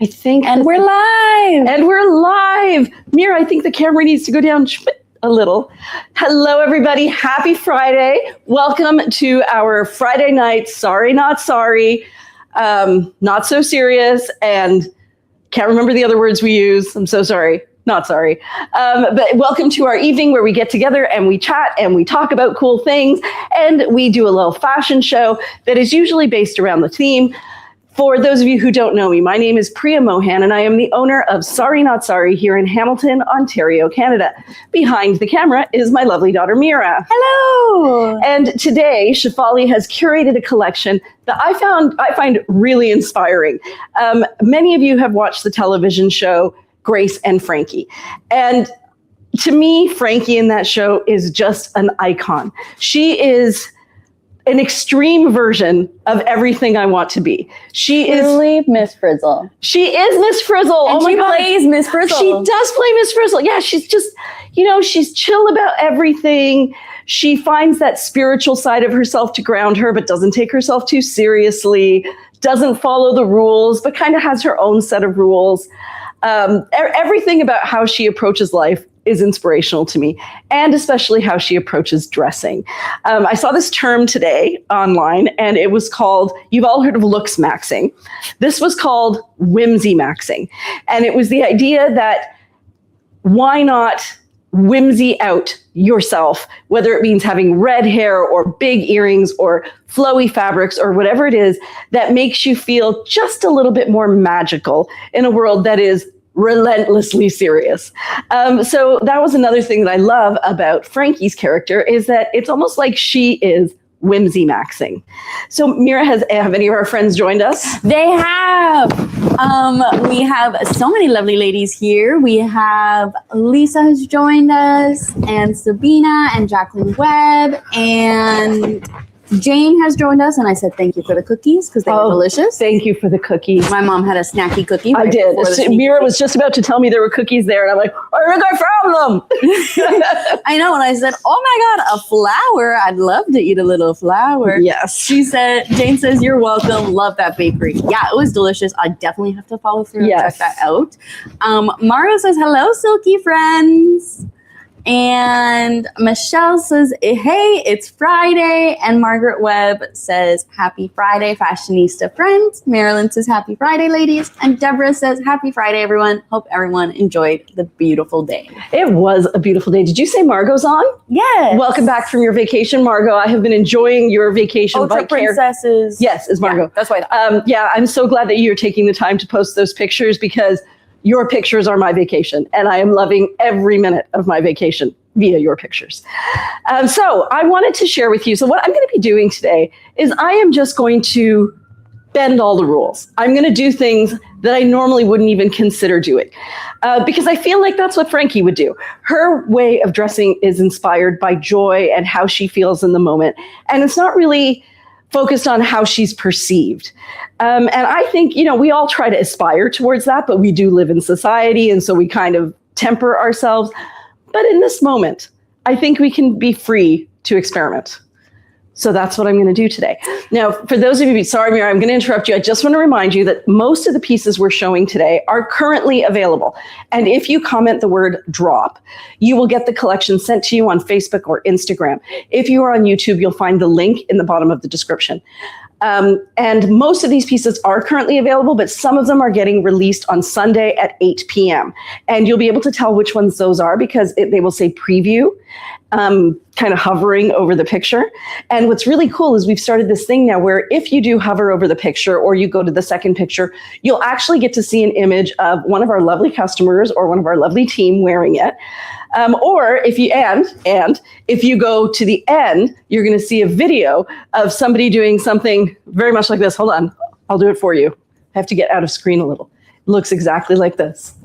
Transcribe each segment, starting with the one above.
I think. And we're live. And we're live. Mira, I think the camera needs to go down a little. Hello, everybody. Happy Friday. Welcome to our Friday night Sorry Not Sorry, not so serious, and can't remember the other words we use. I'm so sorry. Not sorry. But welcome to our evening where we get together and we chat and we talk about cool things, and we do a little fashion show that is usually based around the theme. For those of you who don't know me, my name is Priya Mohan, and I am the owner of Sorry Not Sorry here in Hamilton, Ontario, Canada. Behind the camera is my lovely daughter, Mira. Hello. And today, Shefali has curated a collection that I find really inspiring. Many of you have watched the television show Grace and Frankie. And to me, Frankie in that show is just an icon. She is an extreme version of everything I want to be. She Truly is Miss Frizzle. She is Miss Frizzle. And she plays Miss Frizzle. She does play Miss Frizzle. Yeah, she's just, she's chill about everything. She finds that spiritual side of herself to ground her, but doesn't take herself too seriously, doesn't follow the rules, but kind of has her own set of rules. Everything about how she approaches life is inspirational to me, and especially how she approaches dressing. I saw this term today online, and it was called, you've all heard of looks maxing. This was called whimsy maxing. And it was the idea that why not whimsy out yourself, whether it means having red hair or big earrings or flowy fabrics or whatever it is that makes you feel just a little bit more magical in a world that is relentlessly serious. So that was another thing that I love about Frankie's character, is that it's almost like she is whimsy maxing. So Mira, have any of our friends joined us? They have. We have so many lovely ladies here. We have Lisa has joined us, and Sabina, and Jacqueline Webb, and Jane has joined us, and I said thank you for the cookies because they were delicious. Thank you for the cookies. My mom had a snacky cookie. I did. Mira was just about to tell me there were cookies there, and I'm like, I think I found them. I know, and I said, oh my God, a flower. I'd love to eat a little flower. Yes. Jane says, you're welcome. Love that bakery. Yeah, it was delicious. I definitely have to follow through and check that out. Mario says, hello, silky friends. And Michelle says, hey, it's Friday. And Margaret Webb says, happy Friday, fashionista friends. Marilyn says, happy Friday, ladies. And Deborah says, happy Friday, everyone. Hope everyone enjoyed the beautiful day. It was a beautiful day. Did you say Margot's on? Yes. Welcome back from your vacation, Margot. I have been enjoying your vacation. Ultra Princesses. Yes, is Margot. Yeah, that's why. I'm so glad that you're taking the time to post those pictures, because your pictures are my vacation, and I am loving every minute of my vacation via your pictures. So I wanted to share with you. So what I'm going to be doing today is I am just going to bend all the rules. I'm going to do things that I normally wouldn't even consider doing, because I feel like that's what Frankie would do. Her way of dressing is inspired by joy and how she feels in the moment, and it's not really focused on how she's perceived. And I think, we all try to aspire towards that, but we do live in society, and so we kind of temper ourselves. But in this moment, I think we can be free to experiment. So that's what I'm going to do today. Now, for those of you, sorry, Mira, I'm going to interrupt you. I just want to remind you that most of the pieces we're showing today are currently available. And if you comment the word drop, you will get the collection sent to you on Facebook or Instagram. If you are on YouTube, you'll find the link in the bottom of the description. And most of these pieces are currently available, but some of them are getting released on Sunday at 8 p.m. And you'll be able to tell which ones those are, because they will say preview, kind of hovering over the picture. And what's really cool is we've started this thing now where if you do hover over the picture or you go to the second picture, you'll actually get to see an image of one of our lovely customers or one of our lovely team wearing it. Or if you go to the end, you're going to see a video of somebody doing something very much like this. Hold on, I'll do it for you. I have to get out of screen a little. It looks exactly like this.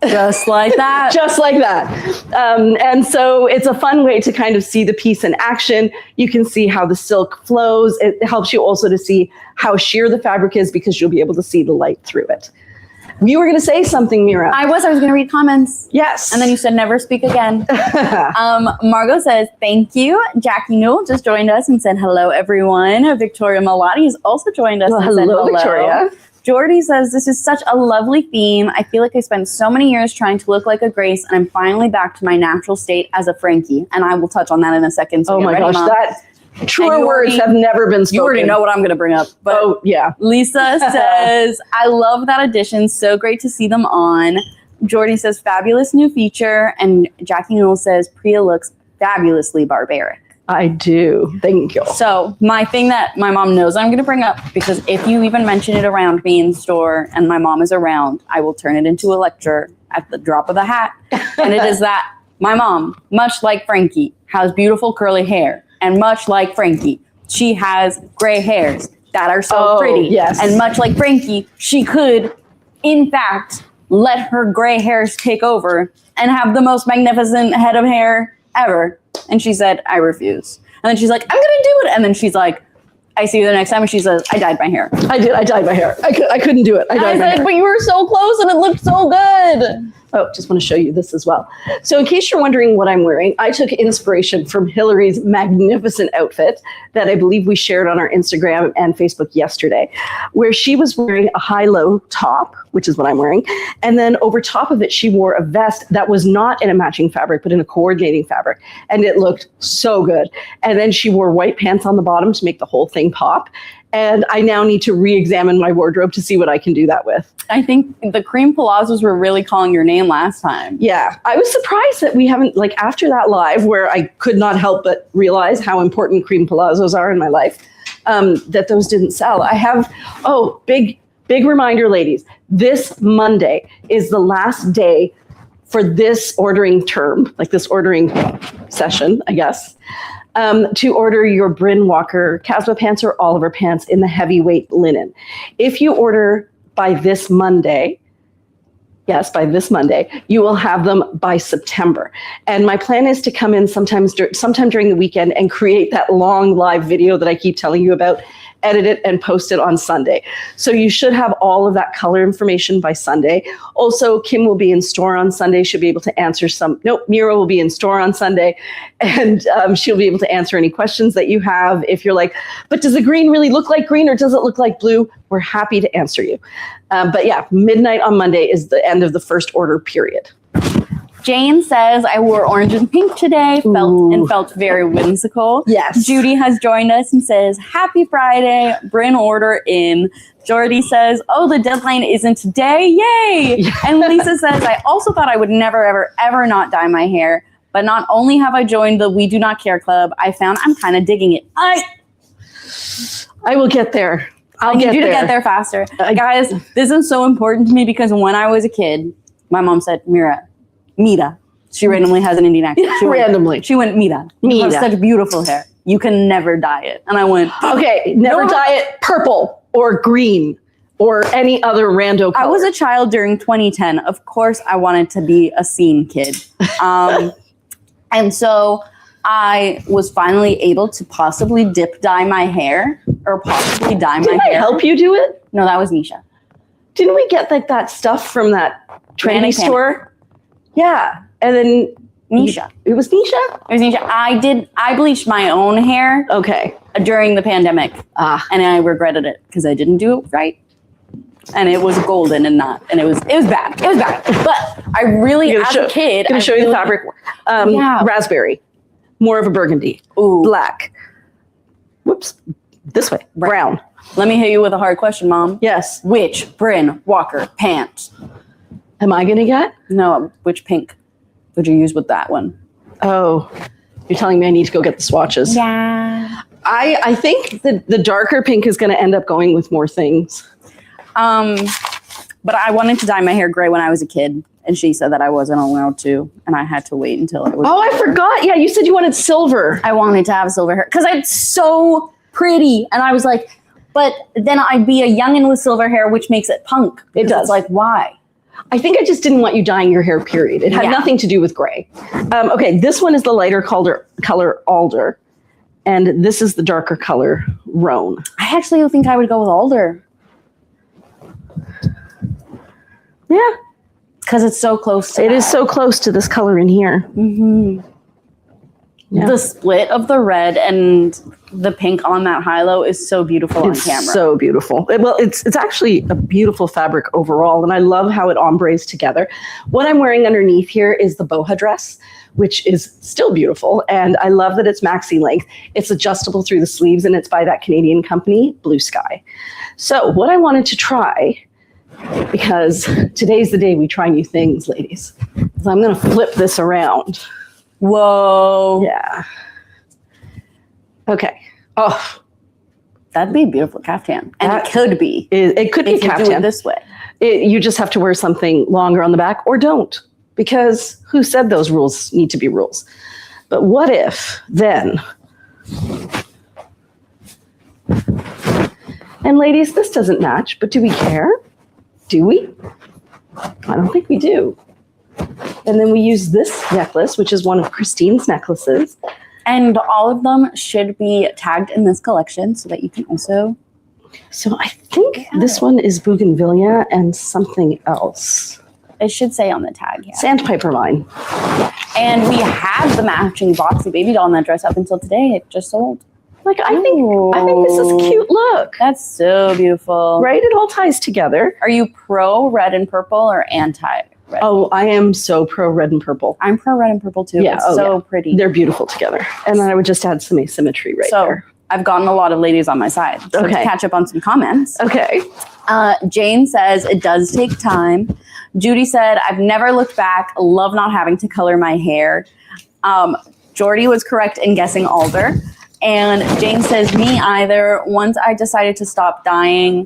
Just like that. Just like that. And so it's a fun way to kind of see the piece in action. You can see how the silk flows. It helps you also to see how sheer the fabric is, because you'll be able to see the light through it. You were going to say something, Mira. I was going to read comments. Yes. And then you said never speak again. Margot says, thank you. Jackie Newell just joined us and said hello, everyone. Victoria Malati has also joined us and said hello. Victoria. Jordy says, this is such a lovely theme. I feel like I spent so many years trying to look like a Grace, and I'm finally back to my natural state as a Frankie. And I will touch on that in a second. So oh my gosh, that truer words have never been spoken. You already know what I'm going to bring up. But oh, yeah. Lisa says, I love that addition. So great to see them on. Jordy says, fabulous new feature. And Jackie Newell says, Priya looks fabulously barbaric. I do. Thank you. So my thing that my mom knows I'm going to bring up, because if you even mention it around me in the store and my mom is around, I will turn it into a lecture at the drop of the hat. And it is that my mom, much like Frankie, has beautiful curly hair. And much like Frankie, she has gray hairs that are so pretty. Yes. And much like Frankie, she could, in fact, let her gray hairs take over and have the most magnificent head of hair ever. And she said, I refuse. And then she's like, I'm going to do it. And then she's like, I see you the next time. And she says, I dyed my hair. I dyed my hair. I couldn't do it. I said, but you were so close and it looked so good. Oh, just want to show you this as well. So in case you're wondering what I'm wearing, I took inspiration from Hillary's magnificent outfit that I believe we shared on our Instagram and Facebook yesterday, where she was wearing a high-low top, which is what I'm wearing. And then over top of it, she wore a vest that was not in a matching fabric, but in a coordinating fabric. And it looked so good. And then she wore white pants on the bottom to make the whole thing pop. And I now need to re-examine my wardrobe to see what I can do that with. I think the cream palazzos were really calling your name last time. Yeah, I was surprised that we haven't, like after that live where I could not help but realize how important cream palazzos are in my life, that those didn't sell. I have, big reminder, ladies. This Monday is the last day for this ordering term, like this ordering session, I guess. To order your Bryn Walker Casbah pants or Oliver pants in the heavyweight linen. If you order by this Monday, you will have them by September. And my plan is to come in sometime during the weekend and create that long live video that I keep telling you about, edit it and post it on Sunday. So you should have all of that color information by Sunday. Also, Kim will be in store on Sunday. She'll be able to answer Mira will be in store on Sunday, and she'll be able to answer any questions that you have. If you're like, but does the green really look like green or does it look like blue? We're happy to answer you. But yeah, midnight on Monday is the end of the first order period. Jane says, I wore orange and pink today, felt very whimsical. Yes. Judy has joined us and says, happy Friday, Bryn order in. Jordy says, the deadline isn't today, yay! Yeah. And Lisa says, I also thought I would never, ever, ever not dye my hair, but not only have I joined the We Do Not Care Club, I found I'm kind of digging it. I will get there. I need you to get there faster. Guys, this is so important to me because when I was a kid, my mom said, Mira. She randomly has an Indian accent. She went, Mira. You have such beautiful hair. You can never dye it. And I went, okay, never dye it purple or green or any other rando color. I was a child during 2010. Of course, I wanted to be a scene kid. And so I was finally able to possibly dye my hair or possibly dye my hair. Did I help you do it? No, that was Nisha. Didn't we get like that stuff from that tranny store? Yeah. And then Nisha. It was Nisha? It was Nisha. I bleached my own hair. Okay. During the pandemic. And I regretted it because I didn't do it right. And it was golden and it was bad. It was bad. But I really, as a kid. I'm going to show you the fabric. Raspberry. More of a burgundy. Ooh. Black. Whoops. This way. Brown. Let me hit you with a hard question, Mom. Yes. Which Bryn Walker pant am I going to get? No, which pink would you use with that one? Oh, you're telling me I need to go get the swatches. Yeah. I think that the darker pink is going to end up going with more things. But I wanted to dye my hair gray when I was a kid. And she said that I wasn't allowed to. And I had to wait until I was. Oh, I forgot. Yeah, you said you wanted silver. I wanted to have silver hair because it's so pretty. And I was like, but then I'd be a youngin' with silver hair, which makes it punk. It does. It's like, why? I think I just didn't want you dyeing your hair, period. It had nothing to do with gray. Okay, this one is the lighter color alder. And this is the darker color roan. I actually think I would go with alder. Yeah. Because it's so close to It is so close to this color in here. Mm-hmm. Yeah. The split of the red and the pink on that high-low is so beautiful on camera. It's so beautiful. Well, it's actually a beautiful fabric overall, and I love how it ombres together. What I'm wearing underneath here is the boho dress, which is still beautiful, and I love that it's maxi length. It's adjustable through the sleeves, and it's by that Canadian company, Blue Sky. So what I wanted to try, because today's the day we try new things, ladies, is I'm going to flip this around. Whoa. Yeah. Okay. Oh, that'd be a beautiful caftan. And it could be. It could be caftan. If you do it this way. You just have to wear something longer on the back, or don't, because who said those rules need to be rules? But what if then? And ladies, this doesn't match, but do we care? Do we? I don't think we do. And then we use this necklace, which is one of Christine's necklaces. And all of them should be tagged in this collection so that you can also... So I think this one is Bougainvillea and something else. It should say on the tag, yeah. Sandpiper line. And we had the matching boxy baby doll in that dress up until today. It just sold. Like, I think this is a cute look. That's so beautiful. Right? It all ties together. Are you pro red and purple or anti red? Oh, I am so pro red and purple. I'm pro red and purple too. Yeah, it's so pretty. They're beautiful together. And then I would just add some asymmetry right there. I've gotten a lot of ladies on my side. So to catch up on some comments. Okay. Jane says, it does take time. Judy said, I've never looked back. Love not having to color my hair. Jordy was correct in guessing alder. And Jane says, me either. Once I decided to stop dyeing,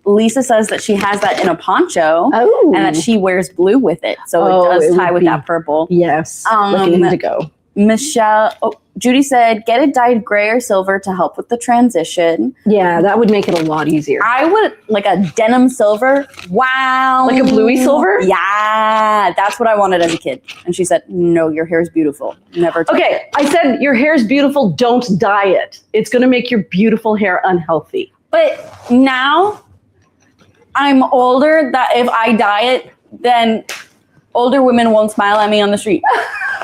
Lisa says that she has that in a poncho and that she wears blue with it. So it does tie with that purple. Yes. Looking indigo. Judy said, get it dyed gray or silver to help with the transition. Yeah, that would make it a lot easier. I would, like a denim silver. Wow. Like a bluey silver? Yeah, that's what I wanted as a kid. And she said, no, your hair is beautiful. Never touch it. I said, your hair is beautiful. Don't dye it. It's going to make your beautiful hair unhealthy. But now I'm older that if I dye it, then older women won't smile at me on the street.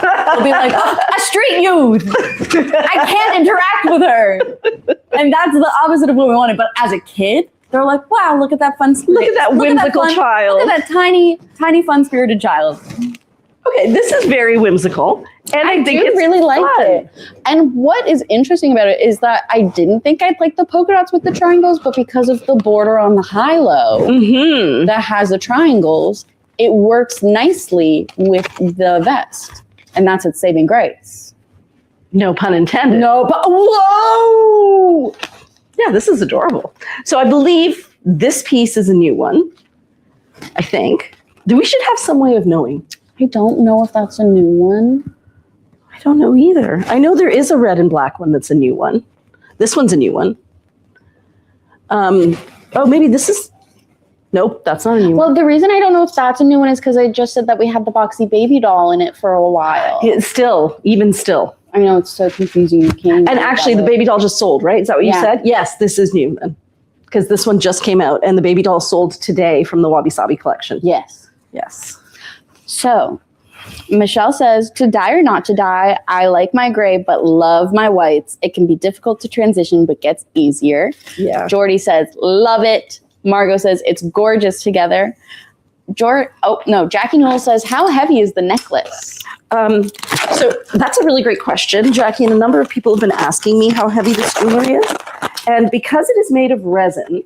They'll be like, oh, a street youth. I can't interact with her. And that's the opposite of what we wanted. But as a kid, they're like, wow, look at that fun spirit. Look at that whimsical child. Look at that tiny, tiny fun-spirited child. Okay, this is very whimsical. And I think it's really like it. And what is interesting about it is that I didn't think I'd like the polka dots with the triangles, but because of the border on the high-low that has the triangles, it works nicely with the vest. And that's its saving grace. No pun intended. No, but whoa! Yeah, this is adorable. So I believe this piece is a new one, I think. We should have some way of knowing. I don't know if that's a new one. I don't know either. I know there is a red and black one that's a new one. This one's a new one. Oh, maybe this is... Nope, that's not a new one. Well, the reason I don't know if that's a new one is because I just said that we had the boxy baby doll in it for a while. Even still. I know, it's so confusing. You can't. And actually, the baby doll just sold, right? Is that what you said? Yes, this is new then. Because this one just came out, and the baby doll sold today from the Wabi Sabi collection. Yes. Yes. So, Michelle says, to dye or not to dye, I like my gray, but love my whites. It can be difficult to transition, but gets easier. Yeah. Jordy says, love it. Margot says, it's gorgeous together. Jackie Newell says, how heavy is the necklace? So that's a really great question, Jackie, and a number of people have been asking me how heavy this jewelry is. And because it is made of resin,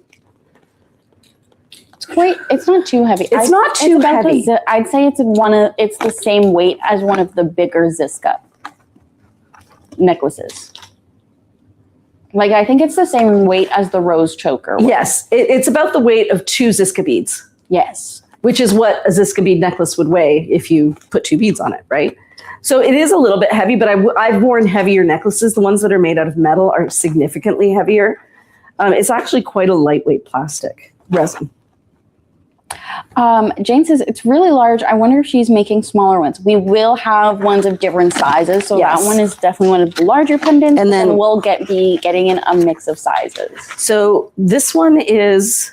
it's not too heavy. It's not too heavy. I'd say it's the same weight as one of the bigger Ziska necklaces. Like, I think it's the same weight as the rose choker one. Yes, it's about the weight of 2 Ziska beads. Yes. Which is what a Ziska bead necklace would weigh if you put 2 beads on it, right? So it is a little bit heavy, but I've worn heavier necklaces. The ones that are made out of metal are significantly heavier. It's actually quite a lightweight plastic resin. Jane says, it's really large. I wonder if she's making smaller ones. We will have ones of different sizes. So that one is definitely one of the larger pendants. And then we'll be getting in a mix of sizes. So this one is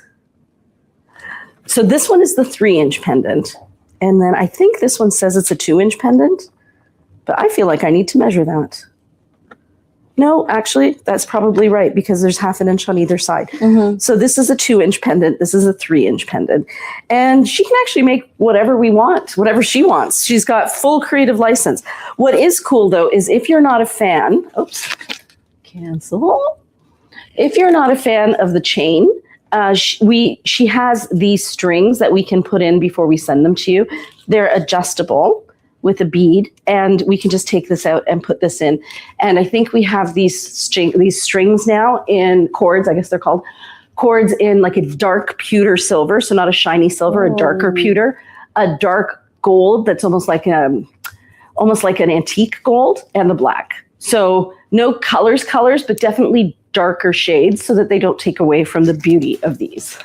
So this one is the 3-inch pendant. And then I think this one says it's a 2-inch pendant, but I feel like I need to measure that. No, actually, that's probably right because there's 1/2 inch on either side. Mm-hmm. So this is a 2-inch pendant. This is a 3-inch pendant. And she can actually make whatever we want, whatever she wants. She's got full creative license. What is cool, though, is if you're not a fan, cancel. If you're not a fan of the chain, she has these strings that we can put in before we send them to you. They're adjustable with a bead, and we can just take this out and put this in. And I think we have these strings now in cords, I guess they're called, cords in like a dark pewter silver, so not a shiny silver, a darker pewter, a dark gold that's almost like an antique gold, and the black. So no colors, but definitely darker shades so that they don't take away from the beauty of these.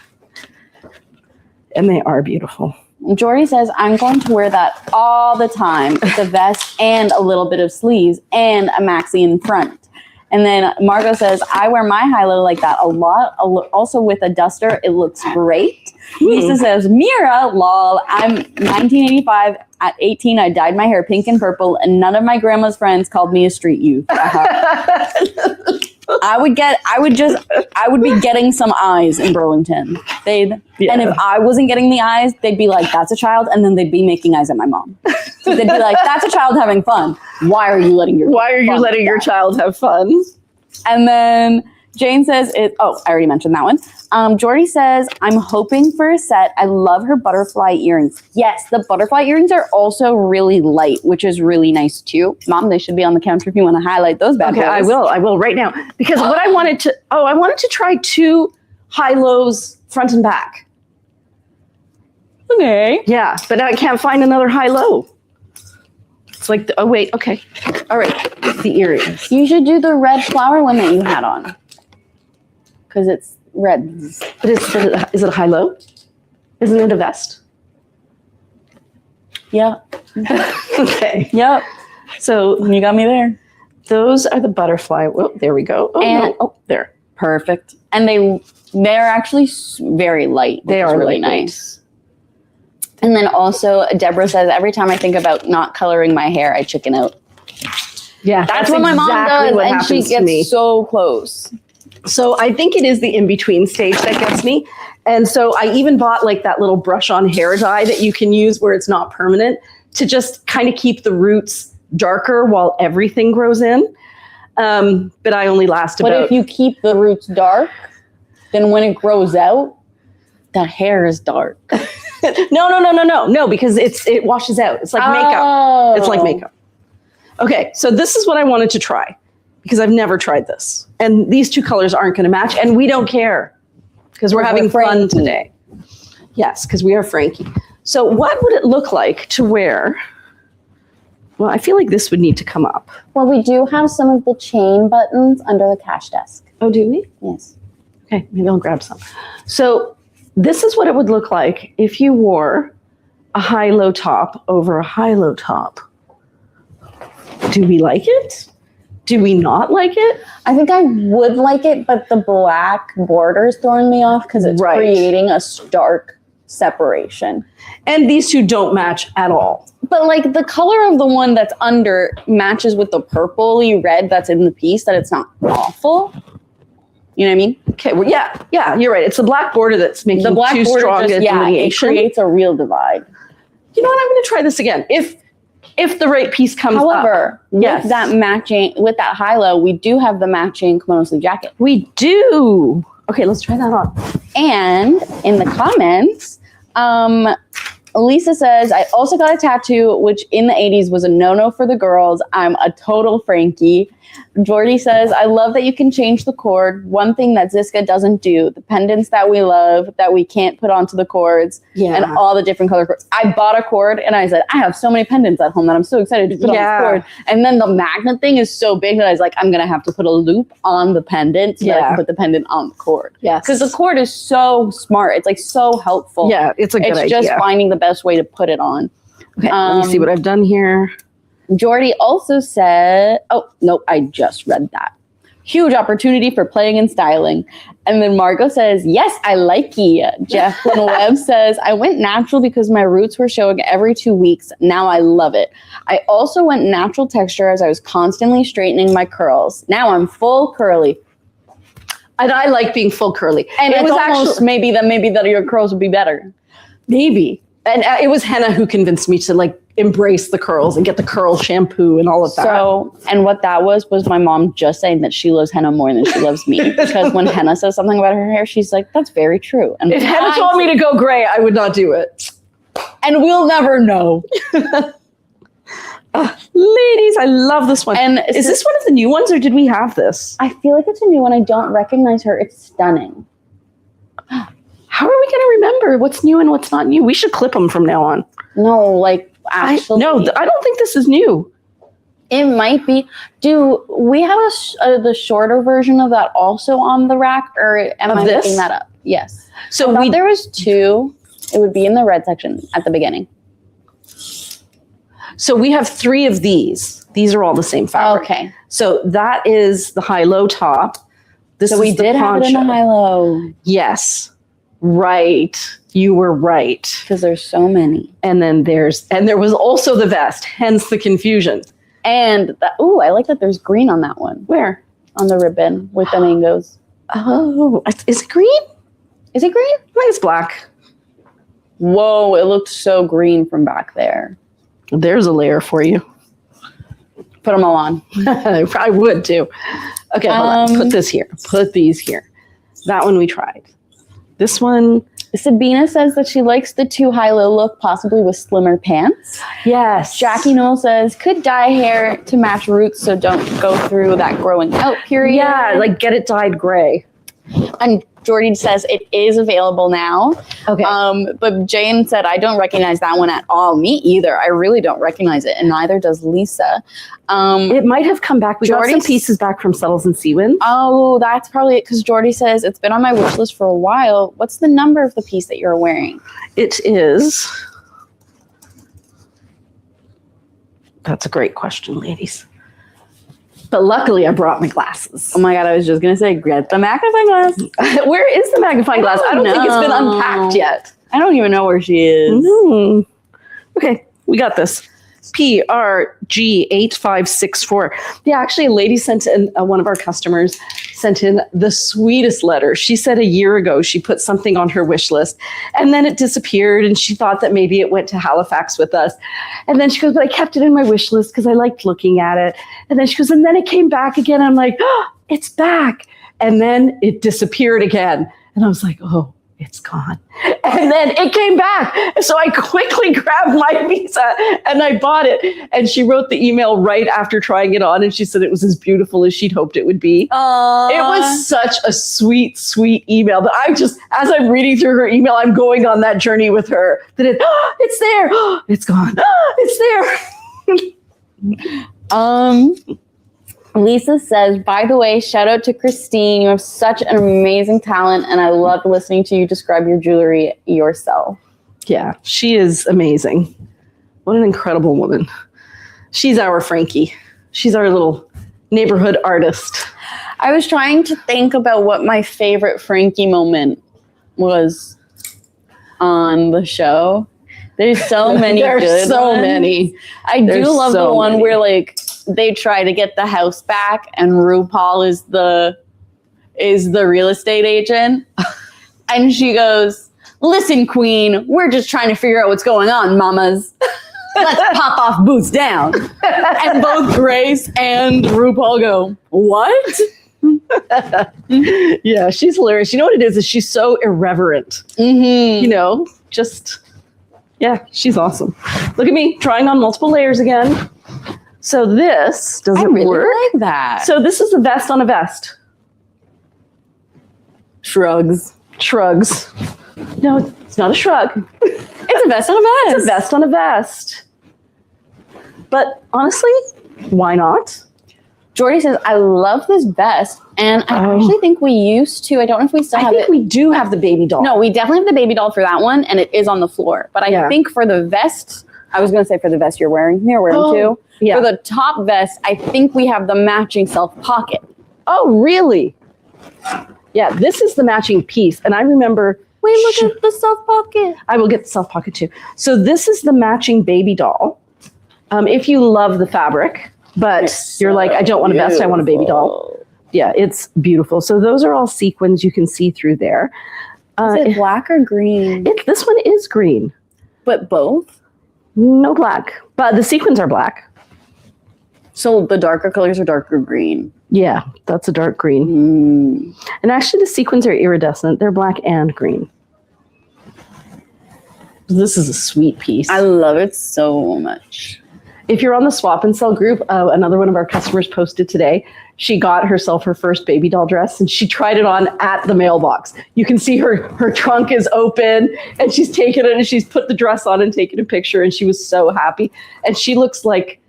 And they are beautiful. Jordy says, I'm going to wear that all the time with a vest and a little bit of sleeves and a maxi in front. And then Margot says, I wear my high-low like that a lot. Also with a duster, it looks great. Lisa says, Mira, lol, I'm 1985. At 18, I dyed my hair pink and purple, and none of my grandma's friends called me a street youth. I would be getting some eyes in Burlington. And if I wasn't getting the eyes, they'd be like, that's a child. And then they'd be making eyes at my mom. So they'd be like, that's a child having fun. Why are you letting your child have fun? And then Jane says, I already mentioned that one. Jordy says, I'm hoping for a set. I love her butterfly earrings. Yes, the butterfly earrings are also really light, which is really nice too. Mom, they should be on the counter if you want to highlight those bad boys. I will right now. Because what I wanted to try 2 high-lows front and back. Okay. Yeah, but now I can't find another high-low. It's like, okay. All right, the earrings. You should do the red flower one that you had on. Because it's red. But is it a high-low? Isn't it a vest? Yeah. Okay. Yep. So you got me there. Those are the butterfly. Oh, there we go. There. Perfect. And they're actually very light. They are really nice. And then also, Deborah says, every time I think about not coloring my hair, I chicken out. Yeah, that's what my mom does, and she gets so close. So I think it is the in-between stage that gets me. And so I even bought like that little brush-on hair dye that you can use where it's not permanent to just kind of keep the roots darker while everything grows in. But I only last about... But if you keep the roots dark, then when it grows out, the hair is dark. No, because it washes out. It's like makeup. It's like makeup. Okay, so this is what I wanted to try because I've never tried this. And these 2 colors aren't going to match, and we don't care because we're having fun today. Yes, because we are Frankie. So what would it look like to wear? Well, I feel like this would need to come up. Well, we do have some of the chain buttons under the cash desk. Oh, do we? Yes. Okay, maybe I'll grab some. So this is what it would look like if you wore a high-low top over a high-low top. Do we like it? Do we not like it? I think I would like it, but the black border is throwing me off because it's creating a stark separation. And these 2 don't match at all. But like the color of the one that's under matches with the purpley red that's in the piece, that it's not awful. You know what I mean? Okay, well, yeah, you're right. It's the black border that's making the black too border strong a delineation. It creates a real divide. You know what? I'm going to try this again. If the right piece comes However, up. Yes. with that high-low, we do have the matching kimono sleeve jacket. We do. Okay, let's try that on. And in the comments, Lisa says, I also got a tattoo, which in the 80s was a no-no for the girls. I'm a total Frankie. Jordy says, I love that you can change the cord. One thing that Ziska doesn't do, the pendants that we love that we can't put onto the cords and all the different color cords. I bought a cord and I said, I have so many pendants at home that I'm so excited to put on this cord. And then the magnet thing is so big that I was like, I'm going to have to put a loop on the pendant so that I can put the pendant on the cord. Yes. Because the cord is so smart. It's like so helpful. Yeah, it's a good idea. It's just finding the best way to put it on. Okay, let me see what I've done here. Jordy also said, oh, nope, I just read that. Huge opportunity for playing and styling. And then Margot says, yes, I like you. Jacqueline Webb says, I went natural because my roots were showing every 2 weeks. Now I love it. I also went natural texture as I was constantly straightening my curls. Now I'm full curly. And I like being full curly. And it was almost maybe that your curls would be better. Maybe. And it was Henna who convinced me to like embrace the curls and get the curl shampoo and all of that. So, and what that was my mom just saying that she loves Henna more than she loves me. Because when Henna says something about her hair, she's like, that's very true. And if Henna told me to go gray, I would not do it. And we'll never know. Ladies, I love this one. And is this one of the new ones or did we have this? I feel like it's a new one. I don't recognize her. It's stunning. How are we going to remember what's new and what's not new? We should clip them from now on. No, like actually. I don't think this is new. It might be. Do we have the shorter version of that also on the rack, or am I making that up? Yes. So there was 2. It would be in the red section at the beginning. So we have 3 of these. These are all the same fabric. Okay. So that is the high-low top. So we did have it in the high-low. Yes. Right. You were right. Because there's so many. And then there was also the vest, hence the confusion. And I like that there's green on that one. Where? On the ribbon with the mangoes. Oh, is it green? Is it green? I think it's black. Whoa, it looked so green from back there. There's a layer for you. Put them all on. I would too. Okay, hold on. Put this here. Put these here. That one we tried. This one. Sabina says that she likes the 2 high-low look, possibly with slimmer pants. Yes. Jackie Noel says, could dye hair to match roots so don't go through that growing out period. Yeah, like get it dyed gray. And Jordy says it is available now. Okay. But Jane said, I don't recognize that one at all. Me either. I really don't recognize it. And neither does Lisa. It might have come back. We got some pieces back from Settles and Seawinds. Oh, that's probably it. Because Jordy says it's been on my wish list for a while. What's the number of the piece that you're wearing? It is. That's a great question, ladies. But luckily, I brought my glasses. Oh my God, I was just going to say, get the magnifying glass. Where is the magnifying glass? I don't think it's been unpacked yet. I don't even know where she is. Okay, we got this. PRG8564. Yeah, actually, a lady sent in, one of our customers sent in the sweetest letter. She said a year ago she put something on her wish list and then it disappeared and she thought that maybe it went to Halifax with us. And then she goes, but I kept it in my wish list because I liked looking at it. And then she goes, and then it came back again. I'm like, oh, it's back. And then it disappeared again. And I was like, oh, it's gone. And then it came back. So I quickly grabbed my visa and I bought it. And she wrote the email right after trying it on. And she said it was as beautiful as she'd hoped it would be. Aww. It was such a sweet, sweet email that I just, as I'm reading through her email, I'm going on that journey with her. That it's there. It's gone. It's there. Lisa says, by the way, shout out to Christine. You have such an amazing talent, and I love listening to you describe your jewelry yourself. Yeah, she is amazing. What an incredible woman. She's our Frankie. She's our little neighborhood artist. I was trying to think about what my favorite Frankie moment was on the show. There's so many good There's so ones. many. I do love the one where, like, they try to get the house back and RuPaul is the real estate agent. And she goes, listen, queen, we're just trying to figure out what's going on, mamas. Let's pop off boots down. And both Grace and RuPaul go, what? Yeah, she's hilarious. You know what it is she's so irreverent. Mm-hmm. You know, just, yeah, she's awesome. Look at me trying on multiple layers again. So this doesn't work. Like that. So this is a vest on a vest. Shrugs. No, it's not a shrug. It's a vest on a vest. It's a vest on a vest. But honestly, why not? Jordy says, I love this vest. And I actually think we used to. I don't know if we still have it. I think we do have the baby doll. No, we definitely have the baby doll for that one. And it is on the floor. But I think for the vest, I was going to say for the vest you're wearing too. Yeah. For the top vest, I think we have the matching self pocket. Oh, really? Yeah, this is the matching piece. And I remember... Wait, look at the self pocket. I will get the self pocket too. So this is the matching baby doll. If you love the fabric, but you're like, I don't want a vest, I want a baby doll. Yeah, it's beautiful. So those are all sequins you can see through there. Is it black or green? This one is green. But both? No black, but the sequins are black. So the darker colors are darker green. Yeah, that's a dark green. And actually the sequins are iridescent. They're black and green. This is a sweet piece. I love it so much. If you're on the Swap and Sell group, another one of our customers posted today, she got herself her first baby doll dress and she tried it on at the mailbox. You can see her trunk is open and she's taken it and she's put the dress on and taken a picture and she was so happy. And she looks like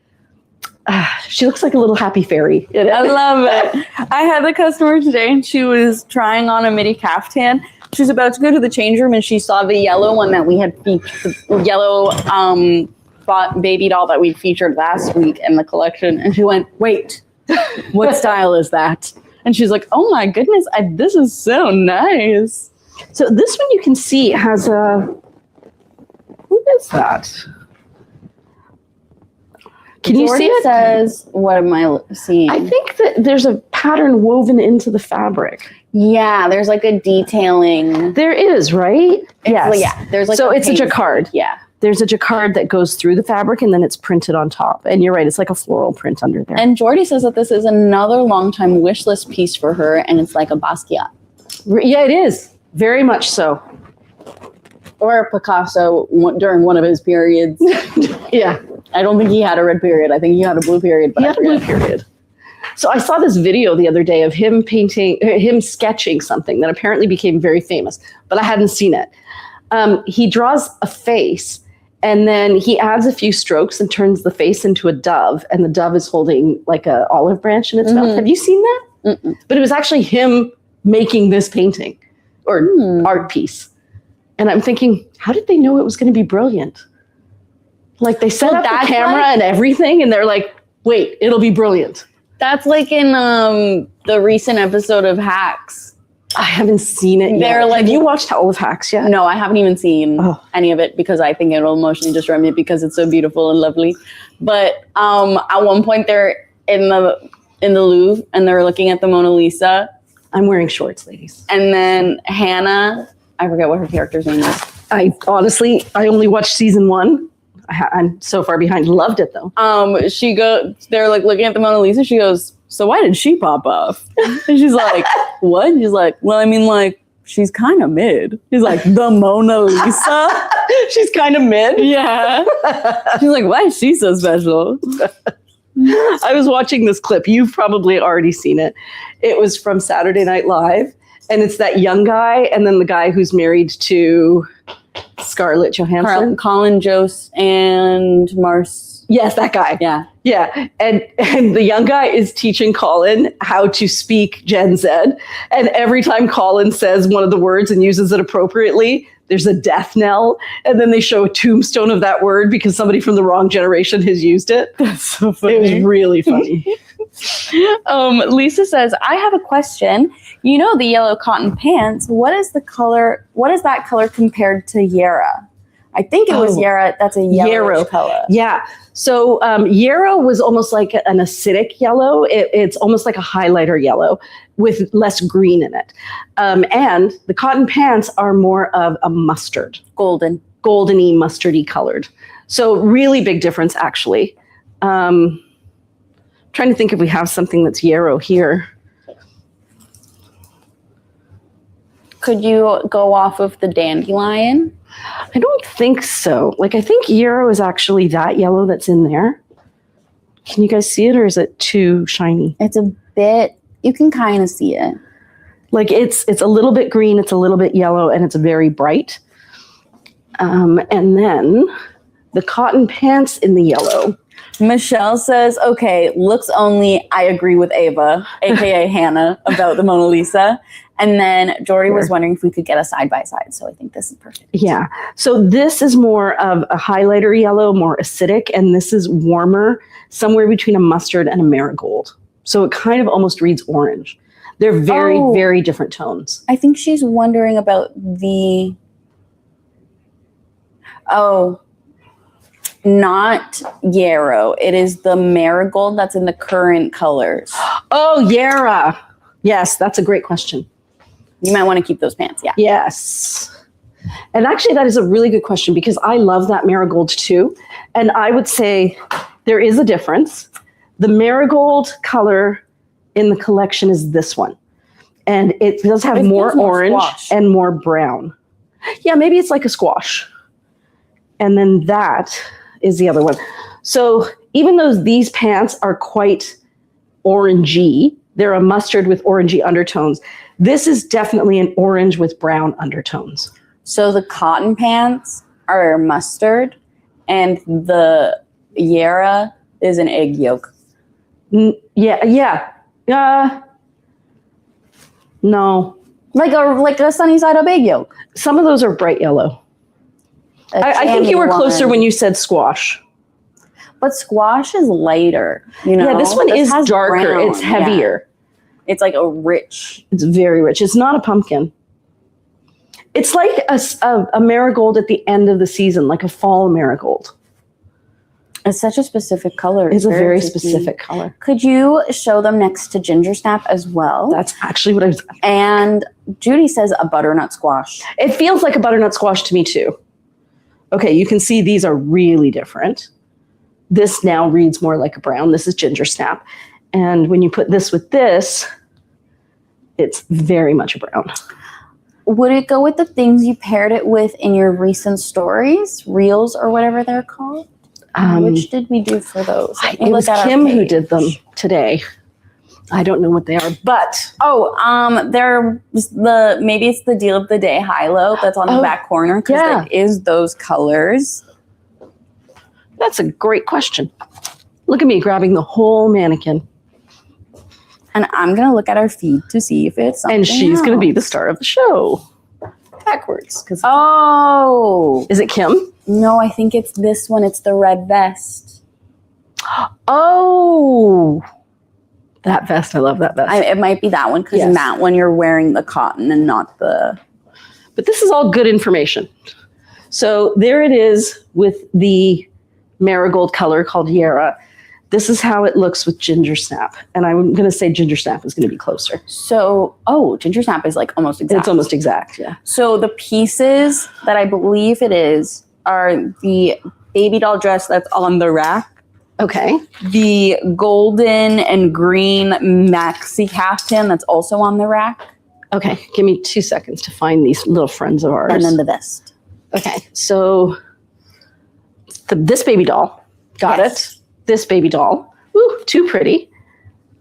a little happy fairy. I love it. I had a customer today and she was trying on a midi caftan. She was about to go to the change room and she saw the yellow one that we had featured, the yellow baby doll that we featured last week in the collection. And she went, wait, what style is that? And she's like, oh my goodness, this is so nice. So this one you can see has a, who is that? Can you see it? Says, what am I seeing? I think that there's a pattern woven into the fabric. Yeah, there's like a detailing. There is, right? Yes. Yeah, there's like so it's a jacquard. Yeah. There's a jacquard that goes through the fabric and then it's printed on top. And you're right, it's like a floral print under there. And Jordy says that this is another long-time wish list piece for her and it's like a Basquiat. Yeah, it is. Very much so. Or a Picasso during one of his periods. Yeah. I don't think he had a red period. I think he had a blue period. But he had a blue period. So I saw this video the other day of him sketching something that apparently became very famous, but I hadn't seen it. He draws a face and then he adds a few strokes and turns the face into a dove, and the dove is holding like an olive branch in its mouth. Have you seen that? Mm-mm. But it was actually him making this painting or art piece. And I'm thinking, how did they know it was going to be brilliant? Like they set up the camera and everything and they're like, wait, it'll be brilliant. That's like in the recent episode of Hacks. I haven't seen it yet. Have you watched all of Hacks yet? No, I haven't even seen any of it because I think it'll emotionally destroy me because it's so beautiful and lovely. But at one point they're in the Louvre and they're looking at the Mona Lisa. I'm wearing shorts, ladies. And then Hannah, I forget what her character's name is. I only watched season 1. I'm so far behind. Loved it though. They're like looking at the Mona Lisa. She goes, so why did she pop off? And she's like, what? And she's like, well, I mean, like, she's kind of mid. He's like, the Mona Lisa? She's kind of mid? Yeah. She's like, why is she so special? I was watching this clip. You've probably already seen it. It was from Saturday Night Live. And it's that young guy and then the guy who's married to Scarlett Johansson. Colin Jost and Mars. Yes, that guy. Yeah. Yeah. And the young guy is teaching Colin how to speak Gen Z. And every time Colin says one of the words and uses it appropriately, there's a death knell. And then they show a tombstone of that word because somebody from the wrong generation has used it. That's so funny. It was really funny. Lisa says, I have a question. You know the yellow cotton pants. What is that color compared to Yarrow? I think it was Yarrow. That's a yellow color. Yeah. So Yarrow was almost like an acidic yellow. It's almost like a highlighter yellow with less green in it. And the cotton pants are more of a mustard. Goldeny, mustardy colored. So really big difference, actually. Trying to think if we have something that's Yarrow here. Could you go off of the dandelion? I don't think so. Like, I think Yarrow is actually that yellow that's in there. Can you guys see it, or is it too shiny? It's a bit, you can kind of see it. Like, it's a little bit green, it's a little bit yellow, and it's very bright. And then the cotton pants in the yellow. Michelle says, okay, looks only, I agree with Ava, aka Hannah, about the Mona Lisa. And then Jordy was wondering if we could get a side-by-side. So I think this is perfect. Yeah. So this is more of a highlighter yellow, more acidic. And this is warmer, somewhere between a mustard and a marigold. So it kind of almost reads orange. They're very, very different tones. I think she's wondering about the... Oh, not yarrow. It is the marigold that's in the current colors. Oh, Yarra. Yes, that's a great question. You might want to keep those pants, yeah. Yes. And actually, that is a really good question because I love that marigold too. And I would say there is a difference. The marigold color in the collection is this one. And it does have more orange and more brown. Yeah, maybe it's like a squash. And then that is the other one. So even though these pants are quite orangey, they're a mustard with orangey undertones. This is definitely an orange with brown undertones. So the cotton pants are mustard and the Yarra is an egg yolk. Yeah. No. Like a sunny side up egg yolk. Some of those are bright yellow. I think you were closer when you said squash. But squash is lighter, Yeah, this one is darker. Brown. It's heavier. Yeah. It's like a rich. It's very rich. It's not a pumpkin. It's like a marigold at the end of the season, like a fall marigold. It's such a specific color. It's a very specific color. Could you show them next to ginger snap as well? That's actually what I was... And Judy says a butternut squash. It feels like a butternut squash to me too. Okay, you can see these are really different. This now reads more like a brown. This is ginger snap. And when you put this with this, it's very much a brown. Would it go with the things you paired it with in your recent stories, reels or whatever they're called? Which did we do for those? It was Kim who did them today. I don't know what they are, but they're maybe it's the deal of the day high-low that's on the back corner because it is those colors. That's a great question. Look at me grabbing the whole mannequin. And I'm gonna look at our feed to see if it's something And she's else. gonna be the star of the show. Backwards. Is it Kim? No, I think it's this one. It's the red vest. Oh. That vest, I love that vest. It might be that one because in that one you're wearing the cotton and not the... But this is all good information. So there it is with the marigold color called Yarra. This is how it looks with ginger snap. And I'm going to say ginger snap is going to be closer. So, ginger snap is like almost exact. It's almost exact, yeah. So the pieces that I believe it is are the baby doll dress that's on the rack. Okay. The golden and green maxi caftan that's also on the rack. Okay, give me 2 seconds to find these little friends of ours. And then the vest. Okay, so this baby doll. Got it. This baby doll. Ooh, too pretty.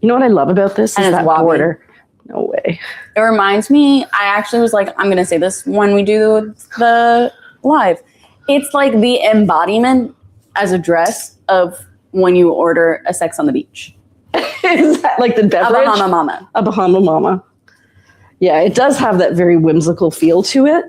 You know what I love about this? And is it's that border. No way. It reminds me, I actually was like, I'm going to say this when we do the live. It's like the embodiment as a dress of when you order a Sex on the Beach. Is that like the beverage? A Bahama Mama. A Bahama Mama. Yeah, it does have that very whimsical feel to it.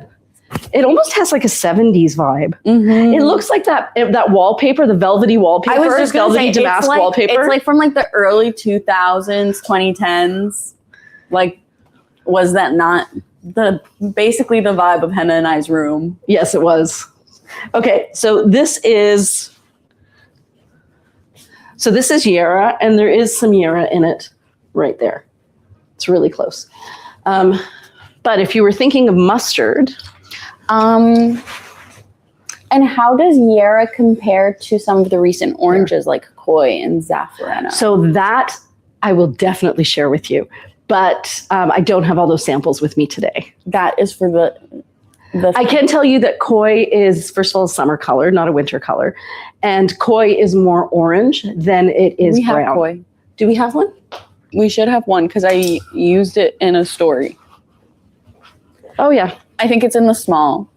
It almost has like a 70s vibe. Mm-hmm. It looks like that wallpaper, the velvety wallpaper. I was just velvety damask wallpaper. It's like from like the early 2000s, 2010s. Like, was that not basically the vibe of Henna and I's room? Yes, it was. Okay, so this is Yarra, and there is some Yarra in it right there. It's really close. But if you were thinking of mustard... and how does Yarra compare to some of the recent oranges like Koi and Zaffarano? So that I will definitely share with you, but I don't have all those samples with me today. That is for the I can tell you that Koi is, first of all, a summer color, not a winter color. And Koi is more orange than it is brown. We have Koi. Do we have one? We should have one because I used it in a story. Oh, yeah. I think it's in the small.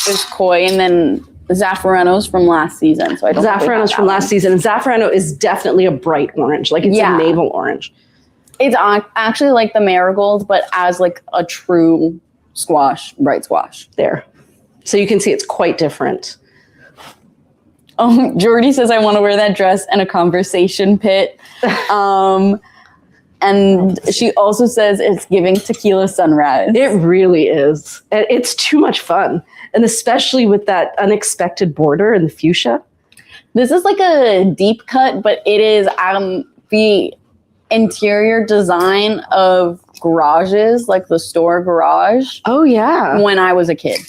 There's Koi and then Zaffarano's from last season. So I don't Zaffarano's from last season. And Zaffarano is definitely a bright orange. Like it's a navel orange. It's actually like the marigold, but as like a true squash, bright squash. There. So you can see it's quite different. Jordy says, I want to wear that dress and a conversation pit. And she also says it's giving tequila sunrise. It really is. It's too much fun. And especially with that unexpected border and the fuchsia. This is like a deep cut, but it is the interior design of garages, like the store garage. Oh, yeah. When I was a kid.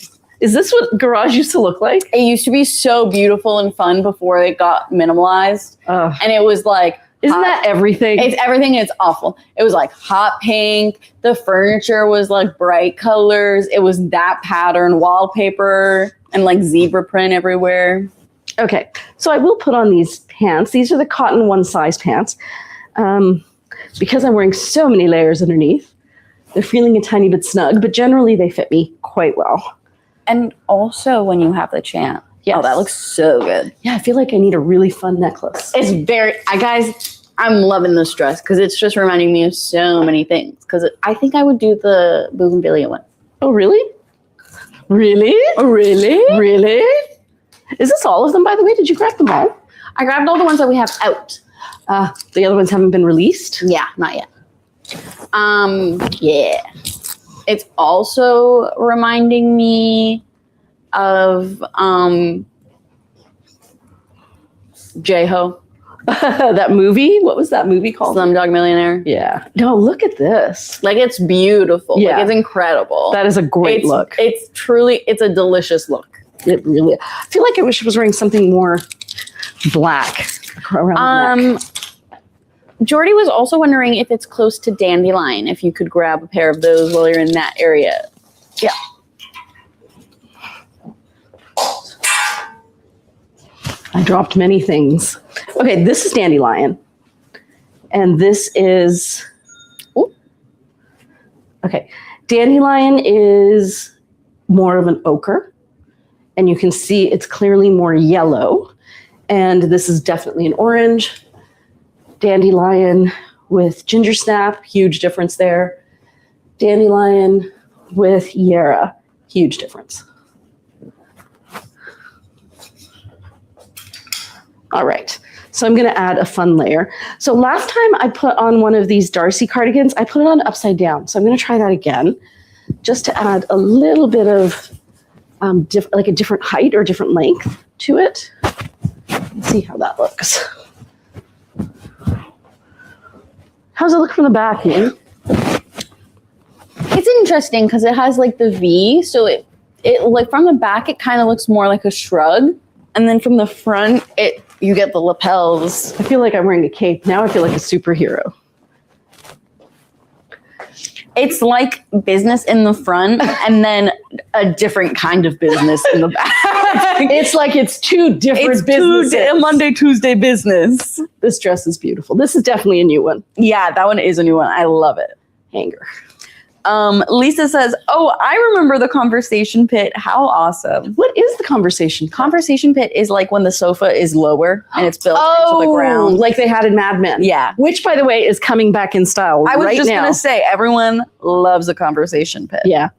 Is this what garage used to look like? It used to be so beautiful and fun before it got minimalized. And it was like, isn't that everything? It's everything. It's awful. It was like hot pink. The furniture was like bright colors. It was that pattern wallpaper and like zebra print everywhere. Okay, so I will put on these pants. These are the cotton one size pants. Because I'm wearing so many layers underneath, they're feeling a tiny bit snug, but generally they fit me quite well. And also when you have the chant. Yes. Oh, that looks so good. Yeah, I feel like I need a really fun necklace. It's guys, I'm loving this dress because it's just reminding me of so many things. Because I think I would do the bougainvillea one. Oh, really? Really? Oh, really? Really? Is this all of them, by the way? Did you grab them all? I grabbed all the ones that we have out. The other ones haven't been released? Yeah, not yet. Yeah. It's also reminding me of J-Ho. That movie? What was that movie called? Slumdog Millionaire. Yeah. No, look at this. Like, it's beautiful. Yeah. Like, it's incredible. That is a great look. It's a delicious look. It really, I feel like I wish I was wearing something more black around the neck. Jordy was also wondering if it's close to Dandelion, if you could grab a pair of those while you're in that area. Yeah. I dropped many things. Okay, this is Dandelion. And this is... Ooh. Okay, Dandelion is more of an ochre. And you can see it's clearly more yellow. And this is definitely an orange. Dandelion with ginger snap, huge difference there. Dandelion with Yarra, huge difference. All right, so I'm gonna add a fun layer. So last time I put on one of these Darcy cardigans, I put it on upside down. So I'm gonna try that again, just to add a little bit of like a different height or different length to it. Let's see how that looks. How's it look from the back, Ian? It's interesting because it has like the V, so it like from the back it kind of looks more like a shrug, and then from the front you get the lapels. I feel like I'm wearing a cape. Now I feel like a superhero. It's like business in the front and then a different kind of business in the back. It's like it's two different businesses. Monday, Tuesday business. This dress is beautiful. This is definitely a new one. Yeah, that one is a new one. I love it. Hanger. Lisa says, oh, I remember the conversation pit. How awesome. What is the conversation pit? Conversation pit is like when the sofa is lower and it's built into the ground. Like they had in Mad Men. Yeah. Which, by the way, is coming back in style right now. I was just going to say, everyone loves a conversation pit. Yeah.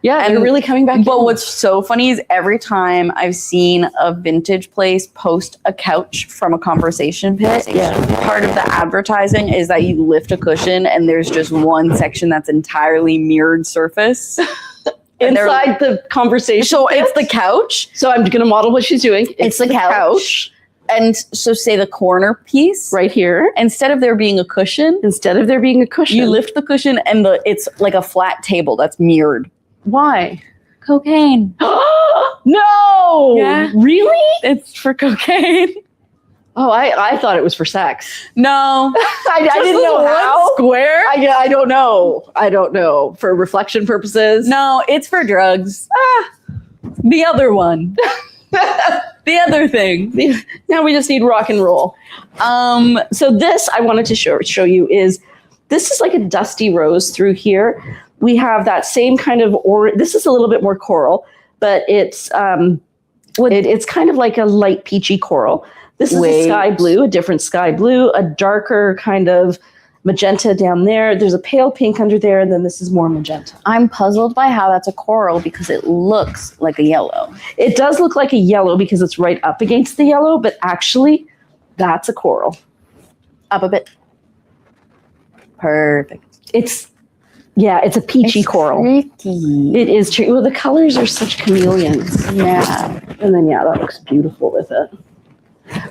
Yeah, and they're really coming back. But what's so funny is every time I've seen a vintage place post a couch from a conversation pit, part of the advertising is that you lift a cushion and there's just one section that's entirely mirrored surface. Inside the conversation So pit? it's the couch. So I'm going to model what she's doing. It's the couch. And so say the corner piece. Right here. Instead of there being a cushion. Instead of there being a cushion. You lift the cushion and it's like a flat table that's mirrored. Why? Cocaine. No! Yeah. Really? It's for cocaine. Oh, I thought it was for sex. No. I didn't know how. Square? I don't know. I don't know. For reflection purposes? No, it's for drugs. The other one. The other thing. Now we just need rock and roll. So this I wanted to show you is, this is like a dusty rose through here. We have that same kind of this is a little bit more coral, but it's kind of like a light peachy coral. This is a sky blue, a different sky blue, a darker kind of magenta down there. There's a pale pink under there, and then this is more magenta. I'm puzzled by how that's a coral because it looks like a yellow. It does look like a yellow because it's right up against the yellow, but actually, that's a coral. Up a bit. Perfect. It's a peachy coral. Tricky. It is true. Well, the colors are such chameleons. Yeah. And then, that looks beautiful with it.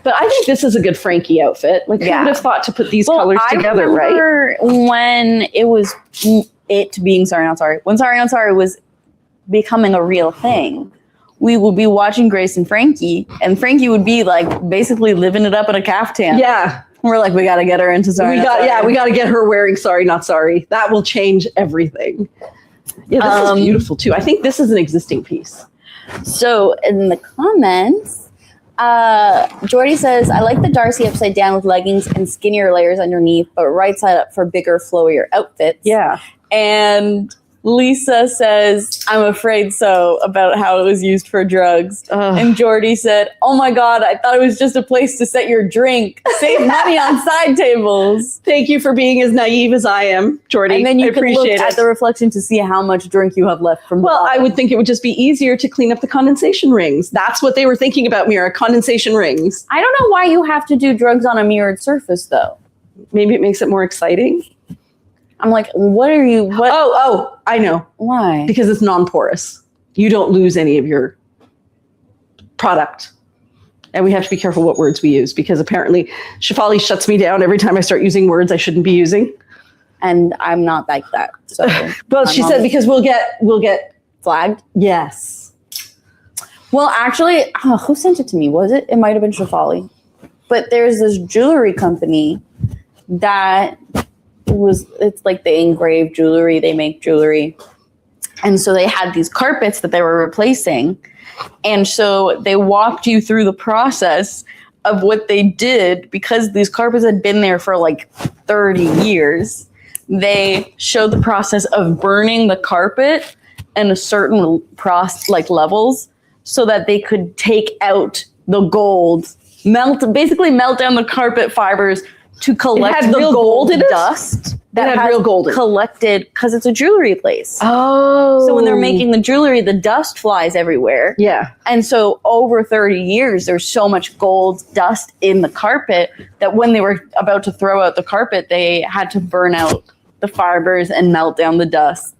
But I think this is a good Frankie outfit. Like, who would have thought to put these colors together, right? I remember when it was being Sorry Not Sorry. When Sorry Not Sorry was becoming a real thing, we would be watching Grace and Frankie would be like basically living it up in a caftan. Yeah. We're like, we got to get her into Sorry Not Sorry. We got to get her wearing Sorry Not Sorry. That will change everything. Yeah, this is beautiful too. I think this is an existing piece. So in the comments, Jordy says, I like the Darcy upside down with leggings and skinnier layers underneath, but right side up for bigger, flowier outfits. Yeah. And Lisa says, I'm afraid so, about how it was used for drugs. And Jordy said, oh my God, I thought it was just a place to set your drink. Save money on side tables. Thank you for being as naive as I am, Jordy. And then you can look at the reflection to see how much drink you have left from the bottle. I would think it would just be easier to clean up the condensation rings. That's what they were thinking about, Mira, condensation rings. I don't know why you have to do drugs on a mirrored surface, though. Maybe it makes it more exciting. I'm like, what? Oh, I know. Why? Because it's non-porous. You don't lose any of your product. And we have to be careful what words we use because apparently Shefali shuts me down every time I start using words I shouldn't be using. And I'm not like that. So well, she said because we'll get flagged. Yes. Well, actually, who sent it to me? Was it? It might have been Shefali. But there's this jewelry company that it's like they engrave jewelry, they make jewelry. And so they had these carpets that they were replacing. And so they walked you through the process of what they did because these carpets had been there for like 30 years. They showed the process of burning the carpet in a certain levels so that they could take out the gold, basically melt down the carpet fibers to collect the gold dust that had real gold collected because it's a jewelry place. Oh. So when they're making the jewelry, the dust flies everywhere. Yeah. And so over 30 years, there's so much gold dust in the carpet that when they were about to throw out the carpet, they had to burn out the fibers and melt down the dust.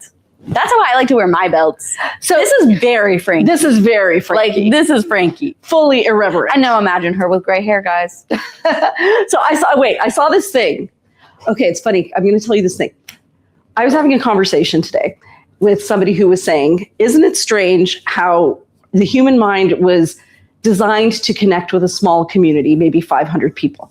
That's how I like to wear my belts. So this is very Frankie. This is very Frankie. Like, this is Frankie. Fully irreverent. I know, imagine her with gray hair, guys. So I saw this thing. Okay, it's funny. I'm going to tell you this thing. I was having a conversation today with somebody who was saying, isn't it strange how the human mind was designed to connect with a small community, maybe 500 people.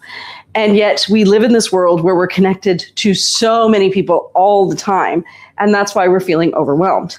And yet we live in this world where we're connected to so many people all the time. And that's why we're feeling overwhelmed.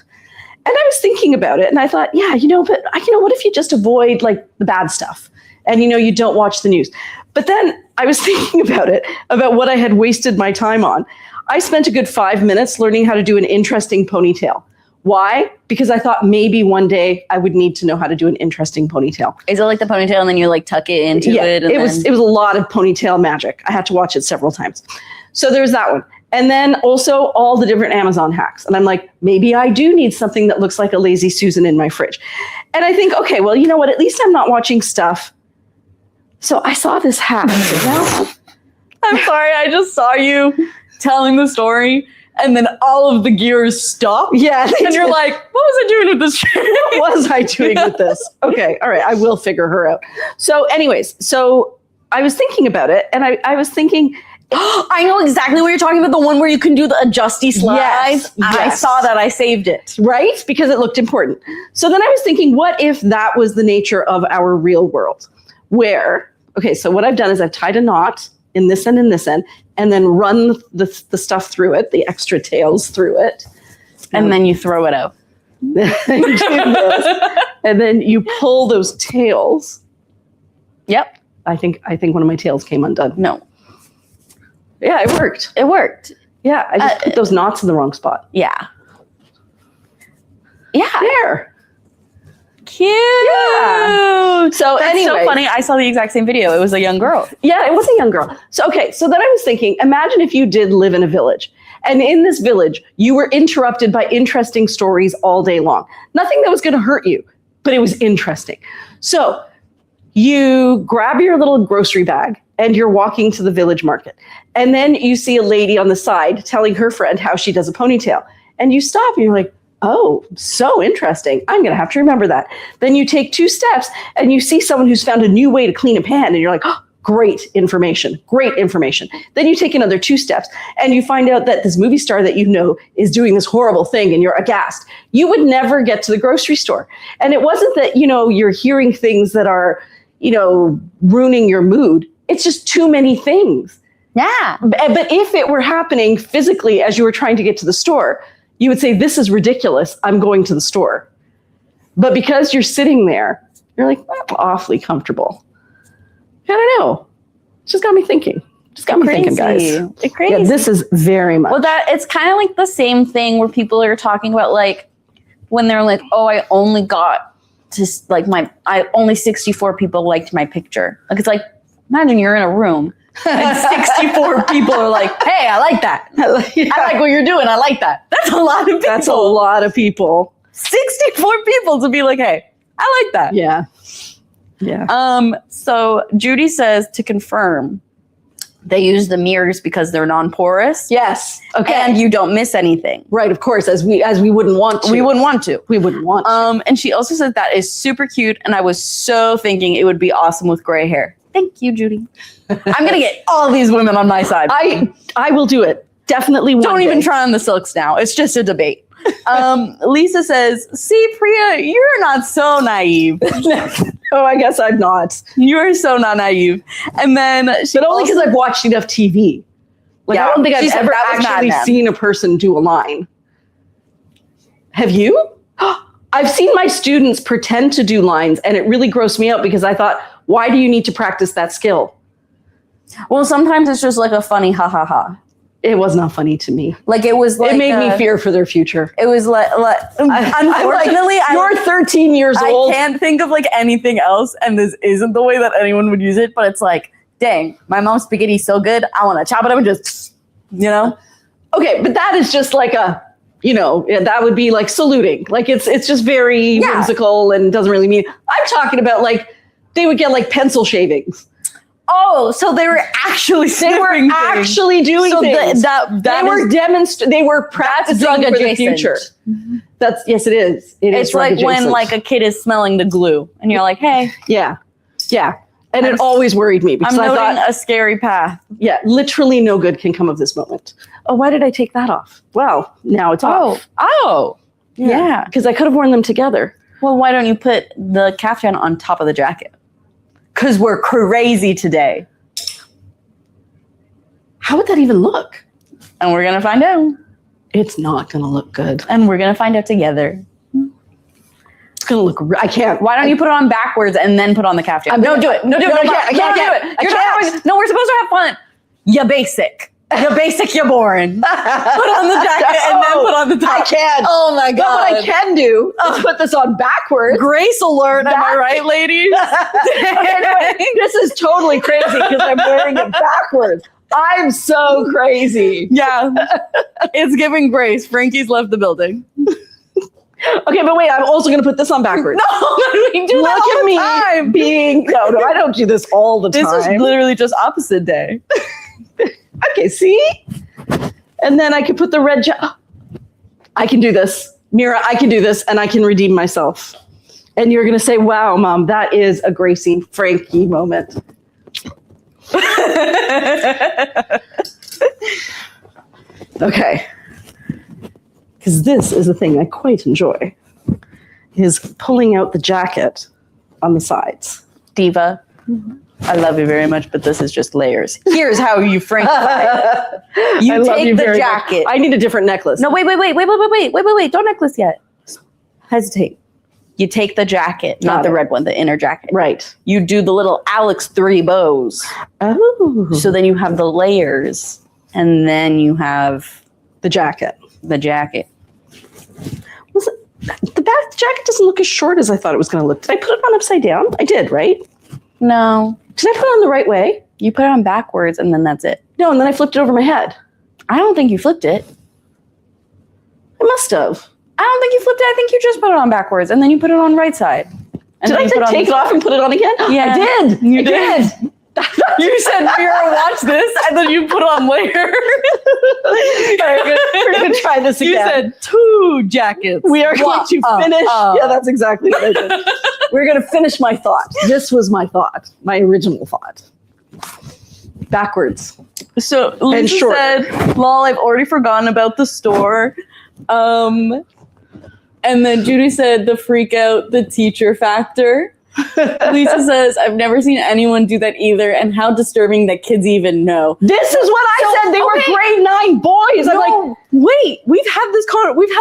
And I was thinking about it and I thought, yeah, but what if you just avoid like the bad stuff and, you don't watch the news. But then I was thinking about what I had wasted my time on. I spent a good 5 minutes learning how to do an interesting ponytail. Why? Because I thought maybe one day I would need to know how to do an interesting ponytail. Is it like the ponytail and then you like tuck it into it? And it was a lot of ponytail magic. I had to watch it several times. So there's that one. And then also all the different Amazon hacks. And I'm like, maybe I do need something that looks like a Lazy Susan in my fridge. And I think, okay, well, you know what? At least I'm not watching stuff. So I saw this hack. I'm sorry, I just saw you telling the story and then all of the gears stop. Yeah. And you're like, what was I doing with this? What was I doing with this? Okay, all right, I will figure her out. So anyways, I was thinking about it and I was thinking, I know exactly what you're talking about, the one where you can do the adjusty slides. Yes. I saw that, I saved it. Right? Because it looked important. So then I was thinking, what if that was the nature of our real world? Where, okay, so what I've done is I've tied a knot in this end and this end, and then run the stuff through it, the extra tails through it. And then you throw it out. And then you pull those tails. Yep. I think one of my tails came undone. No. Yeah, it worked. It worked. Yeah, I just put those knots in the wrong spot. Yeah. Yeah. There. Cute. Yeah. So That's anyway, so funny. I saw the exact same video. It was a young girl. Yeah, it was a young girl. So so then I was thinking, imagine if you did live in a village. And in this village, you were interrupted by interesting stories all day long. Nothing that was going to hurt you, but it was interesting. So you grab your little grocery bag and you're walking to the village market. And then you see a lady on the side telling her friend how she does a ponytail. And you stop and you're like, oh, so interesting. I'm going to have to remember that. Then you take 2 steps and you see someone who's found a new way to clean a pan. And you're like, oh, great information, great information. Then you take another 2 steps and you find out that this movie star that you know is doing this horrible thing and you're aghast. You would never get to the grocery store. And it wasn't that, you're hearing things that are, ruining your mood. It's just too many things. Yeah. But if it were happening physically as you were trying to get to the store, you would say, this is ridiculous. I'm going to the store. But because you're sitting there, you're like, I'm awfully comfortable. I don't know. It's just got me thinking. Just got me thinking, guys. It's crazy. Yeah, this is very much. Well, it's kind of like the same thing where people are talking about like when they're like, oh, I only got to like only 64 people liked my picture. Like, it's like, imagine you're in a room and 64 people are like, hey, I like that. I like what you're doing. I like that. That's a lot of people. That's a lot of people. 64 people to be like, hey, I like that. Yeah. Yeah. So Judy says to confirm, they use the mirrors because they're non-porous. Yes. Okay. And you don't miss anything. Right. Of course, as we wouldn't want to. We wouldn't want to. We wouldn't want to. And she also said that is super cute. And I was so thinking it would be awesome with gray hair. Thank you, Judy. I'm going to get all these women on my side. I will do it. Definitely one Don't day. even try on the silks now. It's just a debate. Lisa says, see, Priya, you're not so naive. Oh, I guess I'm not. You're so not naive. And then But only because I've watched enough TV. Like, Yeah, I don't think she I've said ever that was Mad actually Men. seen a person do a line. Have you? I've seen my students pretend to do lines, and it really grossed me out because I thought, why do you need to practice that skill? Well, sometimes it's just like a funny ha ha ha. It was not funny to me. Like it was like It made me fear for their future. It was like unfortunately, You're 13 years old. I can't think of like anything else, and this isn't the way that anyone would use it. But it's like, dang, my mom's spaghetti's so good, I want to chop it up and just, Okay, but that is just like that would be like saluting. Like it's just very whimsical and doesn't really mean. I'm talking about like they would get like pencil shavings. Oh, so they were actually Actually doing so things. They were practicing drug for the adjacent. future. Yes, it is. It's like drug when adjacent. like a kid is smelling the glue, and you're like, hey, yeah, and it always worried me because I'm I noting thought, a scary path. yeah, literally no good can come of this moment. Oh, why did I take that off? Well, now it's off. Oh, yeah. Because I could have worn them together. Well, why don't you put the caftan on top of the jacket? Because we're crazy today. How would that even look? And we're going to find out. It's not going to look good. And we're going to find out together. It's going to look, I can't. Why don't you put it on backwards and then put on the caftan? No, do it. No, do it. No, I can't. No, we're supposed to have fun. You're basic. You're basic, you're boring. Put on the jacket and then put on the top. I can't. Oh my God. But what I can do is put this on backwards. Grace alert, am I right, ladies? Anyway, this is totally crazy because I'm wearing it backwards. I'm so crazy. Yeah. It's giving Grace. Frankie's left the building. Okay, but wait, I'm also going to put this on backwards. No, we do Look that all at the me time. being... No, I don't do this all the time. This is literally just opposite day. Okay, see? And then I can put the red... I can do this. Mira, I can do this, and I can redeem myself. And you're going to say, wow, Mom, that is a Gracie Frankie moment. Okay. Because this is a thing I quite enjoy, is pulling out the jacket on the sides. Diva, I love you very much, but this is just layers. Here's how you Frankify. You take the jacket. I need a different necklace. No, wait. Don't necklace yet. Hesitate. You take the jacket, not the red one, the inner jacket. Right. You do the little Alex 3 bows. Oh. So then you have the layers, and then you have The jacket. the jacket. The that jacket doesn't look as short as I thought it was going to look. Did I put it on upside down? I did, right? No. Did I put it on the right way? You put it on backwards and then that's it. No, and then I flipped it over my head. I don't think you flipped it. I must have. I don't think you flipped it. I think you just put it on backwards and then you put it on right side. And Did I take it off and put it on again? Yeah. I did. You I did. You said, Mira, watch this, and then you put on later. We're going to try this again. You said 2 jackets. We are going to finish. Yeah, that's exactly what I did. We're going to finish my thought. This was my thought, my original thought. Backwards. So Lisa said, lol, I've already forgotten about the store. And then Judy said, the freak out, the teacher factor. Lisa says, I've never seen anyone do that either, and how disturbing that kids even know. This is what I said. They were grade 9 boys. I'm like, wait, we've had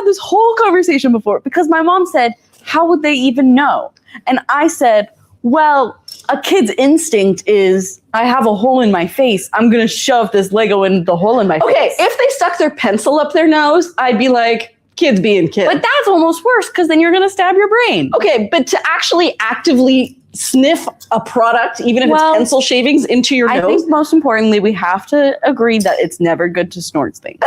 this whole conversation before, because my mom said, how would they even know? And I said, well, a kid's instinct is, I have a hole in my face, I'm gonna shove this Lego in the hole in my face. okay, if they stuck their pencil up their nose, I'd be like, kids being kids. But that's almost worse, because then you're gonna stab your brain. Okay, but to actually actively sniff a product, even if it's pencil shavings, into your nose. I think most importantly, we have to agree that it's never good to snort things.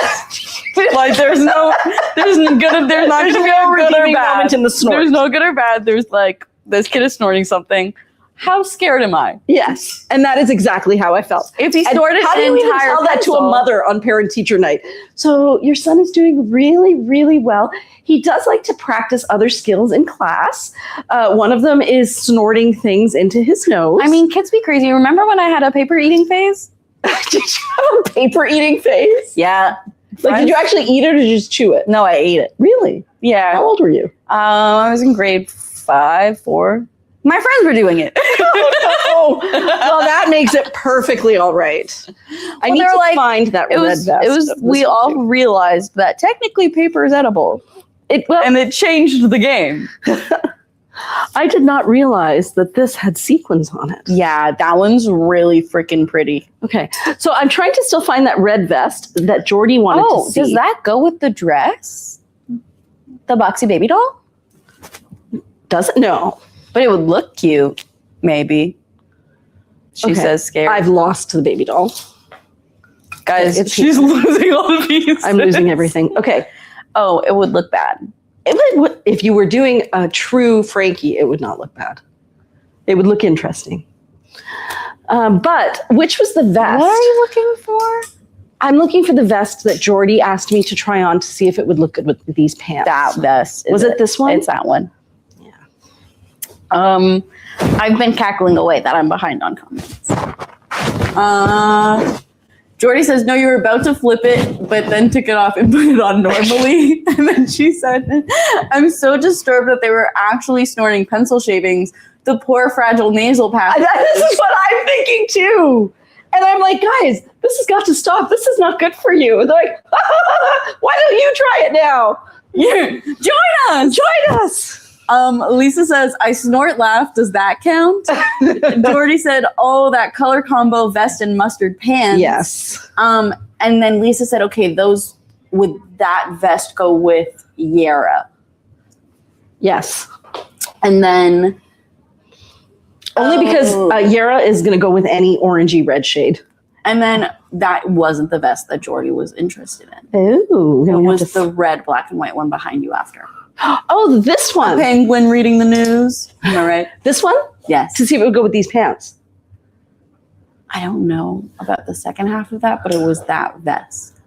Like there's not gonna be a good or bad moment in the snort. There's no good or bad. There's like, this kid is snorting something. How scared am I? Yes, and that is exactly how I felt. If he snorted how do you even tell that to a mother on parent-teacher night? So your son is doing really, really well. He does like to practice other skills in class. One of them is snorting things into his nose. I mean, kids be crazy. Remember when I had a paper eating phase? Did you have a paper eating phase? Yeah. Like, did you actually eat it or did you just chew it? No, I ate it. Really? Yeah. How old were you? I was in grade 5, 4. My friends were doing it. Oh, well, that makes it perfectly all right. I need to find that red vest. We all realized that technically paper is edible. And it changed the game. I did not realize that this had sequins on it. Yeah, that one's really freaking pretty. Okay, so I'm trying to still find that red vest that Jordy wanted to see. Does that go with the dress? The boxy baby doll? Does it? No. But it would look cute, maybe. She says scared. I've lost the baby doll. Guys, she's losing all the pieces. I'm losing everything. Okay. Oh, it would look bad. If you were doing a true Frankie, it would not look bad. It would look interesting. But which was the vest? What are you looking for? I'm looking for the vest that Jordy asked me to try on to see if it would look good with these pants. That vest. Was it this one? It's that one. I've been cackling away that I'm behind on comments. Jordy says, no, you were about to flip it, but then took it off and put it on normally. And then she said, I'm so disturbed that they were actually snorting pencil shavings. The poor fragile nasal passage. This is what I'm thinking too. And I'm like, guys, this has got to stop. This is not good for you. And they're like, why don't you try it now? Join us. Join us. Lisa says, I snort laugh. Does that count? Jordy said, oh, that color combo vest and mustard pants. Yes. And then Lisa said, okay, those would that vest go with Yara? Yes. And then only because Yara is going to go with any orangey red shade. And then that wasn't the vest that Jordy was interested in. Oh, it was the red, black, and white one behind you after. Oh, this one. A penguin reading the news. Am I right? This one? Yes. To see if it would go with these pants. I don't know about the second half of that, but it was that vest.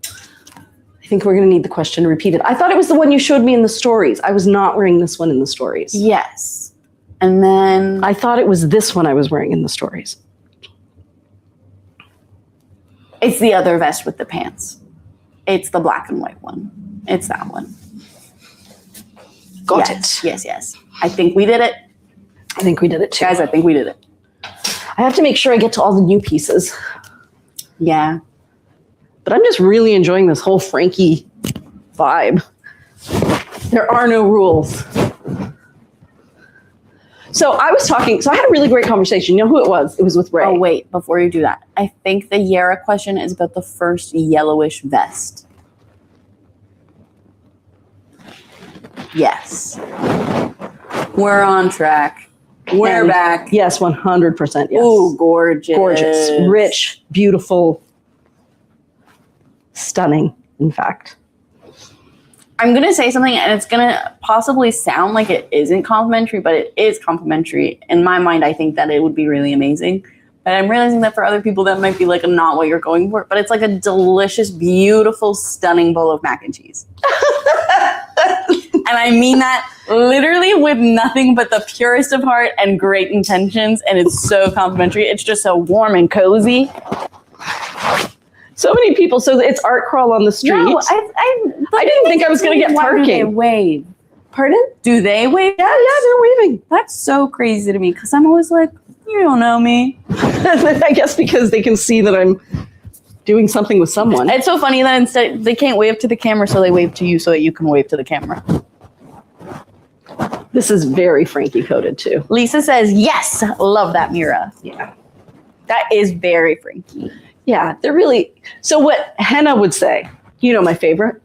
I think we're going to need the question repeated. I thought it was the one you showed me in the stories. I was not wearing this one in the stories. Yes. And then I thought it was this one I was wearing in the stories. It's the other vest with the pants. It's the black and white one. It's that one. Got it. Yes. I think we did it. I think we did it too. Guys, I think we did it. I have to make sure I get to all the new pieces. Yeah. But I'm just really enjoying this whole Frankie vibe. There are no rules. So I had a really great conversation. You know who it was? It was with Ray. Oh, wait, before you do that. I think the Yara question is about the first yellowish vest. Yes. We're on track. We're And back. Yes, 100%. Yes. Ooh, gorgeous. Gorgeous, rich, beautiful, stunning, in fact. I'm going to say something, and it's going to possibly sound like it isn't complimentary, but it is complimentary. In my mind, I think that it would be really amazing. But I'm realizing that for other people, that might be like not what you're going for. But it's like a delicious, beautiful, stunning bowl of mac and cheese. And I mean that literally with nothing but the purest of heart and great intentions. And it's so complimentary. It's just so warm and cozy. So many people. So it's art crawl on the street. No, I didn't think I was going to get Why do they parking. wave? Pardon? Do they wave? Yeah, they're waving. That's so crazy to me because I'm always like, you don't know me. I guess because they can see that I'm doing something with someone. It's so funny that instead they can't wave to the camera, so they wave to you so that you can wave to the camera. This is very Frankie coded too. Lisa says, yes, love that Mira. Yeah. That is very Frankie. Yeah, they're really. So what Henna would say, my favorite?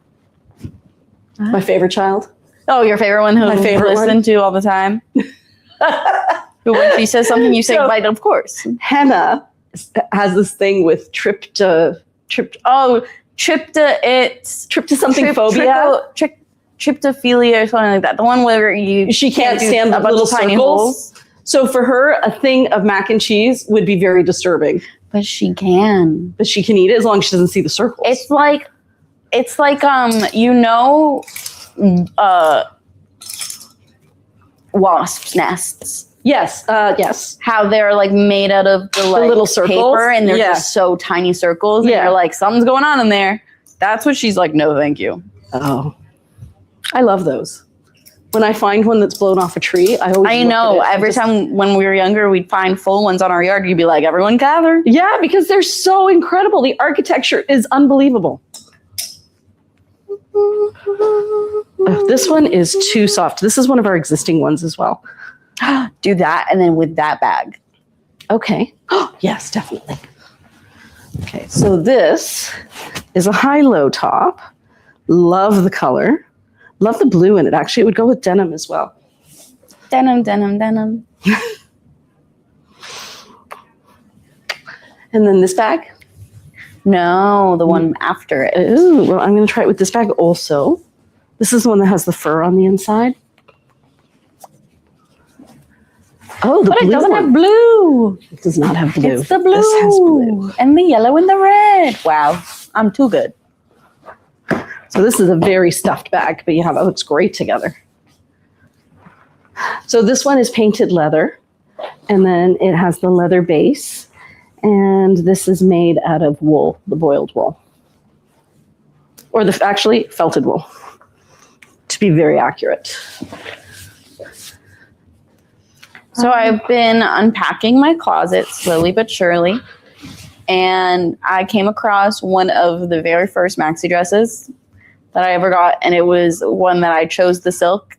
My favorite child? Oh, your favorite one who My you favorite listen to all the time? But when she says something, you say, So- right, of course. Henna has this thing with trip to something phobia. Tryptophilia or something like that. The one where She can't do stand a the bunch little of tiny circles. holes. So for her, a thing of mac and cheese would be very disturbing. But she can. But she can eat it as long as she doesn't see the circles. It's like wasps' nests. Yes, yes. How they're like made out of the little circles? paper, and they're Yeah. just so tiny circles. And Yeah. you're like, something's going on in there. That's what she's like. No, thank you. Oh, I love those. When I find one that's blown off a tree, I always. I look know. at it. Every time when we were younger, we'd find full ones on our yard. You'd be like, everyone gather. Yeah, because they're so incredible. The architecture is unbelievable. Oh, this one is too soft. This is one of our existing ones as well. Do that, and then with that bag. Okay. Yes, definitely. Okay, so this is a high-low top. Love the color. Love the blue in it. Actually, it would go with denim as well. Denim, denim, denim. And then this bag. No, the one after it. Ooh, well, I'm going to try it with this bag also. This is the one that has the fur on the inside. Oh, the But blue it doesn't one. have blue. It does not have blue. It's the blue. This has blue. And the yellow and the red. Wow. I'm too good. So this is a very stuffed bag, but it looks great together. So this one is painted leather, and then it has the leather base, and this is made out of wool, the boiled wool. Or actually felted wool, to be very accurate. So I've been unpacking my closet slowly but surely. And I came across one of the very first maxi dresses that I ever got. And it was one that I chose the silk.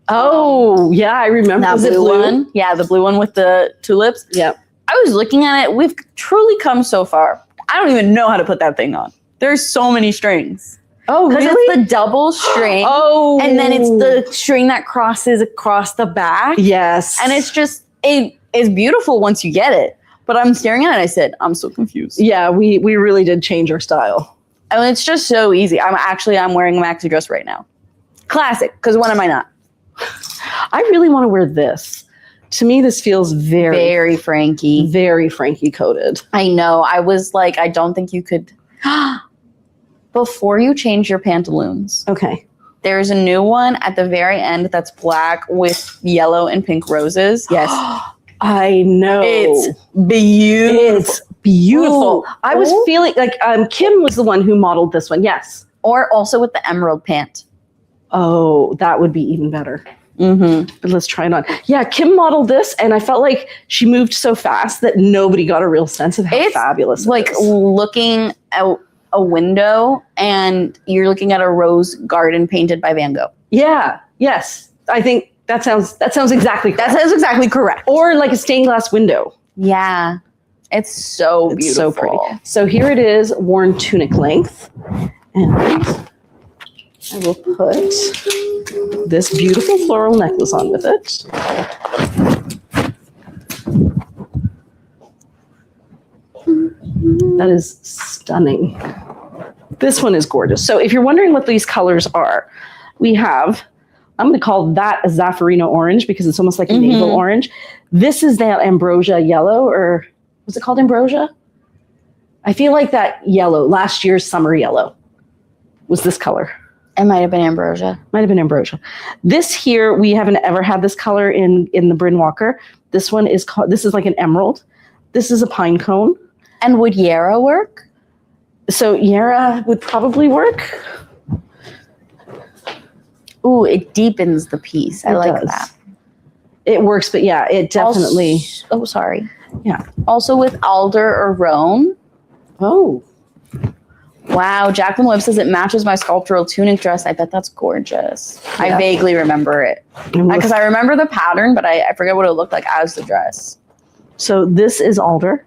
Oh, yeah, I remember. That Was it blue one. Yeah, the blue one with the tulips. Yeah. I was looking at it. We've truly come so far. I don't even know how to put that thing on. There's so many strings. Oh, Because really? it's the double string. Oh. And then it's the string that crosses across the back. Yes. And it's just, it is beautiful once you get it. But I'm staring at it and I said, I'm so confused. Yeah, we really did change our style. I mean, it's just so easy. I'm wearing a maxi dress right now. Classic, because when am I not? I really want to wear this. To me, this feels Very Frankie. very Frankie coded. I know. I was like, I don't think you could. Before you change your pantaloons, Okay. there's a new one at the very end that's black with yellow and pink roses. Yes. I know. It's beautiful. It's beautiful. Ooh. I was Ooh. feeling like Kim was the one who modeled this one. Yes. Or also with the emerald pant. Oh, that would be even better. Mm-hmm. But let's try it on. Yeah, Kim modeled this, and I felt like she moved so fast that nobody got a real sense of how It's fabulous it like is. looking out a window and you're looking at a rose garden painted by Van Gogh. Yeah. Yes. I think that sounds exactly correct. That sounds exactly correct. Or like a stained glass window. Yeah. It's so It's beautiful. so pretty. So here it is, worn tunic length. And I will put this beautiful floral necklace on with it. That is stunning. This one is gorgeous. So if you're wondering what these colors are, we have, I'm going to call that a Zaffarino orange because it's almost like a navel orange. This is that ambrosia yellow, or was it called ambrosia? I feel like that yellow, last year's summer yellow, was this color. It might have been ambrosia. Might have been ambrosia. This here, we haven't ever had this color in the Bryn Walker. This one is called, this is like an emerald. This is a pine cone. And would Yarra work? So Yarra would probably work. Ooh, it deepens the piece. I like that. It works, but yeah, it definitely. Also, sorry. Yeah. Also with alder or roan. Oh. Wow, Jacqueline Webb says it matches my sculptural tunic dress. I bet that's gorgeous. Yeah. I vaguely remember it. Because I remember the pattern, but I forget what it looked like as the dress. So this is alder.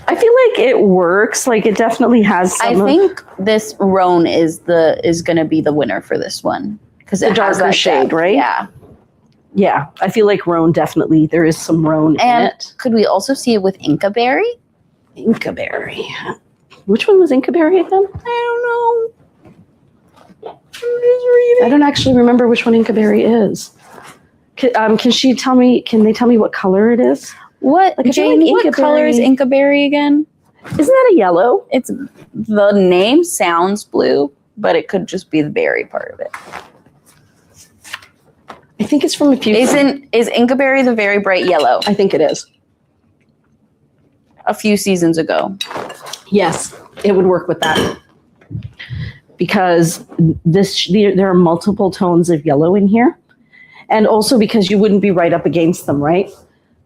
I feel like it works. Like it definitely has some. I think this roan is going to be the winner for this one. Because it has that shade, right? Yeah. Yeah, I feel like roan definitely, there is some roan in it. Could we also see it with Inca berry? Inca berry. Which one was Inca berry again? I don't know. I don't actually remember which one Inca berry is. Can they tell me what color it is? What, like, Jane, like what color is Inca berry again? Isn't that a yellow? It's, the name sounds blue, but it could just be the berry part of it. I think it's from a few. Is Inca berry the very bright yellow? I think it is. A few seasons ago. Yes, it would work with that. Because there are multiple tones of yellow in here. And also because you wouldn't be right up against them, right?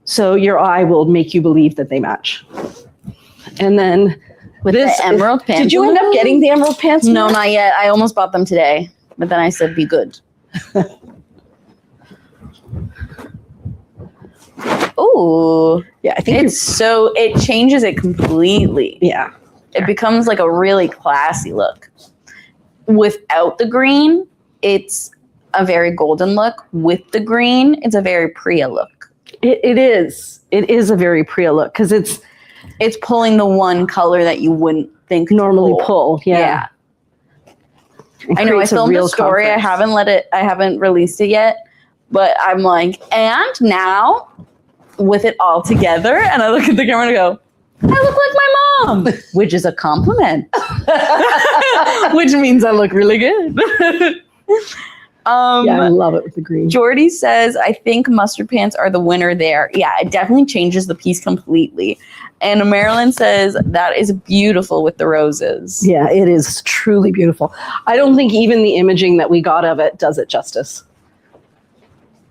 So your eye will make you believe that they match. And then with the emerald pants. Did you end up getting the emerald pants? No, not yet. I almost bought them today. But then I said, be good. Ooh. Yeah, I think it changes it completely. Yeah. It becomes like a really classy look. Without the green, it's a very golden look. With the green, it's a very Priya look. It is. It is a very Priya look because it's pulling the one color that you wouldn't think normally pull. Yeah. I know I filmed a story. Conference. I haven't released it yet, but I'm like, and now with it all together, and I look at the camera and go, I look like my mom, which is a compliment, which means I look really good. Yeah, I love it with the green. Jordy says, I think mustard pants are the winner there. Yeah, it definitely changes the piece completely. And Marilyn says, that is beautiful with the roses. Yeah, it is truly beautiful. I don't think even the imaging that we got of it does it justice.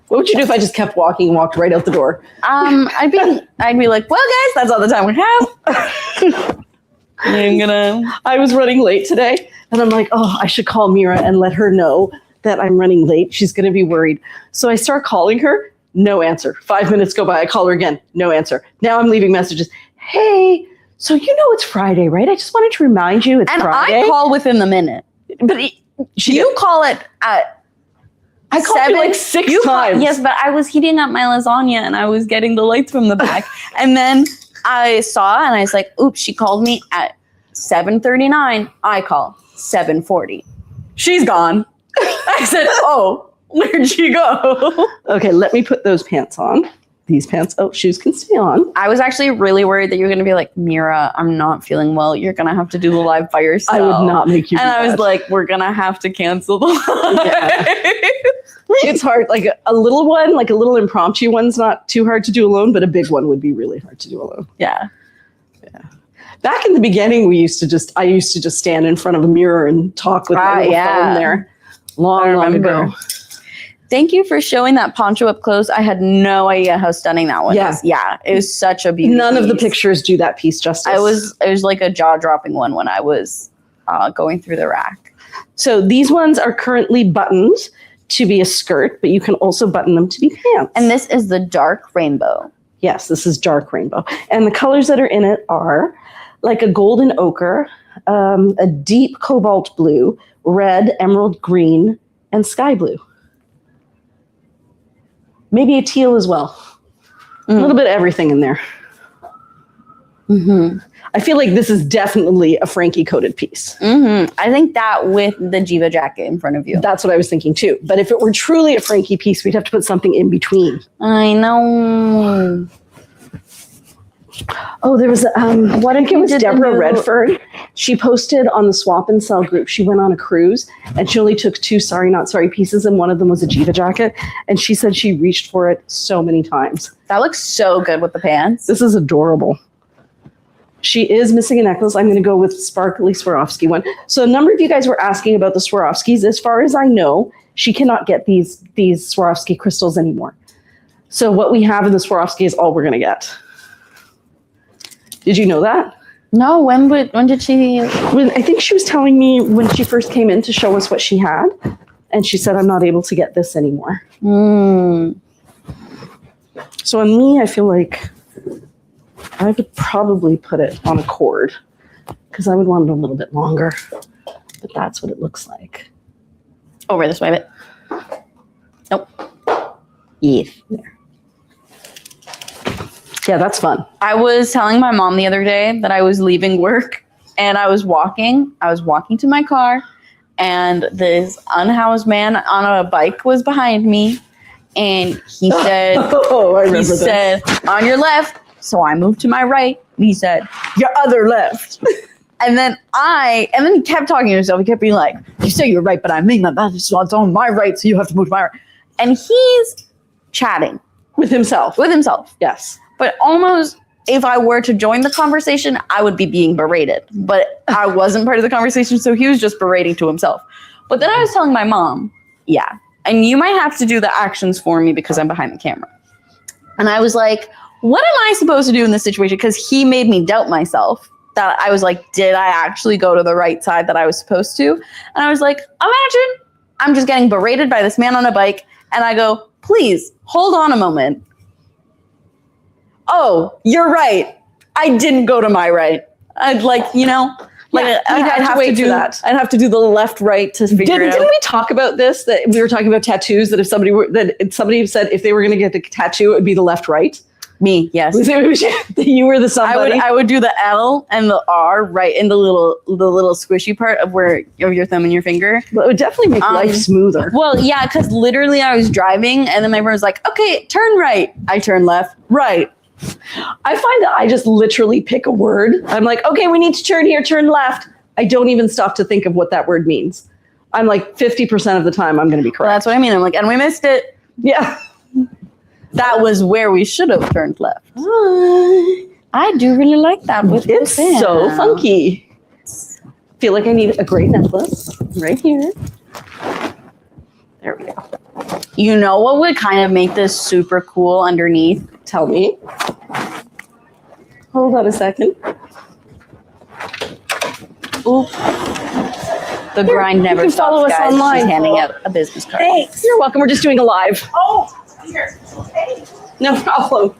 What would you do if I just kept walking and walked right out the door? I'd be like, well, guys, that's all the time we have. I was running late today, and I'm like, oh, I should call Mira and let her know that I'm running late. She's going to be worried. So I start calling her. No answer. 5 minutes go by. I call her again. No answer. Now I'm leaving messages. Hey, so you know it's Friday, right? I just wanted to remind you it's Friday. And I call within the minute. But you call it at I called you like 6 times. Yes, but I was heating up my lasagna and I was getting the lights from the back. And then I saw and I was like, oops, she called me at 7:39. I call 7:40. She's gone. I said, oh, where'd she go? Okay, let me put those pants on. These pants. Oh, shoes can stay on. I was actually really worried that you were going to be like, Mira, I'm not feeling well. You're going to have to do the live by yourself. I would not make you do that. And I was like, we're going to have to cancel the live. Yeah. It's hard. Like a little one, like a little impromptu one's not too hard to do alone, but a big one would be really hard to do alone. Yeah. Back in the beginning, I used to just stand in front of a mirror and talk with my little phone there. Long ago. Thank you for showing that poncho up close. I had no idea how stunning that one is. Yeah, it was such a beautiful None of the pictures do that piece justice. It was like a jaw-dropping one when I was going through the rack. So these ones are currently buttoned to be a skirt, but you can also button them to be pants. And this is the dark rainbow. Yes, this is dark rainbow. And the colors that are in it are like a golden ochre, a deep cobalt blue, red, emerald green, and sky blue. Maybe a teal as well. A little bit of everything in there. Mm-hmm. I feel like this is definitely a Frankie coated piece. Mm-hmm. I think that with the Jiva jacket in front of you. That's what I was thinking too. But if it were truly a Frankie piece, we'd have to put something in between. I know. Oh, there was what I think it was Deborah Redford. She posted on the Swap and Sell group. She went on a cruise and she only took 2 Sorry Not Sorry pieces, and one of them was a Jiva jacket. And she said she reached for it so many times. That looks so good with the pants. This is adorable. She is missing a necklace. I'm going to go with sparkly Swarovski one. So a number of you guys were asking about the Swarovskis. As far as I know, she cannot get these Swarovski crystals anymore. So what we have in the Swarovski is all we're going to get. Did you know that? No, when did she? I think she was telling me when she first came in to show us what she had. And she said, I'm not able to get this anymore. So on me, I feel like I would probably put it on a cord because I would want it a little bit longer. But that's what it looks like. Over this way, but nope. Yes. There. Yeah, that's fun. I was telling my mom the other day that I was leaving work and I was walking to my car and this unhoused man on a bike was behind me and he said, he said, on your left. So I moved to my right and he said, your other left. and then he kept talking to himself. He kept being like, you say you're right, but I mean that it's on my right, so you have to move to my right. And he's chatting. With himself. Yes. But almost, if I were to join the conversation, I would be being berated. But I wasn't part of the conversation, so he was just berating to himself. But then I was telling my mom, yeah, and you might have to do the actions for me because I'm behind the camera. And I was like, what am I supposed to do in this situation? Because he made me doubt myself. That I was like, did I actually go to the right side that I was supposed to? And I was like, imagine I'm just getting berated by this man on a bike. And I go, please, hold on a moment. Oh, you're right. I didn't go to my right. I'd like, I'd have to do that. I'd have to do the left, right to figure it out. Didn't we talk about this? That we were talking about tattoos. That if somebody said if they were going to get the tattoo, it would be the left, right. Me, yes. You were the somebody. I would do the L and the R right in the little squishy part of your thumb and your finger. Well, it would definitely make life smoother. Well, yeah, because literally I was driving and then my friend was like, okay, turn right. I turn left, right. I find that I just literally pick a word. I'm like, okay, we need to turn here, turn left. I don't even stop to think of what that word means. I'm like 50% of the time I'm going to be correct. Well, that's what I mean. I'm like, and we missed it. Yeah. That was where we should have turned left. I do really like that. It's so funky. Feel like I need a great necklace right here. There we go. You know what would kind of make this super cool underneath? Tell me. Hold on a second. Oop. The grind never can stops, follow us guys. online. She's handing out a business card. Thanks. You're welcome. We're just doing a live. Oh, here. Hey. No problem.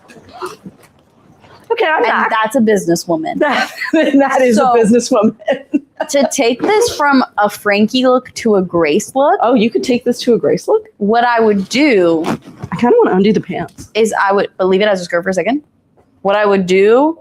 Okay, I'm And back. that's a businesswoman. That is So- a businesswoman. To take this from a Frankie look to a Grace look, Oh, you could take this to a Grace look? what I would do I kind of want to undo the pants. is but leave it as a skirt for a second. What I would do,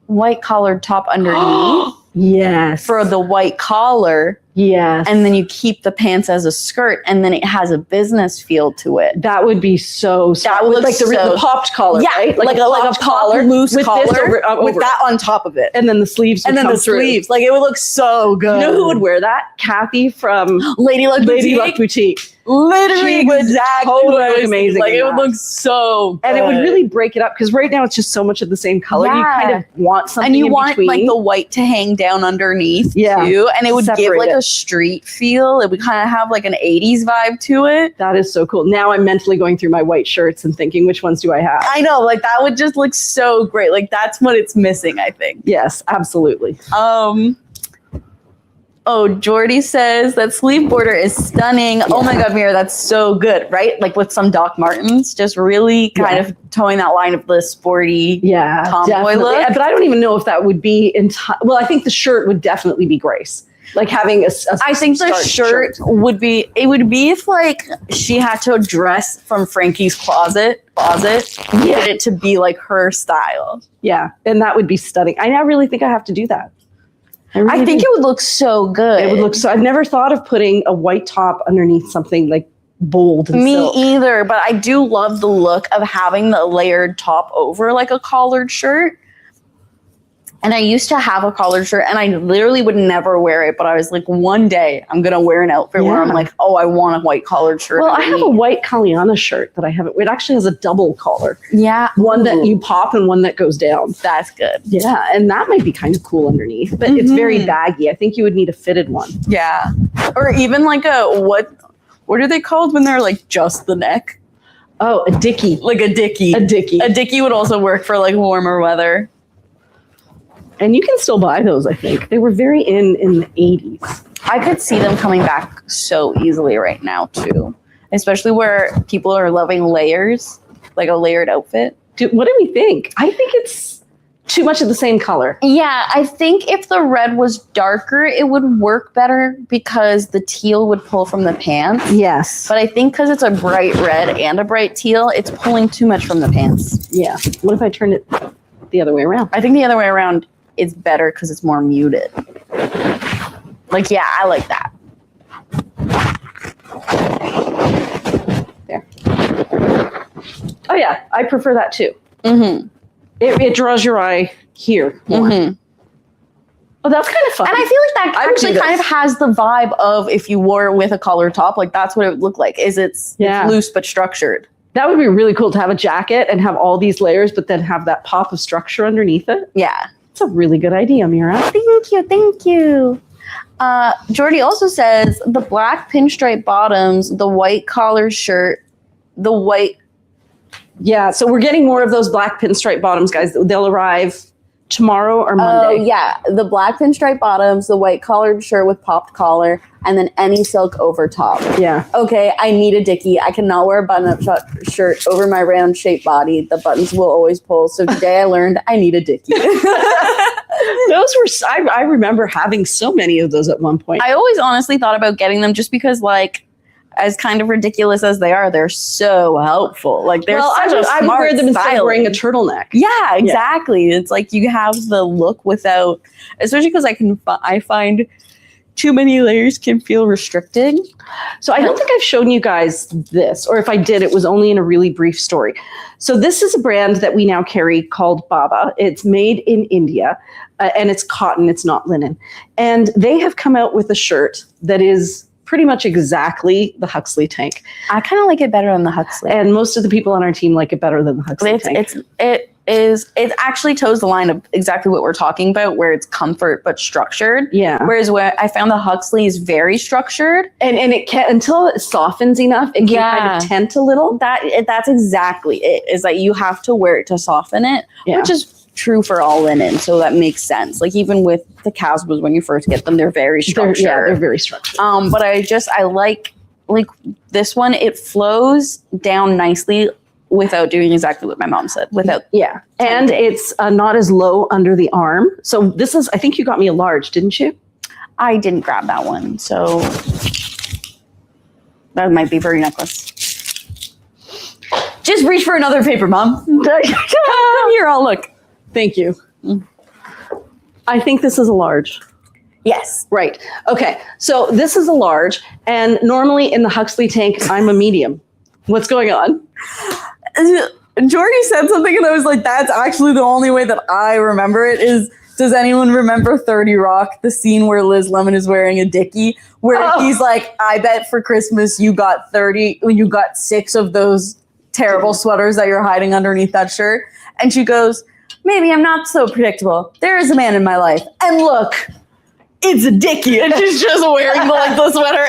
white collared top underneath Yes. for the white collar, yes. and then you keep the pants as a skirt, and then it has a business feel to it. That would be so That with would like the so- popped collar, Yeah, right? like a popped collar, loose with collar this over with that on top of it, and then the sleeves would and then come the through. sleeves. Like it would look so good. You know who would wear that? Kathy from Lady Luck Lady Boutique? Luck Boutique. Literally She would exactly totally what I was look amazing Like in it would that. look so good. And it would really break it up because right now it's just so much of the same color. Yeah. You kind of want something and you in want between. like the white to hang down underneath Yeah. too, and it would give Separate like it. a street feel. It would kind of have like an 80s vibe to it. That is so cool. Now I'm mentally going through my white shirts and thinking, which ones do I have? I know, like that would just look so great. Like that's what it's missing, I think. Yes, absolutely. Oh, Jordy says that sleeve border is stunning. Oh my God, Mira, that's so good, right? Like with some Doc Martens, just really kind of towing that line of the sporty tomboy definitely. look. But I don't even know if that would be well, I think the shirt would definitely be Grace. Like having I think the shirt would be if like she had to dress from Frankie's closet, get it to be like her style. Yeah, and that would be stunning. I now really think I have to do that. I think it would look so good. It would look so. I've never thought of putting a white top underneath something like bold. And Me silk. either, but I do love the look of having the layered top over like a collared shirt. And I used to have a collared shirt and I literally would never wear it. But I was like, one day I'm going to wear an outfit where I'm like, oh, I want a white collared shirt. Well, I have a white Kaliana shirt that I haven't. It actually has a double collar. Yeah. One that you pop and one that goes down. That's good. Yeah. And that might be kind of cool underneath, but it's very baggy. I think you would need a fitted one. Yeah. Or even like what are they called when they're like just the neck? Oh, a dickie. Like a dickie. A dickie. A dickie would also work for like warmer weather. And you can still buy those, I think. They were very in the 80s. I could see them coming back so easily right now, too. Especially where people are loving layers, like a layered outfit. Dude, what do we think? I think it's too much of the same color. Yeah, I think if the red was darker, it would work better because the teal would pull from the pants. Yes. But I think because it's a bright red and a bright teal, it's pulling too much from the pants. Yeah. What if I turn it the other way around? I think the other way around is better because it's more muted. Like, yeah, I like that. There. Oh, yeah. I prefer that, too. Mm-hmm. It draws your eye here more. Mm-hmm. Oh, that's kind of fun. And I feel like that actually kind of has the vibe of if you wore it with a collar top, like that's what it would look like, it's loose but structured. That would be really cool to have a jacket and have all these layers, but then have that pop of structure underneath it. Yeah. It's a really good idea, Mira. Thank you. Jordy also says the black pinstripe bottoms, the white collar shirt, the white. Yeah, so we're getting more of those black pinstripe bottoms, guys. They'll arrive tomorrow or Monday. Oh, yeah. The black pinstripe bottoms, the white collared shirt with popped collar, and then any silk over top. Yeah. Okay, I need a dickie. I cannot wear a button-up shirt over my round-shaped body. The buttons will always pull. So today I learned I need a dickie. Those were, I remember having so many of those at one point. I always honestly thought about getting them just because, like, as kind of ridiculous as they are, they're so helpful. Like, they're such a smart I would wear them instead styling. of wearing a turtleneck. Yeah, exactly. It's like you have the look without, especially because I find too many layers can feel restricting. So I don't think I've shown you guys this, or if I did, it was only in a really brief story. So this is a brand that we now carry called Baba. It's made in India, and it's cotton, it's not linen. And they have come out with a shirt that is pretty much exactly the Huxley tank. I kind of like it better than the Huxley. And most of the people on our team like it better than the Huxley tank. It actually toes the line of exactly what we're talking about, where it's comfort but structured. Yeah. Whereas where I found the Huxley is very structured, and it can, until it softens enough, it can kind of tent a little. That's exactly it. Is that you have to wear it to soften it, which is true for all linen. So that makes sense. Like even with the Casbahs, when you first get them, they're very structured. They're very structured. But I like this one. It flows down nicely without doing exactly what my mom said. And it's not as low under the arm. So this is, I think you got me a large, didn't you? I didn't grab that one, so that might be for your necklace. Just reach for another paper, Mom. Come here, I'll look. Thank you. I think this is a large. Yes. Right. Okay. So this is a large, and normally in the Huxley tank, I'm a medium. What's going on? Jordy said something, and I was like, that's actually the only way that I remember it is, does anyone remember 30 Rock, the scene where Liz Lemon is wearing a dickie, where he's like, I bet for Christmas you got 6 of those terrible sweaters that you're hiding underneath that shirt. And she goes, maybe I'm not so predictable. There is a man in my life. And look, it's a dickie. And she's just wearing the sweater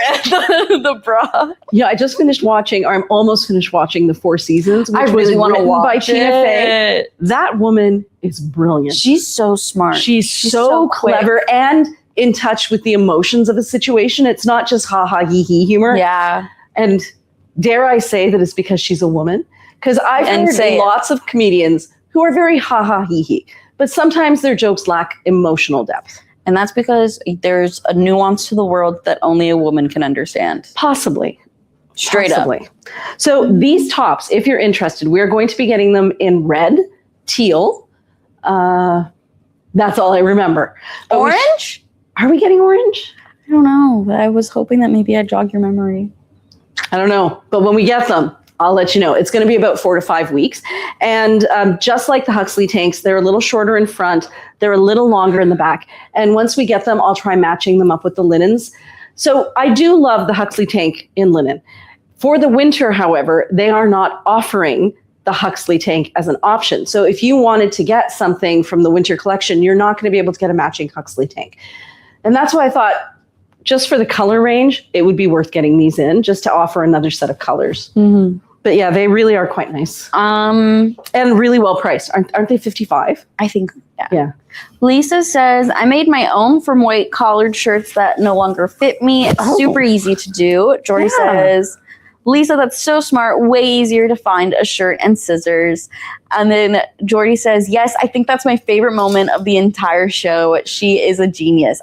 and the bra. Yeah, I just finished watching, or I'm almost finished watching The Four Seasons, which I really want to watch by it. Tina Fey. That woman is brilliant. She's so smart. She's so clever, and in touch with the emotions of a situation. It's not just ha ha hee hee humor. Yeah. And dare I say that it's because she's a woman? Because I've heard lots of comedians who are very ha ha hee hee, but sometimes their jokes lack emotional depth. And that's because there's a nuance to the world that only a woman can understand. Possibly. Straight up. So these tops, if you're interested, we're going to be getting them in red, teal. That's all I remember. But Orange? Are we getting orange? I don't know. I was hoping that maybe I'd jog your memory. I don't know. But when we get them, I'll let you know. It's going to be about 4 to 5 weeks. And just like the Huxley tanks, they're a little shorter in front. They're a little longer in the back. And once we get them, I'll try matching them up with the linens. So I do love the Huxley tank in linen. For the winter, however, they are not offering the Huxley tank as an option. So if you wanted to get something from the winter collection, you're not going to be able to get a matching Huxley tank. And that's why I thought, just for the color range, it would be worth getting these in just to offer another set of colors. Mm-hmm. But yeah, they really are quite nice. And really well priced. Aren't they $55? I think, Yeah. Lisa says, I made my own from white collared shirts that no longer fit me. It's super easy to do. Jordy says, Lisa, that's so smart. Way easier to find a shirt and scissors. And then Jordy says, yes, I think that's my favorite moment of the entire show. She is a genius.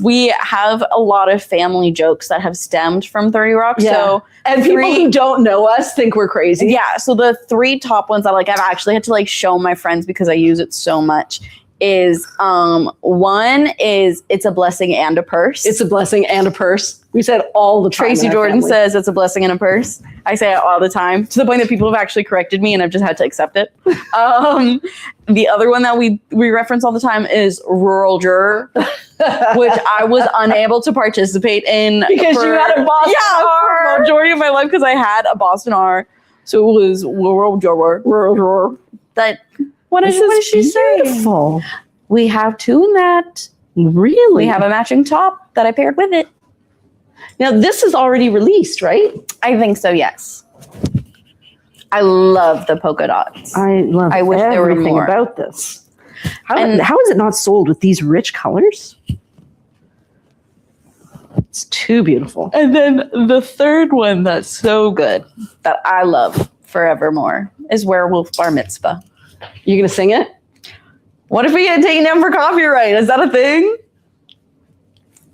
We have a lot of family jokes that have stemmed from 30 Rock. Yeah. So, and people who don't know us think we're crazy. Yeah. So the 3 top ones that I've actually had to show my friends because I use it so much is one is it's a blessing and a purse. It's a blessing and a purse. We said all the time. Tracy Jordan says it's a blessing and a purse. I say it all the time to the point that people have actually corrected me and I've just had to accept it. The other one that we reference all the time is rural juror, which I was unable to participate in because you had a Boston R. For the majority of my life because I had a Boston R. So it was rural juror. What is she saying? We have 2 in that. Really? We have a matching top that I paired with it. Now, this is already released, right? I think so, yes. I love the polka dots. I wish there were more about this. How is it not sold with these rich colors? It's too beautiful. And then the third one that's so good that I love forevermore is Werewolf Bar Mitzvah. You gonna sing it? What if we get taken down for copyright? Is that a thing?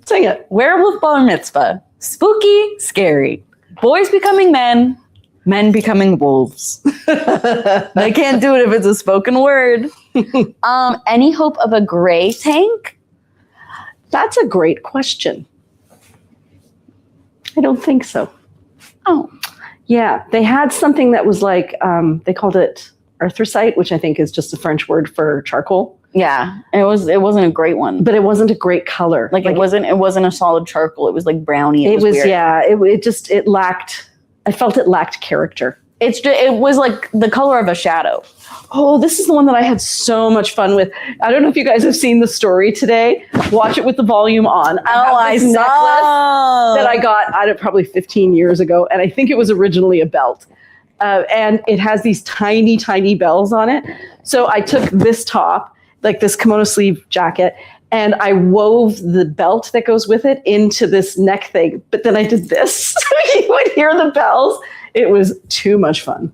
Sing it. Werewolf Bar Mitzvah. Spooky, scary. Boys becoming men, men becoming wolves. They can't do it if it's a spoken word. Any hope of a gray tank? That's a great question. I don't think so. Oh. Yeah, they had something that was like, they called it anthracite, which I think is just a French word for charcoal. Yeah, it wasn't a great one, but it wasn't a great color. Like it wasn't a solid charcoal. It was like brownie. It was weird. Yeah. It lacked. I felt it lacked character. It was like the color of a shadow. Oh, this is the one that I had so much fun with. I don't know if you guys have seen the story today. Watch it with the volume on. I saw that I got probably 15 years ago, and I think it was originally a belt. And it has these tiny, tiny bells on it. So I took this top, like this kimono sleeve jacket, and I wove the belt that goes with it into this neck thing. But then I did this, so you would hear the bells. It was too much fun.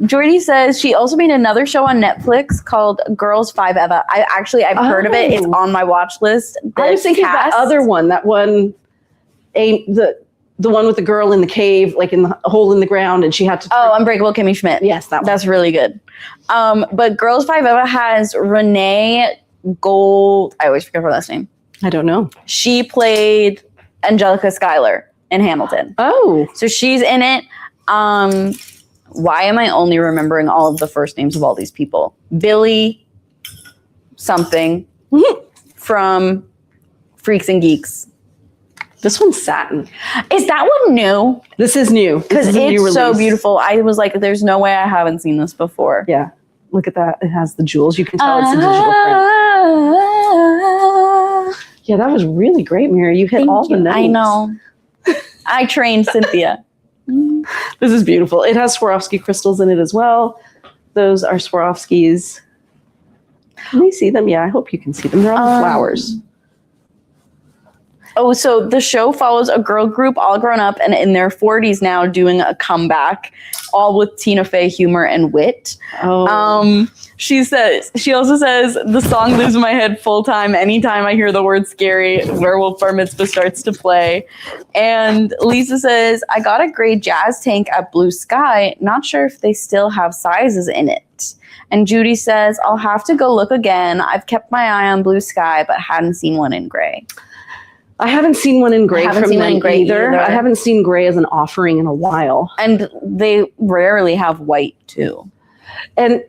Jordy says she also made another show on Netflix called Girls 5 Eva. I've heard of it. It's on my watch list. I was thinking of that other one, the one with the girl in the cave, like in the hole in the ground, and she had to... Unbreakable Kimmy Schmidt. Yes, that one. That's really good. But Girls 5 Eva has Renee Gold... I always forget her last name. I don't know. She played Angelica Schuyler in Hamilton. Oh. So she's in it. Why am I only remembering all of the first names of all these people? Billy something from Freaks and Geeks. This one's satin. Is that one new? This is new. Because it's so beautiful. I was like, there's no way I haven't seen this before. Yeah. Look at that. It has the jewels. You can tell it's a digital print. Yeah, that was really great, Mary. You hit all the notes. I know. I trained Cynthia. This is beautiful. It has Swarovski crystals in it as well. Those are Swarovskis. Can they see them? Yeah, I hope you can see them. They're on the flowers. Oh, so the show follows a girl group all grown up and in their 40s now doing a comeback, all with Tina Fey humor and wit. She also says, the song lives in my head full time. Anytime I hear the word scary, Werewolf Bar Mitzvah starts to play. And Lisa says, I got a gray jazz tank at Blue Sky. Not sure if they still have sizes in it. And Judy says, I'll have to go look again. I've kept my eye on Blue Sky, but hadn't seen one in gray. I haven't seen one in gray from them either. I haven't seen gray as an offering in a while. And they rarely have white too. And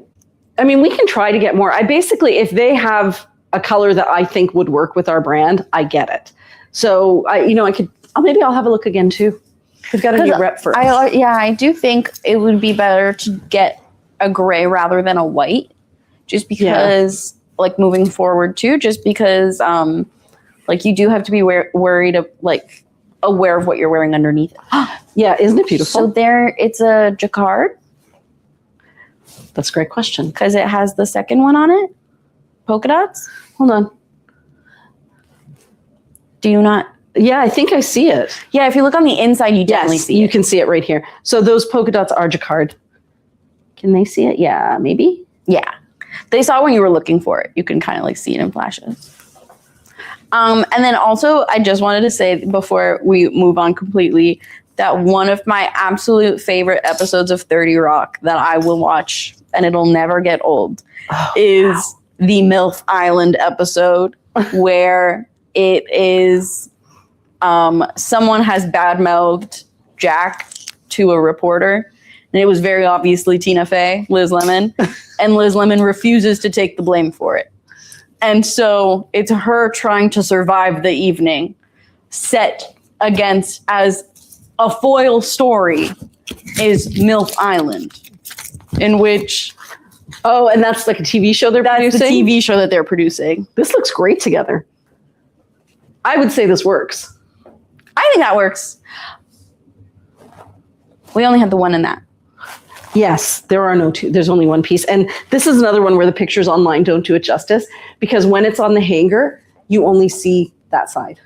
I mean, we can try to get more. I basically, if they have a color that I think would work with our brand, I get it. So maybe I'll have a look again too. We've got a new rep for us. I do think it would be better to get a gray rather than a white, just because like moving forward too, just because, like you do have to be aware of what you're wearing underneath it. Yeah, isn't it beautiful? So it's a jacquard. That's a great question. Because it has the second one on it. Polka dots. Hold on. Do you not? Yeah, I think I see it. Yeah, if you look on the inside, you definitely see it. You can see it right here. So those polka dots are jacquard. Can they see it? Yeah, maybe. Yeah. They saw when you were looking for it. You can kind of like see it in flashes. And then also, I just wanted to say before we move on completely that one of my absolute favorite episodes of 30 Rock that I will watch and it'll never get old is the MILF Island episode where it is someone has badmouthed Jack to a reporter. And it was very obviously Tina Fey, Liz Lemon, and Liz Lemon refuses to take the blame for it. And so it's her trying to survive the evening, set against as a foil story is MILF Island, in which... Oh, and that's like a TV show they're producing? That's the TV show that they're producing. This looks great together. I would say this works. I think that works. We only had the one in that. Yes, there are no two. There's only one piece. And this is another one where the pictures online don't do it justice, because when it's on the hanger, you only see that side.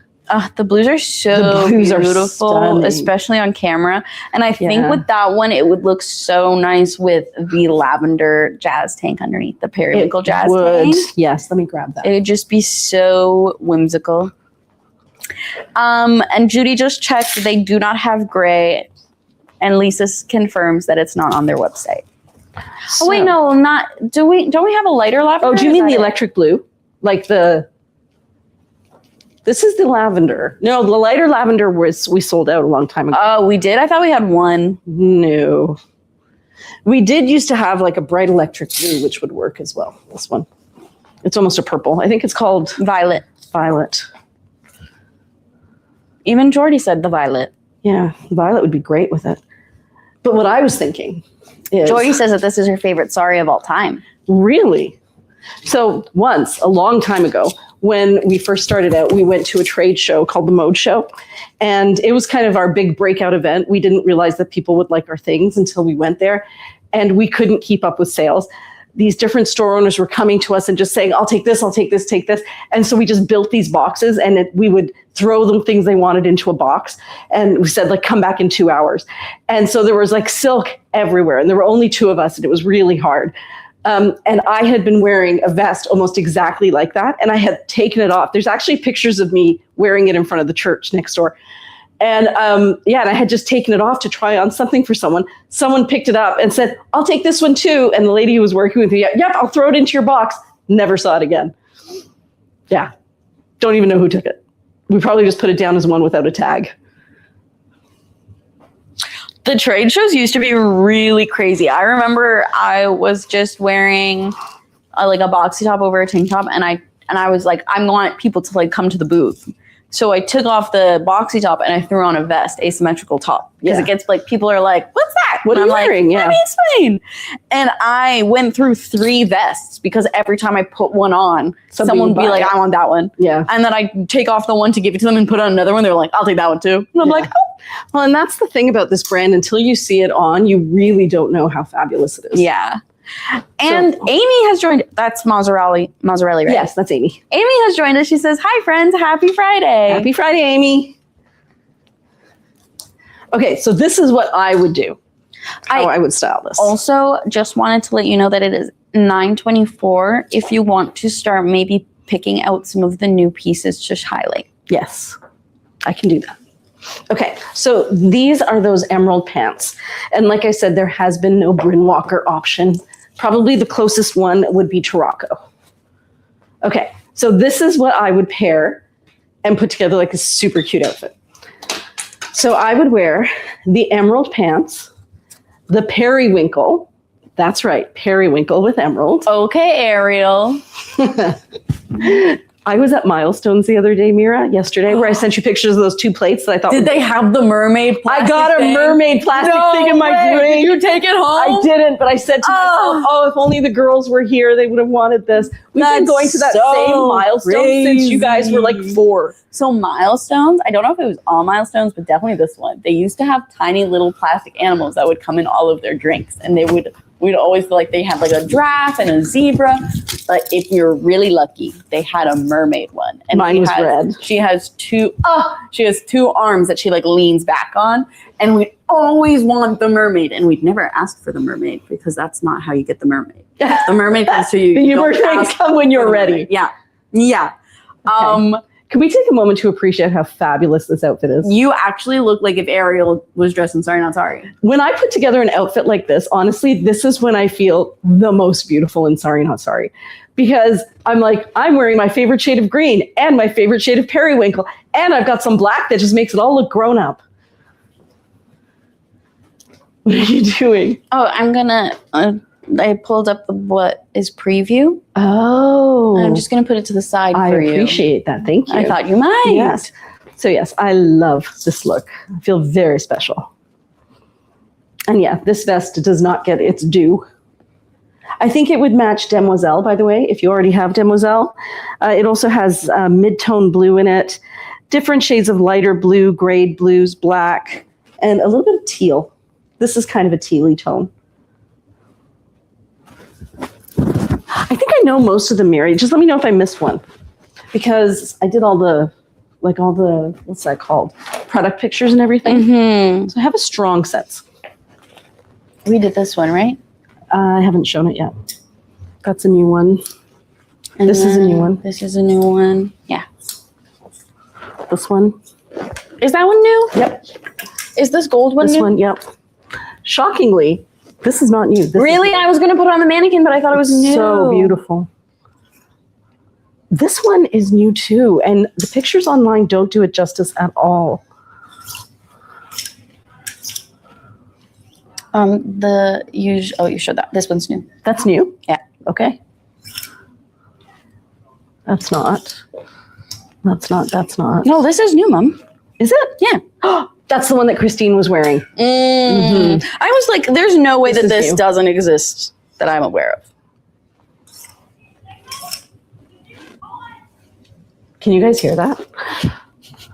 The blues are so beautiful, especially on camera. And I think with that one, it would look so nice with the lavender jazz tank underneath, the periwinkle jazz tank. Yes, let me grab that. It would just be so whimsical. And Judy just checked. They do not have gray. And Lisa confirms that it's not on their website. So, oh wait, no, not. Don't we have a lighter lavender? Oh, do you mean the electric blue? Like the? This is the lavender. No, the lighter lavender we sold out a long time ago. Oh, we did? I thought we had one. No, we did used to have like a bright electric blue, which would work as well. This one, it's almost a purple. I think it's called violet. Violet. Even Jordy said the violet. Yeah, violet would be great with it. But what I was thinking is... Jordy says that this is her favorite sari of all time. Really? So once, a long time ago, when we first started out, we went to a trade show called the Mode Show. And it was kind of our big breakout event. We didn't realize that people would like our things until we went there. And we couldn't keep up with sales. These different store owners were coming to us and just saying, I'll take this, I'll take this, take this. And so we just built these boxes, and we would throw them things they wanted into a box. And we said, like, come back in 2 hours. And so there was like silk everywhere, and there were only two of us, and it was really hard. And I had been wearing a vest almost exactly like that, and I had taken it off. There's actually pictures of me wearing it in front of the church next door. And and I had just taken it off to try on something for someone. Someone picked it up and said, I'll take this one too. And the lady who was working with me, yep, I'll throw it into your box. Never saw it again. Yeah. Don't even know who took it. We probably just put it down as one without a tag. The trade shows used to be really crazy. I remember I was just wearing like a boxy top over a tank top, and I was like, I want people to like come to the booth. So I took off the boxy top and I threw on a vest, asymmetrical top, because it gets like, people are like, what's that? What are you wearing? Let me explain. And I went through 3 vests, because every time I put one on, someone would be like, I want that one. Yeah. And then I take off the one to give it to them and put on another one. They're like, I'll take that one too. And I'm like, oh. Well, and that's the thing about this brand. Until you see it on, you really don't know how fabulous it is. Yeah. And Amy has joined. That's Mazzarelli, right? Yes, that's Amy. Amy has joined us. She says, "Hi, friends. Happy Friday." Happy Friday, Amy. Okay, so this is what I would do. How I would style this. Also, just wanted to let you know that it is 9:24. If you want to start maybe picking out some of the new pieces to highlight. Yes, I can do that. Okay, so these are those emerald pants. And like I said, there has been no Bryn Walker option. Probably the closest one would be Tarocco. Okay, so this is what I would pair and put together like a super cute outfit. So I would wear the emerald pants, the periwinkle. That's right, periwinkle with emerald. Okay, Ariel. I was at Milestones the other day, Mira, yesterday, where I sent you pictures of those two plates that I thought. Did they have the mermaid plastic I got a mermaid plastic thing in my drink. Did you take it home? I didn't, but I said to myself, oh, if only the girls were here, they would have wanted this. We've been going to that same milestone since you guys were like 4. So Milestones, I don't know if it was all Milestones, but definitely this one. They used to have tiny little plastic animals that would come in all of their drinks, and we'd always feel like they had like a giraffe and a zebra. But if you're really lucky, they had a mermaid one. And mine was red. She has two arms that she like leans back on. And we'd always want the mermaid. And we'd never ask for the mermaid because that's not how you get the mermaid. The mermaid comes to you. The mermaid come when you're ready. Yeah. Yeah. Okay. Can we take a moment to appreciate how fabulous this outfit is? You actually look like if Ariel was dressed in Sorry Not Sorry. When I put together an outfit like this, honestly, this is when I feel the most beautiful in Sorry Not Sorry. Because I'm like, I'm wearing my favorite shade of green and my favorite shade of periwinkle. And I've got some black that just makes it all look grown up. What are you doing? Oh, I'm going to... I pulled up what is preview. Oh. I'm just going to put it to the side for you. I appreciate that. Thank you. I thought you might. Yes. So yes, I love this look. I feel very special. And yeah, this vest does not get its due. I think it would match Demoiselle, by the way, if you already have Demoiselle. It also has mid-tone blue in it, different shades of lighter blue, grade blues, black, and a little bit of teal. This is kind of a tealy tone. I think I know most of them, Mary. Just let me know if I missed one. Because I did all the, what's that called? Product pictures and everything. Mm-hmm. So I have a strong sense. We did this one, right? I haven't shown it yet. That's a new one. And this is a new one. This is a new one. Yeah. This one. Is that one new? Yep. Is this gold one new? This one, yep. Shockingly, this is not new. Really? I was going to put it on the mannequin, but I thought it was new. So beautiful. This one is new too, and the pictures online don't do it justice at all. You showed that. This one's new. That's new? Yeah. Okay. That's not. No, this is new, Mom. Is it? Yeah. That's the one that Christine was wearing. Mm-hmm. I was like, there's no way that this new. doesn't exist that I'm aware of. Can you guys hear that?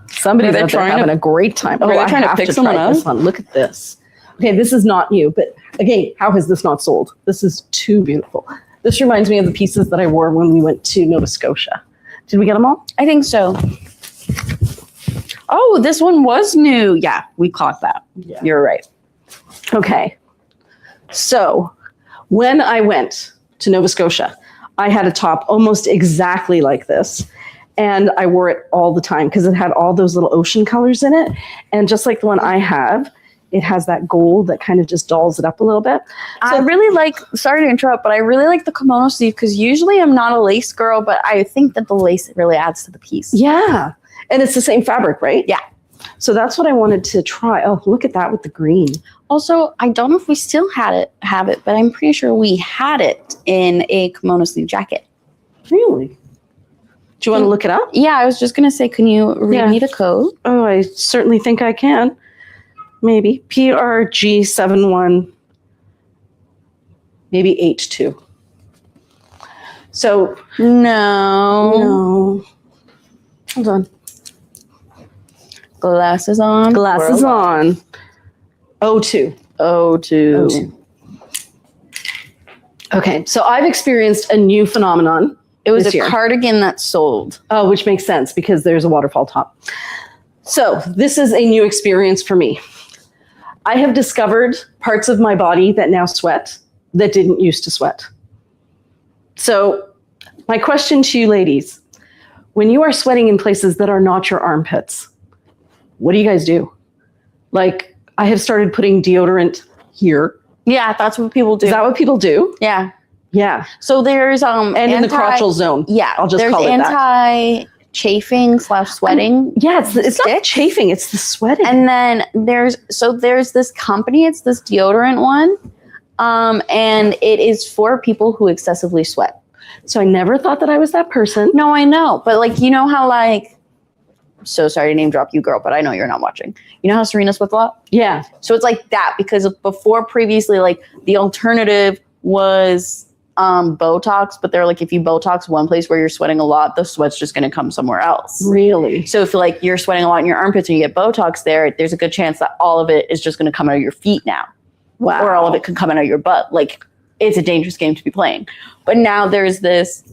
Somebody's out there having a great time. They're trying to pick someone up. This one. Look at this. Okay, this is not new, but again, how has this not sold? This is too beautiful. This reminds me of the pieces that I wore when we went to Nova Scotia. Did we get them all? I think so. Oh, this one was new. Yeah, we caught that. Yeah. You're right. Okay. So when I went to Nova Scotia, I had a top almost exactly like this. And I wore it all the time because it had all those little ocean colors in it. And just like the one I have, it has that gold that kind of just dolls it up a little bit. So I really like, sorry to interrupt, but I really like the kimono sleeve because usually I'm not a lace girl, but I think that the lace really adds to the piece. Yeah. And it's the same fabric, right? Yeah. So that's what I wanted to try. Oh, look at that with the green. Also, I don't know if we still have it, but I'm pretty sure we had it in a kimono sleeve jacket. Really? Do you want to look it up? Yeah, I was just going to say, can you read me the code? Oh, I certainly think I can. Maybe. PRG71, maybe H2. So. No. Hold on. Glasses on. Glasses on. O2. O2. Okay, so I've experienced a new phenomenon. It was this a year. cardigan that sold. Oh, which makes sense because there's a waterfall top. So this is a new experience for me. I have discovered parts of my body that now sweat that didn't used to sweat. So my question to you ladies, when you are sweating in places that are not your armpits, what do you guys do? Like, I have started putting deodorant here. Yeah, that's what people do. Is that what people do? Yeah. Yeah. So there's And in the crotchal zone. Yeah, I'll just there's call it that. anti-chafing/sweating. Yeah, it's not chafing, it's the sweating. And then there's this company, it's this deodorant one. And it is for people who excessively sweat. So I never thought that I was that person. No, I know. But like, you know how like, so sorry to name drop you, girl, but I know you're not watching. You know how Serena sweats a lot? Yeah. So it's like that, because before previously, like the alternative was Botox, but they're like, if you Botox one place where you're sweating a lot, the sweat's just going to come somewhere else. Really? So if like you're sweating a lot in your armpits and you get Botox there's a good chance that all of it is just going to come out of your feet now. Wow. Or all of it could come out of your butt. Like, it's a dangerous game to be playing. But now there's this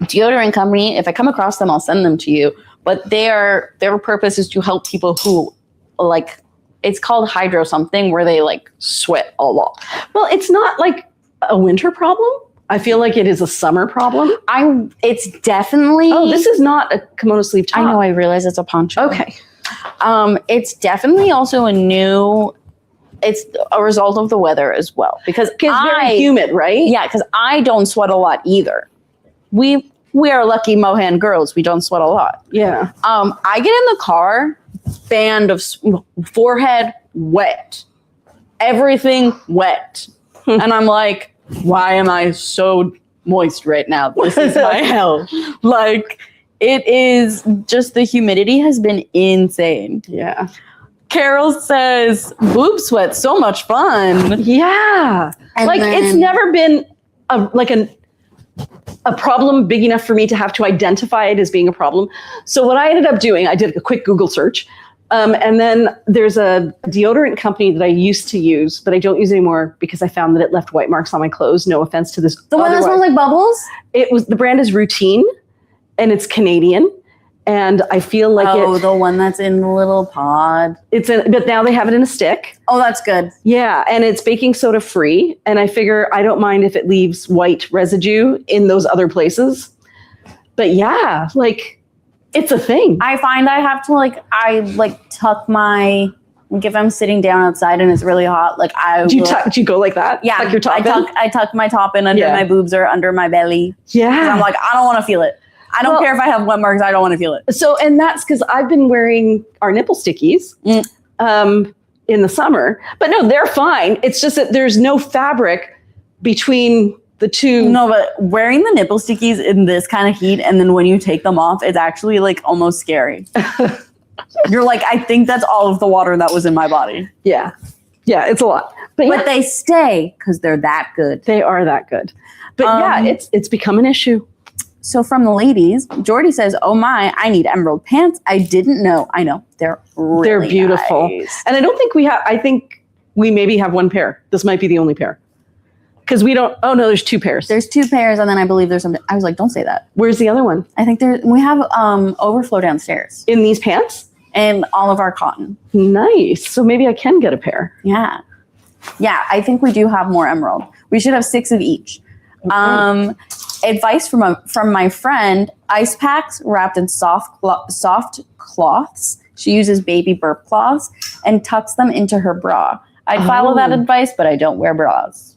deodorant company. If I come across them, I'll send them to you. But their purpose is to help people who, like, it's called hydro something, where they like sweat a lot. Well, it's not like a winter problem. I feel like it is a summer problem. It's definitely. Oh, this is not a kimono sleeve top. I know. I realize it's a poncho. Okay. It's definitely also it's a result of the weather as well, because It's very humid, right? Yeah, because I don't sweat a lot either. We are lucky Mohan girls. We don't sweat a lot. Yeah. I get in the car, band of forehead wet, everything wet, and I'm like, why am I so moist right now? This is my hell. Like, it is just, the humidity has been insane. Yeah. Carol says, boob sweat, so much fun. Yeah. And like, then- it's never been a problem big enough for me to have to identify it as being a problem. So what I ended up doing, I did a quick Google search. And then there's a deodorant company that I used to use, but I don't use anymore because I found that it left white marks on my clothes. No offense to this. The one that smells like bubbles? The brand is Routine, and it's Canadian. And I feel like the one that's in the little pod. but now they have it in a stick. Oh, that's good. Yeah, and it's baking soda free. And I figure I don't mind if it leaves white residue in those other places. But yeah, like, it's a thing. I find I have to tuck my, like, if I'm sitting down outside and it's really hot, like Do you go like that? Yeah, Tuck your top in? I tuck my top in under my boobs or under my belly. 'Cause Yeah. I'm like, I don't want to feel it. I don't care if I have wet marks. I don't want to feel it. So, and that's because I've been wearing our nipple stickies in the summer. But no, they're fine. It's just that there's no fabric between the two. No, but wearing the nipple stickies in this kind of heat, and then when you take them off, it's actually like almost scary. You're like, I think that's all of the water that was in my body. Yeah. Yeah, it's a lot. But they stay because they're that good. they are that good. But yeah, it's become an issue. So from the ladies, Jordy says, oh my, I need emerald pants. I didn't know. I know. They're really beautiful. nice. And I don't think I think we maybe have one pair. This might be the only pair. Because we don't, oh no, there's two pairs. There's two pairs, and then I believe there's something. I was like, don't say that. Where's the other one? I think we have overflow downstairs In these pants? and all of our cotton. Nice. So maybe I can get a pair. Yeah. Yeah, I think we do have more emerald. We should have 6 of each. Okay. Advice from my friend, ice packs wrapped in soft cloths. She uses baby burp cloths and tucks them into her bra. I'd follow that advice, but I don't wear bras.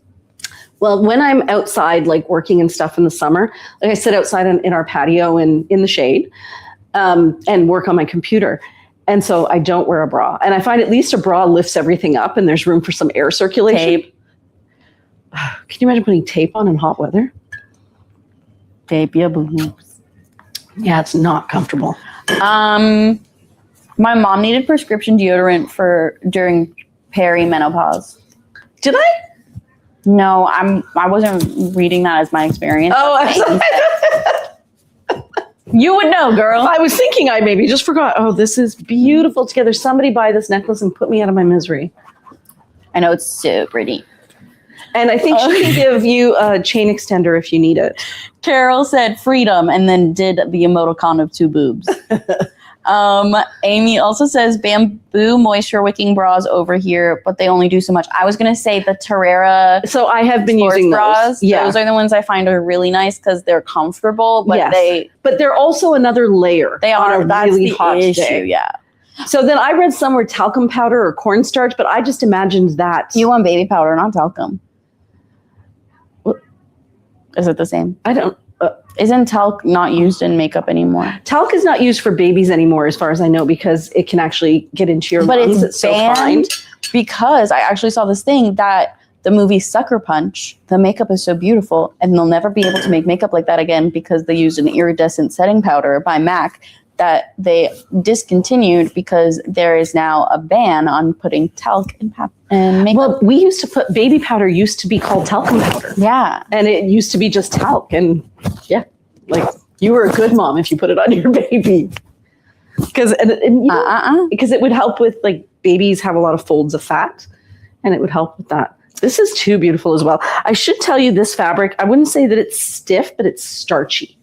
Well, when I'm outside, like working and stuff in the summer, like I sit outside in our patio and in the shade and work on my computer. And so I don't wear a bra. And I find at least a bra lifts everything up and there's room for some air circulation. Tape. Can you imagine putting tape on in hot weather? Tape your boobs. Yeah, it's not comfortable. My mom needed prescription deodorant during perimenopause. Did I? No, I wasn't reading that as my experience. Oh, You would know, girl. I was thinking I maybe just forgot. Oh, this is beautiful together. Somebody buy this necklace and put me out of my misery. I know, it's so pretty. And I think she can give you a chain extender if you need it. Carol said freedom and then did the emoticon of 2 boobs. Amy also says bamboo moisture wicking bras over here, but they only do so much. I was going to say the Terrera. So I have been using bras. those. Yeah. Those are the ones I find are really nice because they're comfortable, but but they're also another layer. They are. That's really the hot issue. day. Yeah. So then I read somewhere talcum powder or cornstarch, but I just imagined that. You want baby powder, not talcum. Is it the same? I don't. Isn't talc not used in makeup anymore? Talc is not used for babies anymore, as far as I know, because it can actually get into your lungs. It's banned because I actually saw this thing that the movie Sucker Punch, the makeup is so beautiful, and they'll never be able to make makeup like that again because they used an iridescent setting powder by MAC that they discontinued because there is now a ban on putting talc in makeup. Well, we used to put baby powder used to be called talcum powder. Yeah. And it used to be just talc. And yeah, like you were a good mom if you put it on your baby. Because it would help with, like, babies have a lot of folds of fat and it would help with that. This is too beautiful as well. I should tell you this fabric, I wouldn't say that it's stiff, but it's starchy.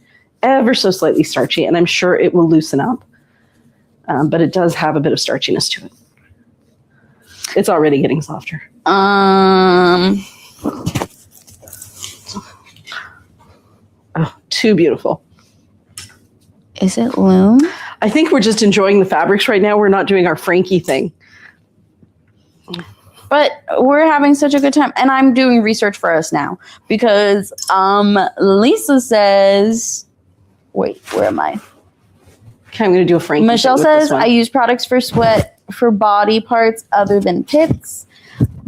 Ever so slightly starchy, and I'm sure it will loosen up. But it does have a bit of starchiness to it. It's already getting softer. Oh, too beautiful. Is it loom? I think we're just enjoying the fabrics right now. We're not doing our Frankie thing. But we're having such a good time. And I'm doing research for us now. Because Lisa says... Wait, where am I? Okay, I'm going to do a Frankie. Michelle says, I use products for sweat for body parts other than pits.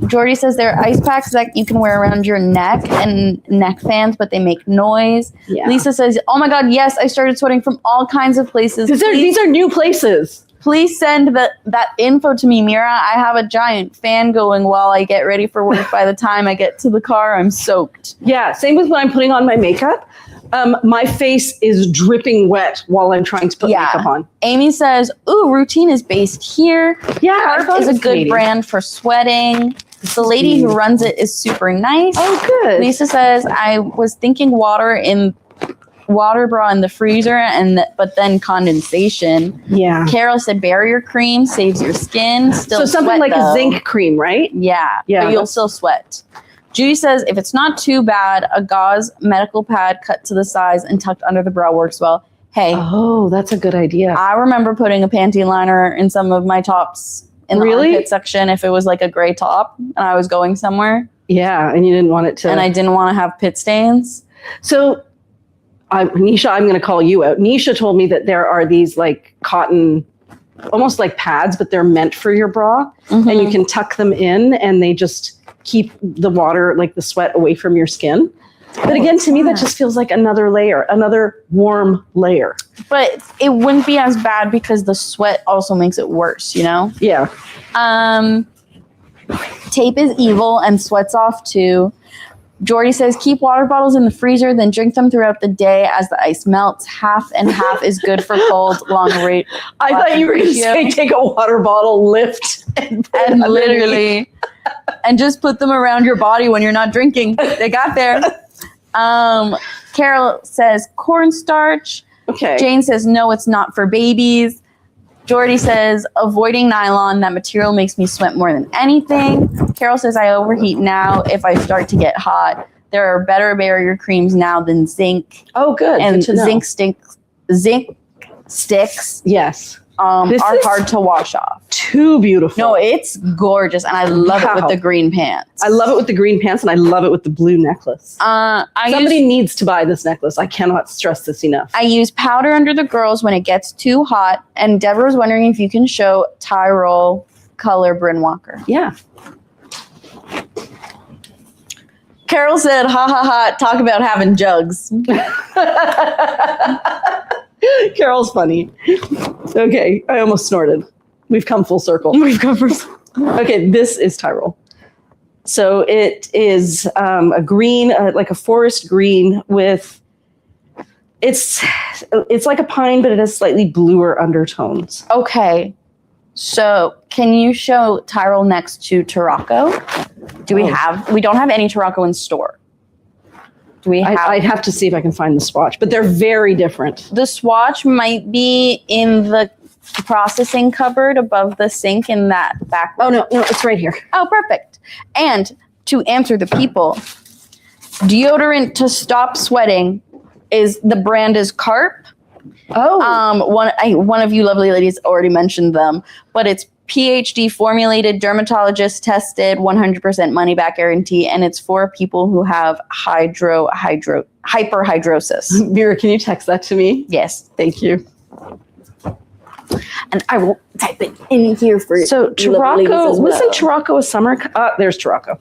Jordy says there are ice packs that you can wear around your neck and neck fans, but they make noise. Yeah. Lisa says, oh my God, yes, I started sweating from all kinds of places. These are new places. Please send that info to me, Mira. I have a giant fan going while I get ready for work. By the time I get to the car, I'm soaked. Yeah, same with when I'm putting on my makeup. My face is dripping wet while I'm trying to put makeup on. Amy says, ooh, Routine is based here. Yeah, Harp is a good Canadian brand for sweating. The lady who runs it is super nice. Oh, good. Lisa says, I was thinking water bra in the freezer, but then condensation. Yeah. Carol said barrier cream saves your skin. Still so something sweat, like a zinc cream, right? Yeah. But you'll still sweat. Judy says, if it's not too bad, a gauze medical pad cut to the size and tucked under the bra works well. Hey. Oh, that's a good idea. I remember putting a panty liner in some of my tops in the armpit section if it was like a gray top and I was going somewhere. Yeah, and you didn't want it to... And I didn't want to have pit stains. So, Nisha, I'm going to call you out. Nisha told me that there are these like cotton, almost like pads, but they're meant for your bra. Mm-hmm. And you can tuck them in and they just keep the water, like the sweat, away from your skin. But again, to me, that just feels like another layer, another warm layer. But it wouldn't be as bad because the sweat also makes it worse, you know? Yeah. Tape is evil and sweats off too. Jordy says, keep water bottles in the freezer, then drink them throughout the day as the ice melts. Half and half is good for cold, long rate. I thought you were going to say take a water bottle, lift, and literally, and just put them around your body when you're not drinking. They got there. Carol says cornstarch. Okay. Jane says, no, it's not for babies. Jordy says, avoiding nylon. That material makes me sweat more than anything. Carol says, I overheat now if I start to get hot. There are better barrier creams now than zinc. Oh, good. And good to know. zinc sticks. Yes. Are hard to wash off. Too beautiful. No, it's gorgeous. And I love it with the green pants. I love it with the green pants and I love it with the blue necklace. Somebody needs to buy this necklace. I cannot stress this enough. I use powder under the girls when it gets too hot. And Deborah was wondering if you can show Tyrol color Bryn Walker. Yeah. Carol said, ha ha ha, talk about having jugs. Carol's funny. Okay, I almost snorted. We've come full circle. Okay, this is Tyrol. So it is a green, like a forest green with, it's like a pine, but it has slightly bluer undertones. Okay, so can you show Tyrol next to Tarocco? Do we have? We don't have any Tarocco in store. Do we have? I'd have to see if I can find the swatch, but they're very different. The swatch might be in the processing cupboard above the sink in that back. Oh, no, it's right here. Oh, perfect. And to answer the people, deodorant to stop sweating the brand is Carp. Oh. One of you lovely ladies already mentioned them, but it's PhD formulated, dermatologist tested, 100% money back guarantee, and it's for people who have hyperhidrosis. Vera, can you text that to me? Yes. Thank you. And I will type it in here for you. So Tarocco, wasn't Tarocco a summer? There's Tarocco.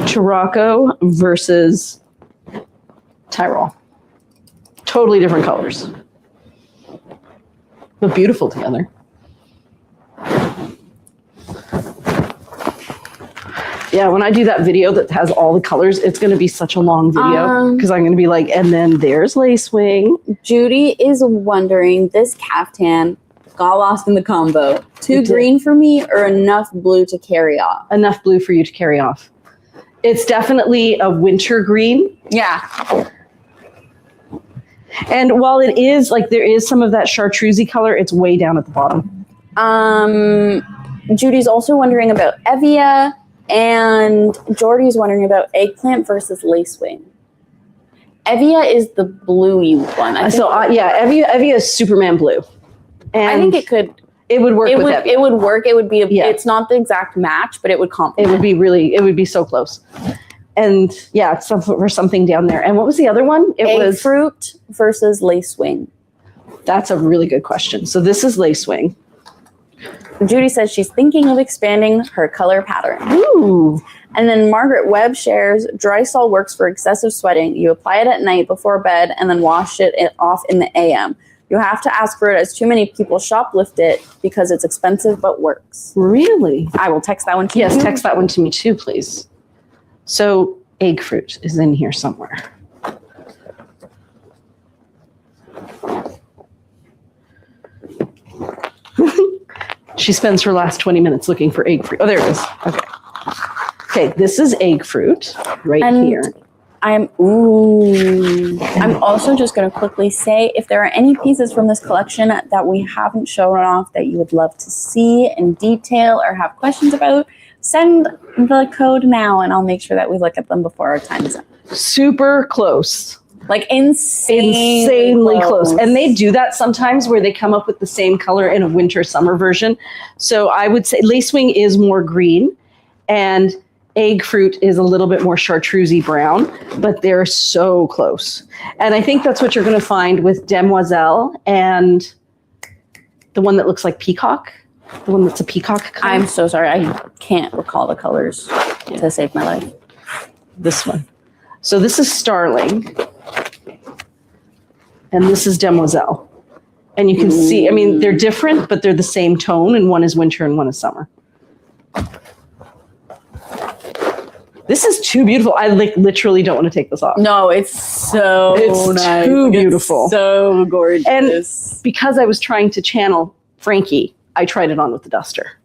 Tarocco versus Tyrol. Totally different colors, but beautiful together. Yeah, when I do that video that has all the colors, it's going to be such a long video because I'm going to be like, and then there's Lacewing. Judy is wondering, this caftan got lost in the combo. Too green for me or enough blue to carry off? Enough blue for you to carry off. It's definitely a winter green. Yeah. And while it is like there is some of that chartreusey color, it's way down at the bottom. Judy's also wondering about Evia, and Jordy's wondering about eggplant versus lacewing. Evia is the bluey one. Evia is Superman blue. And I think it would work with Evia. It would work. It would be it's not the exact match, but it would complement. It would be so close. And yeah, it's for something down there. And what was the other one? It was fruit versus lacewing. That's a really good question. So this is Lacewing. Judy says she's thinking of expanding her color pattern. Ooh. And then Margaret Webb shares, dry sol works for excessive sweating. You apply it at night before bed and then wash it off in the AM. You have to ask for it as too many people shoplift it because it's expensive but works. Really? I will text that one to you. Yes, text that one to me too, please. So egg fruit is in here somewhere. She spends her last 20 minutes looking for egg fruit. Oh, there it is. Okay. Okay, this is egg fruit right here. I'm also just going to quickly say, if there are any pieces from this collection that we haven't shown off that you would love to see in detail or have questions about, send the code now and I'll make sure that we look at them before our time is up. Super close. Like insanely close. And they do that sometimes where they come up with the same color in a winter summer version. So I would say Lacewing is more green and egg fruit is a little bit more chartreusey brown, but they're so close. And I think that's what you're going to find with Demoiselle and the one that looks like peacock. The one that's a peacock color. I'm so sorry. I can't recall the colors to save my life. This one. So this is Starling. And this is Demoiselle. And you can see, I mean, they're different, but they're the same tone. And one is winter and one is summer. This is too beautiful. I literally don't want to take this off. No, it's so nice. Too beautiful. It's so gorgeous. And because I was trying to channel Frankie, I tried it on with the duster.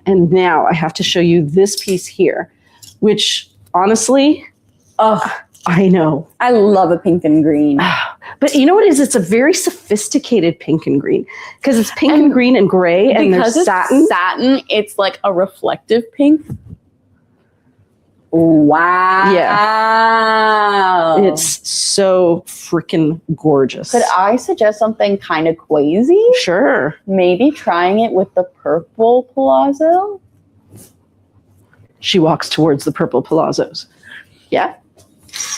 And now I have to show you this piece here, which honestly, I know. I love a pink and green. But you know what it is? It's a very sophisticated pink and green because it's pink and green and gray and there's satin. Satin, it's like a reflective pink. Wow. Yeah. It's so freaking gorgeous. Could I suggest something kind of crazy? Sure. Maybe trying it with the purple palazzo? She walks towards the purple palazzos. Yeah.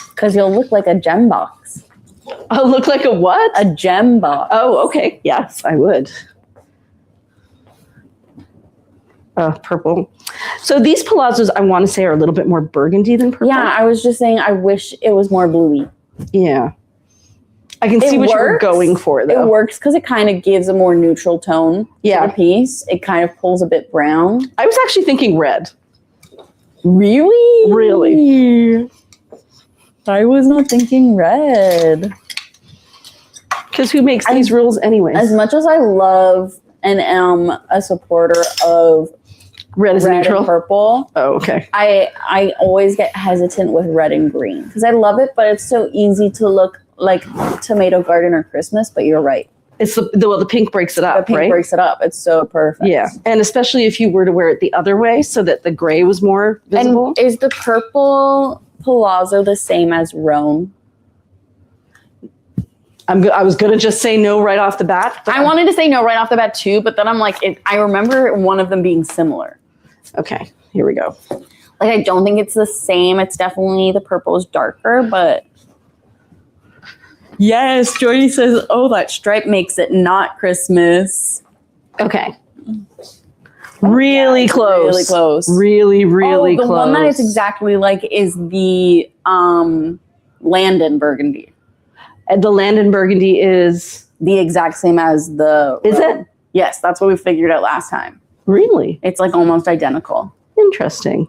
Because you'll look like a gem box. I'll look like a what? A gem box. Oh, okay. Yes, I would. Purple. So these palazzos, I want to say, are a little bit more burgundy than purple. Yeah, I was just saying, I wish it was more bluey. Yeah. I can see what you're going for, though. It works because it kind of gives a more neutral tone to the piece. It kind of pulls a bit brown. I was actually thinking red. Really? Really. I was not thinking red. Because who makes these rules anyways? As much as I love and am a supporter of Red is neutral. and purple. Oh, okay. I always get hesitant with red and green because I love it, but it's so easy to look like Tomato Garden or Christmas. But you're right. It's the pink breaks it up, The pink right? breaks it up. It's so perfect. Yeah, and especially if you were to wear it the other way so that the gray was more visible. And is the purple palazzo the same as Rome? I was going to just say no right off the bat. I wanted to say no right off the bat too, but then I'm like, I remember one of them being similar. Okay, here we go. Like, I don't think it's the same. It's definitely the purple is darker, but. Yes, Jordy says, oh, that stripe makes it not Christmas. Okay. Really close. Really close. Really close. The one that it's exactly like is the Landon Burgundy. And the Landon Burgundy is the exact same as the. Is it? Yes, that's what we figured out last time. Really? It's like almost identical. Interesting.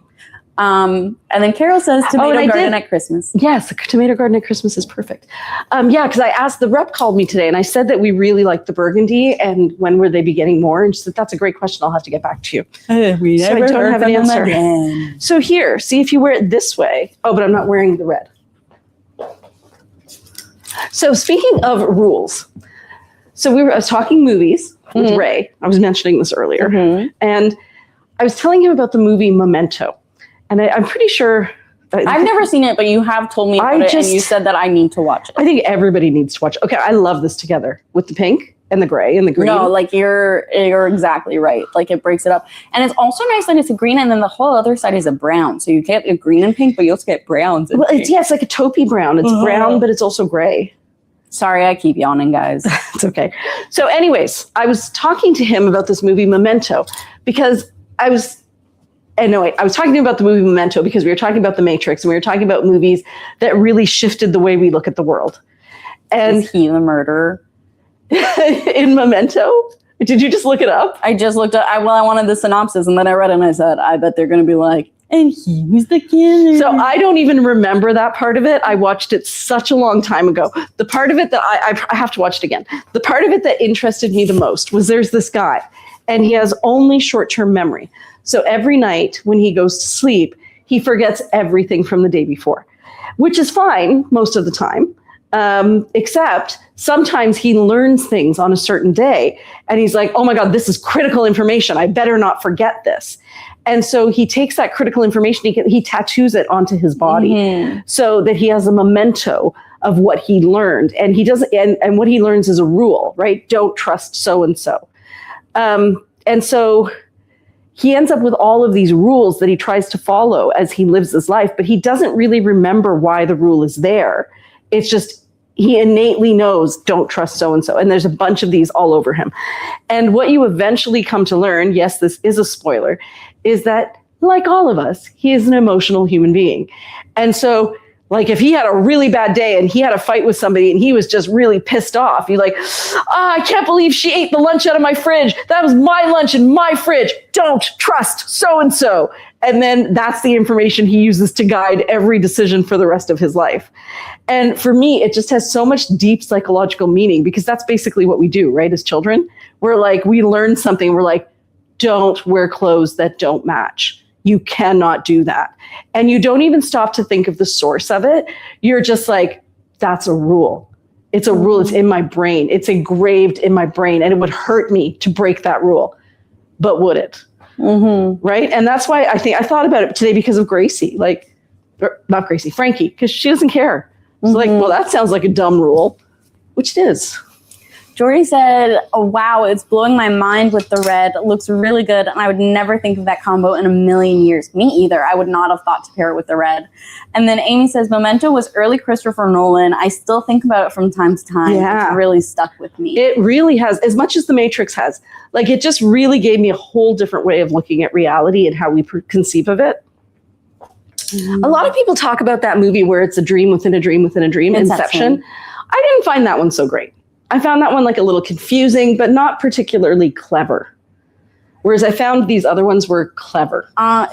And then Carol says Tomato Garden at Christmas. Yes, the Tomato Garden at Christmas is perfect. Yeah, because I asked, the rep called me today and I said that we really like the Burgundy and when will they be getting more? And she said, that's a great question. I'll have to get back to you. We so I don't have an answer. So here, see if you wear it this way. Oh, but I'm not wearing the red. So speaking of rules, I was talking movies with Ray. I was mentioning this earlier. And I was telling him about the movie Memento. And I'm pretty sure... I've never seen it, but you have told me about it, and you said that I need to watch it. I think everybody needs to watch it. Okay, I love this together with the pink and the gray and the green. No, like you're exactly right. Like it breaks it up. And it's also nice that it's a green and then the whole other side is a brown. So you get a green and pink, but you also get browns. Well, it's like a taupey brown. It's brown, but it's also gray. Sorry, I keep yawning, guys. It's okay. So anyways, I was talking to him about this movie Memento because I was talking to him about the movie Memento because we were talking about The Matrix and we were talking about movies that really shifted the way we look at the world. And is he the murderer? In Memento? Did you just look it up? I just looked up. I wanted the synopsis and then I read it and I said, I bet they're going to be like, and he was the killer. So I don't even remember that part of it. I watched it such a long time ago. The part of it that I have to watch it again. The part of it that interested me the most was there's this guy and he has only short-term memory. So every night when he goes to sleep, he forgets everything from the day before, which is fine most of the time. Except sometimes he learns things on a certain day and he's like, oh my God, this is critical information. I better not forget this. And so he takes that critical information, he tattoos it onto his body so that he has a memento of what he learned. And he doesn't, and what he learns is a rule, right? Don't trust so-and-so. And so he ends up with all of these rules that he tries to follow as he lives his life, but he doesn't really remember why the rule is there. It's just, he innately knows, don't trust so-and-so. And there's a bunch of these all over him. And what you eventually come to learn, yes, this is a spoiler, is that like all of us, he is an emotional human being. And so like if he had a really bad day and he had a fight with somebody and he was just really pissed off, you're like, I can't believe she ate the lunch out of my fridge. That was my lunch in my fridge. Don't trust so-and-so. And then that's the information he uses to guide every decision for the rest of his life. And for me, it just has so much deep psychological meaning because that's basically what we do, right? As children, we're like, we learn something. We're like, don't wear clothes that don't match. You cannot do that. And you don't even stop to think of the source of it. You're just like, that's a rule. It's a rule. It's in my brain. It's engraved in my brain. And it would hurt me to break that rule. But would it? Right? And that's why I thought about it today because of Gracie. Like, not Gracie, Frankie, because she doesn't care. It's like, well, that sounds like a dumb rule, which it is. Jordy said, oh, wow, it's blowing my mind with the red. It looks really good. And I would never think of that combo in a million years. Me either. I would not have thought to pair it with the red. And then Amy says, Memento was early Christopher Nolan. I still think about it from time to time. Yeah. It's really stuck with me. It really has, as much as The Matrix has. Like, it just really gave me a whole different way of looking at reality and how we conceive of it. A lot of people talk about that movie where it's a dream within a dream within a dream, Inception. I didn't find that one so great. I found that one like a little confusing, but not particularly clever. Whereas I found these other ones were clever.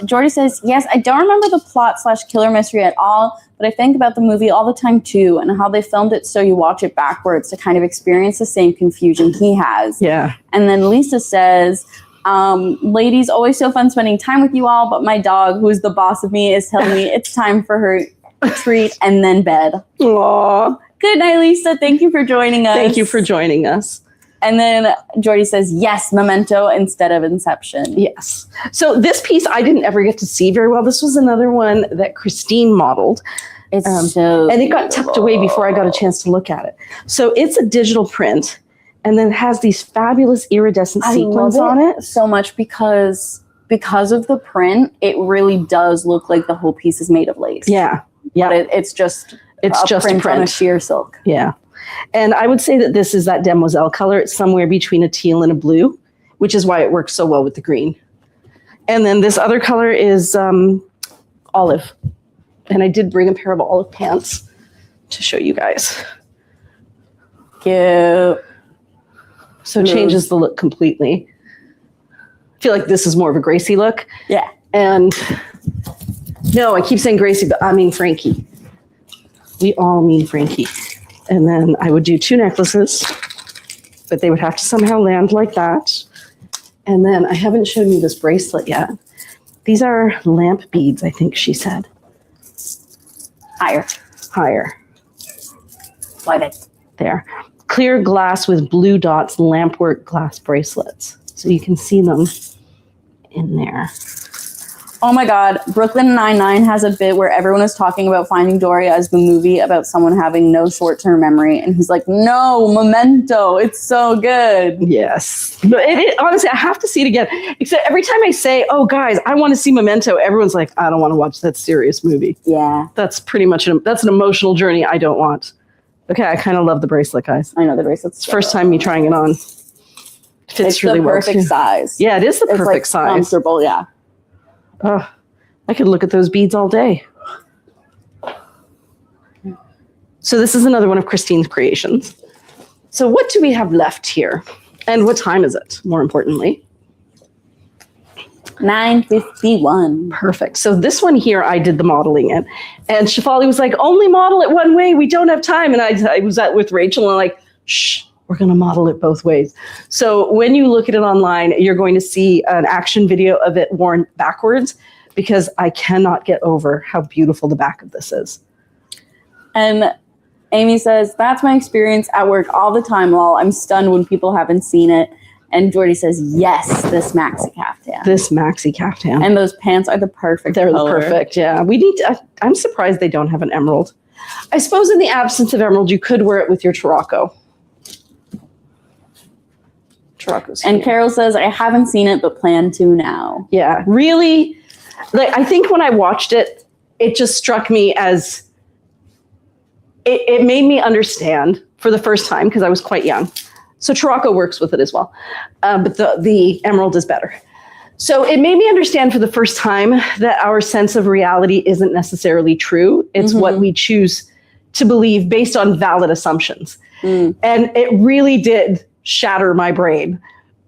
Jordy says, yes, I don't remember the plot/killer mystery at all, but I think about the movie all the time too, and how they filmed it so you watch it backwards to kind of experience the same confusion he has. Yeah. And then Lisa says, ladies, always so fun spending time with you all, but my dog, who's the boss of me, is telling me it's time for her treat and then bed. Aww. Good night, Lisa. Thank you for joining us. Thank you for joining us. And then Jordy says, yes, Memento instead of Inception. Yes. So this piece I didn't ever get to see very well. This was another one that Christine modeled. It's so and it got tucked away before I got a chance to look at it. So it's a digital print, and then it has these fabulous iridescent sequins on it. So much because of the print, it really does look like the whole piece is made of lace. Yeah. Yeah. But it's just a print on a sheer silk. Yeah. And I would say that this is that demoiselle color. It's somewhere between a teal and a blue, which is why it works so well with the green. And then this other color is olive. And I did bring a pair of olive pants to show you guys. Cute. So it changes the look completely. I feel like this is more of a Gracie look. Yeah. And no, I keep saying Gracie, but I mean Frankie. We all mean Frankie. And then I would do 2 necklaces, but they would have to somehow land like that. And then I haven't shown you this bracelet yet. These are lamp beads, I think she said. Higher. Like it. There. Clear glass with blue dots, lampwork glass bracelets. So you can see them in there. Oh my God. Brooklyn Nine-Nine has a bit where everyone is talking about Finding Dory as the movie about someone having no short-term memory. And he's like, no, Memento. It's so good. Yes. But honestly, I have to see it again. Except every time I say, oh, guys, I want to see Memento, everyone's like, I don't want to watch that serious movie. Yeah. That's pretty much, that's an emotional journey I don't want. Okay, I kind of love the bracelet, guys. I know the bracelet's It's first time me trying it on. Fits it's really the well. perfect size. Yeah, it is the perfect like size. Comfortable, yeah. Oh, I could look at those beads all day. So this is another one of Christine's creations. So what do we have left here? And what time is it, more importantly? 9:51. Perfect. So this one here, I did the modeling in. And Shafali was like, only model it one way. We don't have time. And I was with Rachel and like, shh, we're going to model it both ways. So when you look at it online, you're going to see an action video of it worn backwards because I cannot get over how beautiful the back of this is. And Amy says, that's my experience at work all the time, lol. I'm stunned when people haven't seen it. And Jordy says, yes, this maxi caftan. This maxi caftan. And those pants are the perfect They're color. perfect, yeah. We need to, I'm surprised they don't have an emerald. I suppose in the absence of emerald, you could wear it with your Tarocco. And Carol says, I haven't seen it, but plan to now. Yeah, really. Like, I think when I watched it, it just struck me as, it made me understand for the first time because I was quite young. So Tarocco works with it as well. But the emerald is better. So it made me understand for the first time that our sense of reality isn't necessarily true. It's what we choose to believe based on valid assumptions. And it really did shatter my brain.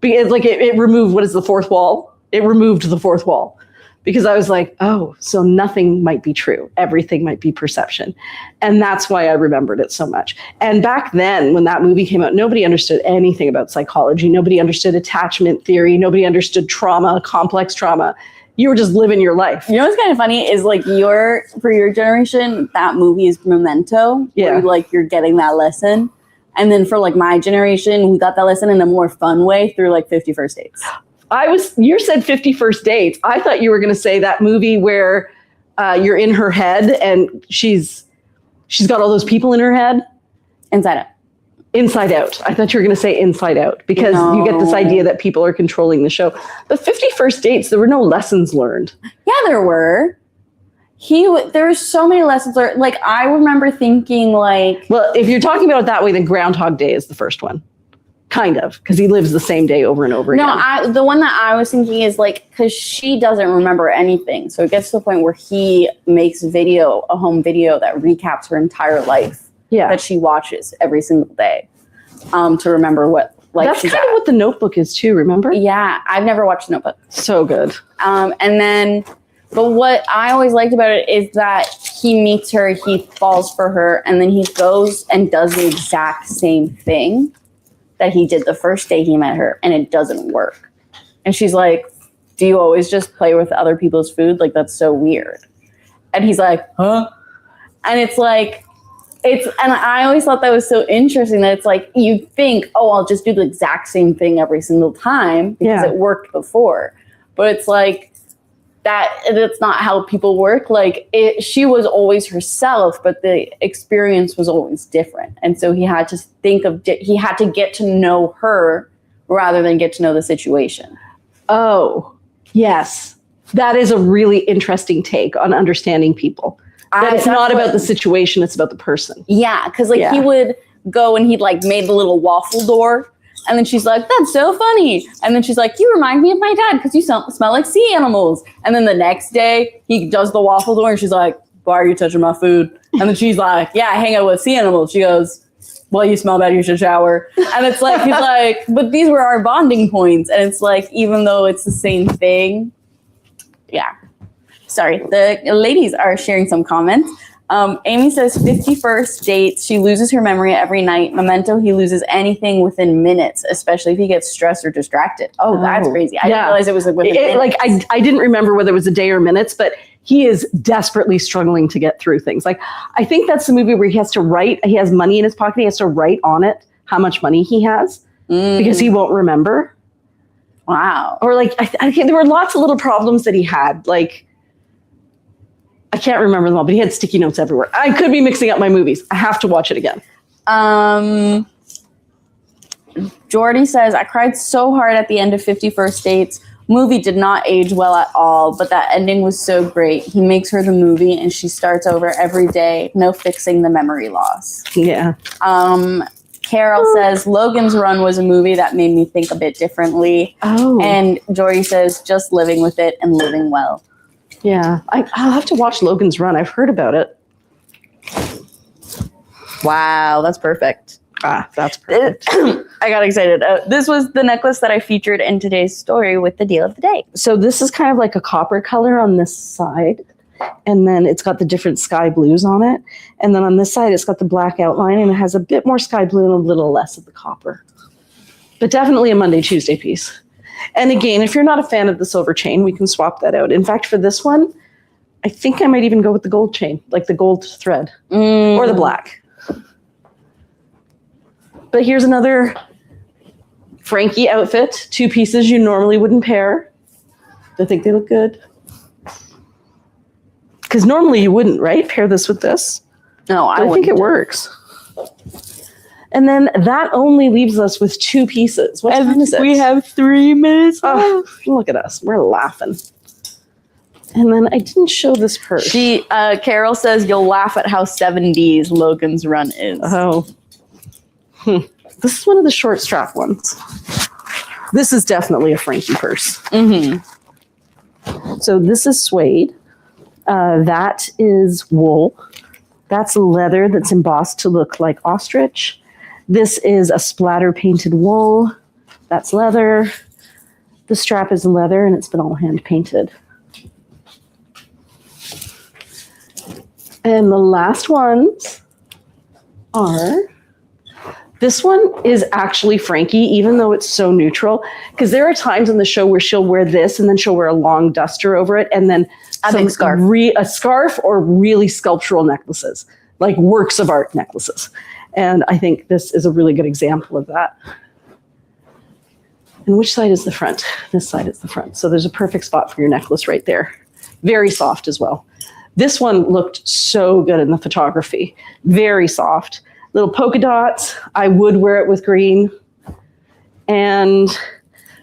Because like it removed, what is the fourth wall? It removed the fourth wall. Because I was like, oh, so nothing might be true. Everything might be perception. And that's why I remembered it so much. And back then, when that movie came out, nobody understood anything about psychology. Nobody understood attachment theory. Nobody understood trauma, complex trauma. You were just living your life. You know what's kind of funny is like for your generation, that movie is Memento. Yeah. Where, you're getting that lesson. And then for like my generation, we got that lesson in a more fun way through like 50 First Dates. You said 50 First Dates. I thought you were going to say that movie where you're in her head and she's got all those people in her head. Inside Out. Inside Out. I thought you were going to say Inside Out because you get this idea that people are controlling the show. But 50 First Dates, there were no lessons learned. Yeah, there were. There were so many lessons learned. Like, I remember thinking like... Well, if you're talking about it that way, then Groundhog Day is the first one. Kind of, because he lives the same day over and over again. No, the one that I was thinking is like, because she doesn't remember anything. So it gets to the point where he makes a home video that recaps her entire life. Yeah. That she watches every single day to remember what like That's she's kind of what The Notebook is too, remember? Yeah, I've never watched The Notebook. So good. But what I always liked about it is that he meets her, he falls for her, and then he goes and does the exact same thing that he did the first day he met her, and it doesn't work. And she's like, do you always just play with other people's food? Like, that's so weird. And he's like, huh? And it's like, and I always thought that was so interesting that it's like, you think, oh, I'll just do the exact same thing every single time because it worked before. But it's like, that's not how people work. Like, she was always herself, but the experience was always different. And so he had to get to know her rather than get to know the situation. Oh, yes. That is a really interesting take on understanding people. That it's not about the situation, it's about the person. Yeah, because he would go and he'd like made the little waffle door. And then she's like, that's so funny. And then she's like, you remind me of my dad because you smell like sea animals. And then the next day he does the waffle door and she's like, why are you touching my food? And then she's like, yeah, I hang out with sea animals. She goes, well, you smell bad, you should shower. And it's like, he's like, but these were our bonding points. And it's like, even though it's the same thing. Yeah. Sorry, the ladies are sharing some comments. Amy says 51st dates. She loses her memory every night. Memento, he loses anything within minutes, especially if he gets stressed or distracted. Oh, that's crazy. I didn't realize it was within minutes. Like I didn't remember whether it was a day or minutes, but he is desperately struggling to get through things. Like, I think that's the movie where he has to write. He has money in his pocket. He has to write on it how much money he has because he won't remember. Wow. Or like, there were lots of little problems that he had. Like, I can't remember them all, but he had sticky notes everywhere. I could be mixing up my movies. I have to watch it again. Jordy says, I cried so hard at the end of 51st Dates. Movie did not age well at all, but that ending was so great. He makes her the movie and she starts over every day. No fixing the memory loss. Yeah. Carol says, Logan's Run was a movie that made me think a bit differently. Oh. And Jordy says, just living with it and living well. Yeah, I'll have to watch Logan's Run. I've heard about it. Wow, that's perfect. That's perfect. I got excited. This was the necklace that I featured in today's story with the deal of the day. So this is kind of like a copper color on this side. And then it's got the different sky blues on it. And then on this side, it's got the black outline. And it has a bit more sky blue and a little less of the copper. But definitely a Monday, Tuesday piece. And again, if you're not a fan of the silver chain, we can swap that out. In fact, for this one, I think I might even go with the gold chain, like the gold thread or the black. But here's another Frankie outfit, 2 pieces you normally wouldn't pair. I think they look good. Because normally you wouldn't, right? Pair this with this. No, I think it works. And then that only leaves us with 2 pieces. What time is it? We have 3 minutes left. Oh, look at us. We're laughing. And then I didn't show this purse. Carol says, you'll laugh at how 70s Logan's Run is. Oh. This is one of the short strap ones. This is definitely a Frankie purse. So this is suede. That is wool. That's leather that's embossed to look like ostrich. This is a splatter painted wool. That's leather. The strap is leather and it's been all hand painted. And the last ones are, this one is actually Frankie, even though it's so neutral, because there are times in the show where she'll wear this and then she'll wear a long duster over it and then a big scarf. A scarf or really sculptural necklaces, like works of art necklaces. And I think this is a really good example of that. And which side is the front? This side is the front. So there's a perfect spot for your necklace right there. Very soft as well. This one looked so good in the photography. Very soft. Little polka dots. I would wear it with green. And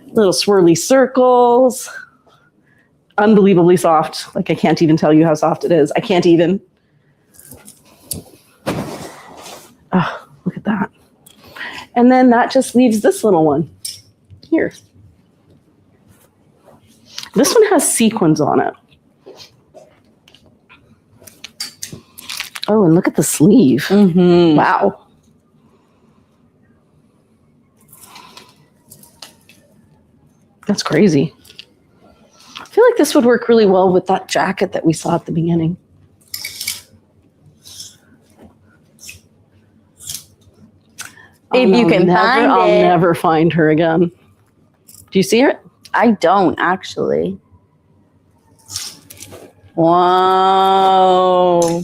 little swirly circles. Unbelievably soft. Like, I can't even tell you how soft it is. I can't even. Oh, look at that. And then that just leaves this little one here. This one has sequins on it. Oh, and look at the sleeve. Wow. That's crazy. I feel like this would work really well with that jacket that we saw at the beginning. If you can find I'll it. never find her again. Do you see her? I don't actually. Whoa.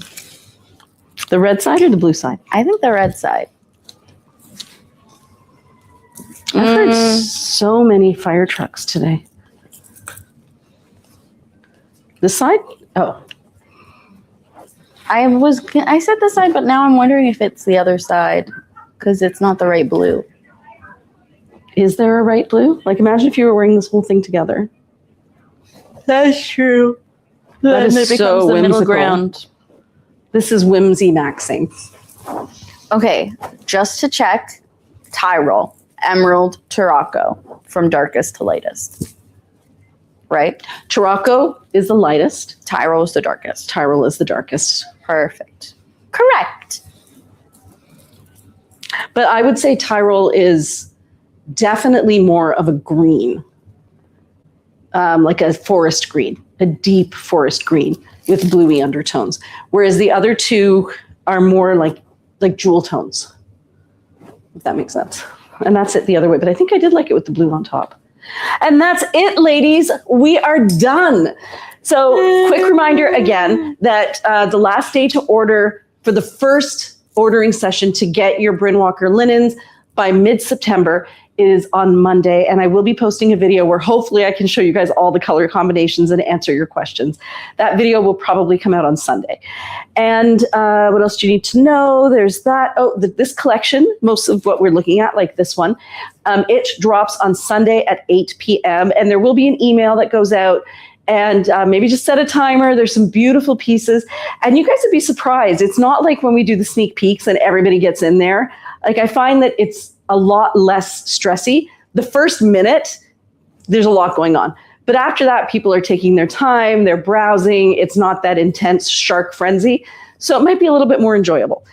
The red side or the blue side? I think the red side. I've heard so many fire trucks today. This side? Oh. I said the side, but now I'm wondering if it's the other side because it's not the right blue. Is there a right blue? Like, imagine if you were wearing this whole thing together. That's true. That is it becomes so the middle whimsical. ground. This is whimsy maxing. Okay, just to check, Tyrol, Emerald, Tarocco, from darkest to lightest. Right? Tarocco is the lightest. Tyrol is the darkest. Tyrol is the darkest. Perfect. Correct. But I would say Tyrol is definitely more of a green, like a forest green, a deep forest green with bluey undertones. Whereas the other two are more like jewel tones, if that makes sense. And that's it the other way. But I think I did like it with the blue on top. And that's it, ladies. We are done. So quick reminder again that the last day to order for the first ordering session to get your Bryn Walker linens by mid-September is on Monday. And I will be posting a video where hopefully I can show you guys all the color combinations and answer your questions. That video will probably come out on Sunday. And what else do you need to know? There's that. Oh, this collection, most of what we're looking at, like this one, it drops on Sunday at 8 p.m. And there will be an email that goes out. And maybe just set a timer. There's some beautiful pieces. And you guys would be surprised. It's not like when we do the sneak peeks and everybody gets in there. Like, I find that it's a lot less stressy. The first minute, there's a lot going on. But after that, people are taking their time. They're browsing. It's not that intense shark frenzy. So it might be a little bit more enjoyable.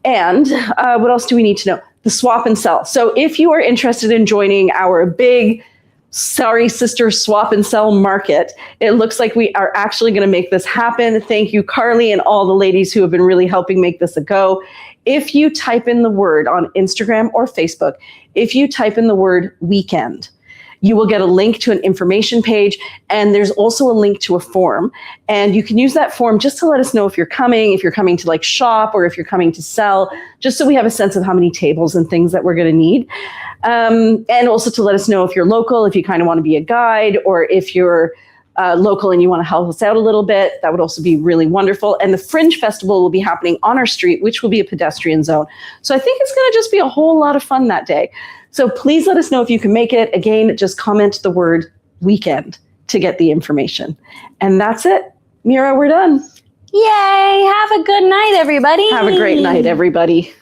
And what else do we need to know? The swap and sell. So if you are interested in joining our big Sorry Sister swap and sell market, it looks like we are actually going to make this happen. Thank you, Carly, and all the ladies who have been really helping make this a go. If you type in the word on Instagram or Facebook, if you type in the word weekend, you will get a link to an information page, and there's also a link to a form. And you can use that form just to let us know if you're coming to like shop, or if you're coming to sell, just so we have a sense of how many tables and things that we're going to need. And also to let us know if you're local, if you kind of want to be a guide, or if you're local and you want to help us out a little bit. That would also be really wonderful. And the Fringe Festival will be happening on our street, which will be a pedestrian zone. So I think it's going to just be a whole lot of fun that day. So please let us know if you can make it. Again, just comment the word weekend to get the information. And that's it. Mira, we're done. Yay! Have a good night, everybody. Have a great night, everybody.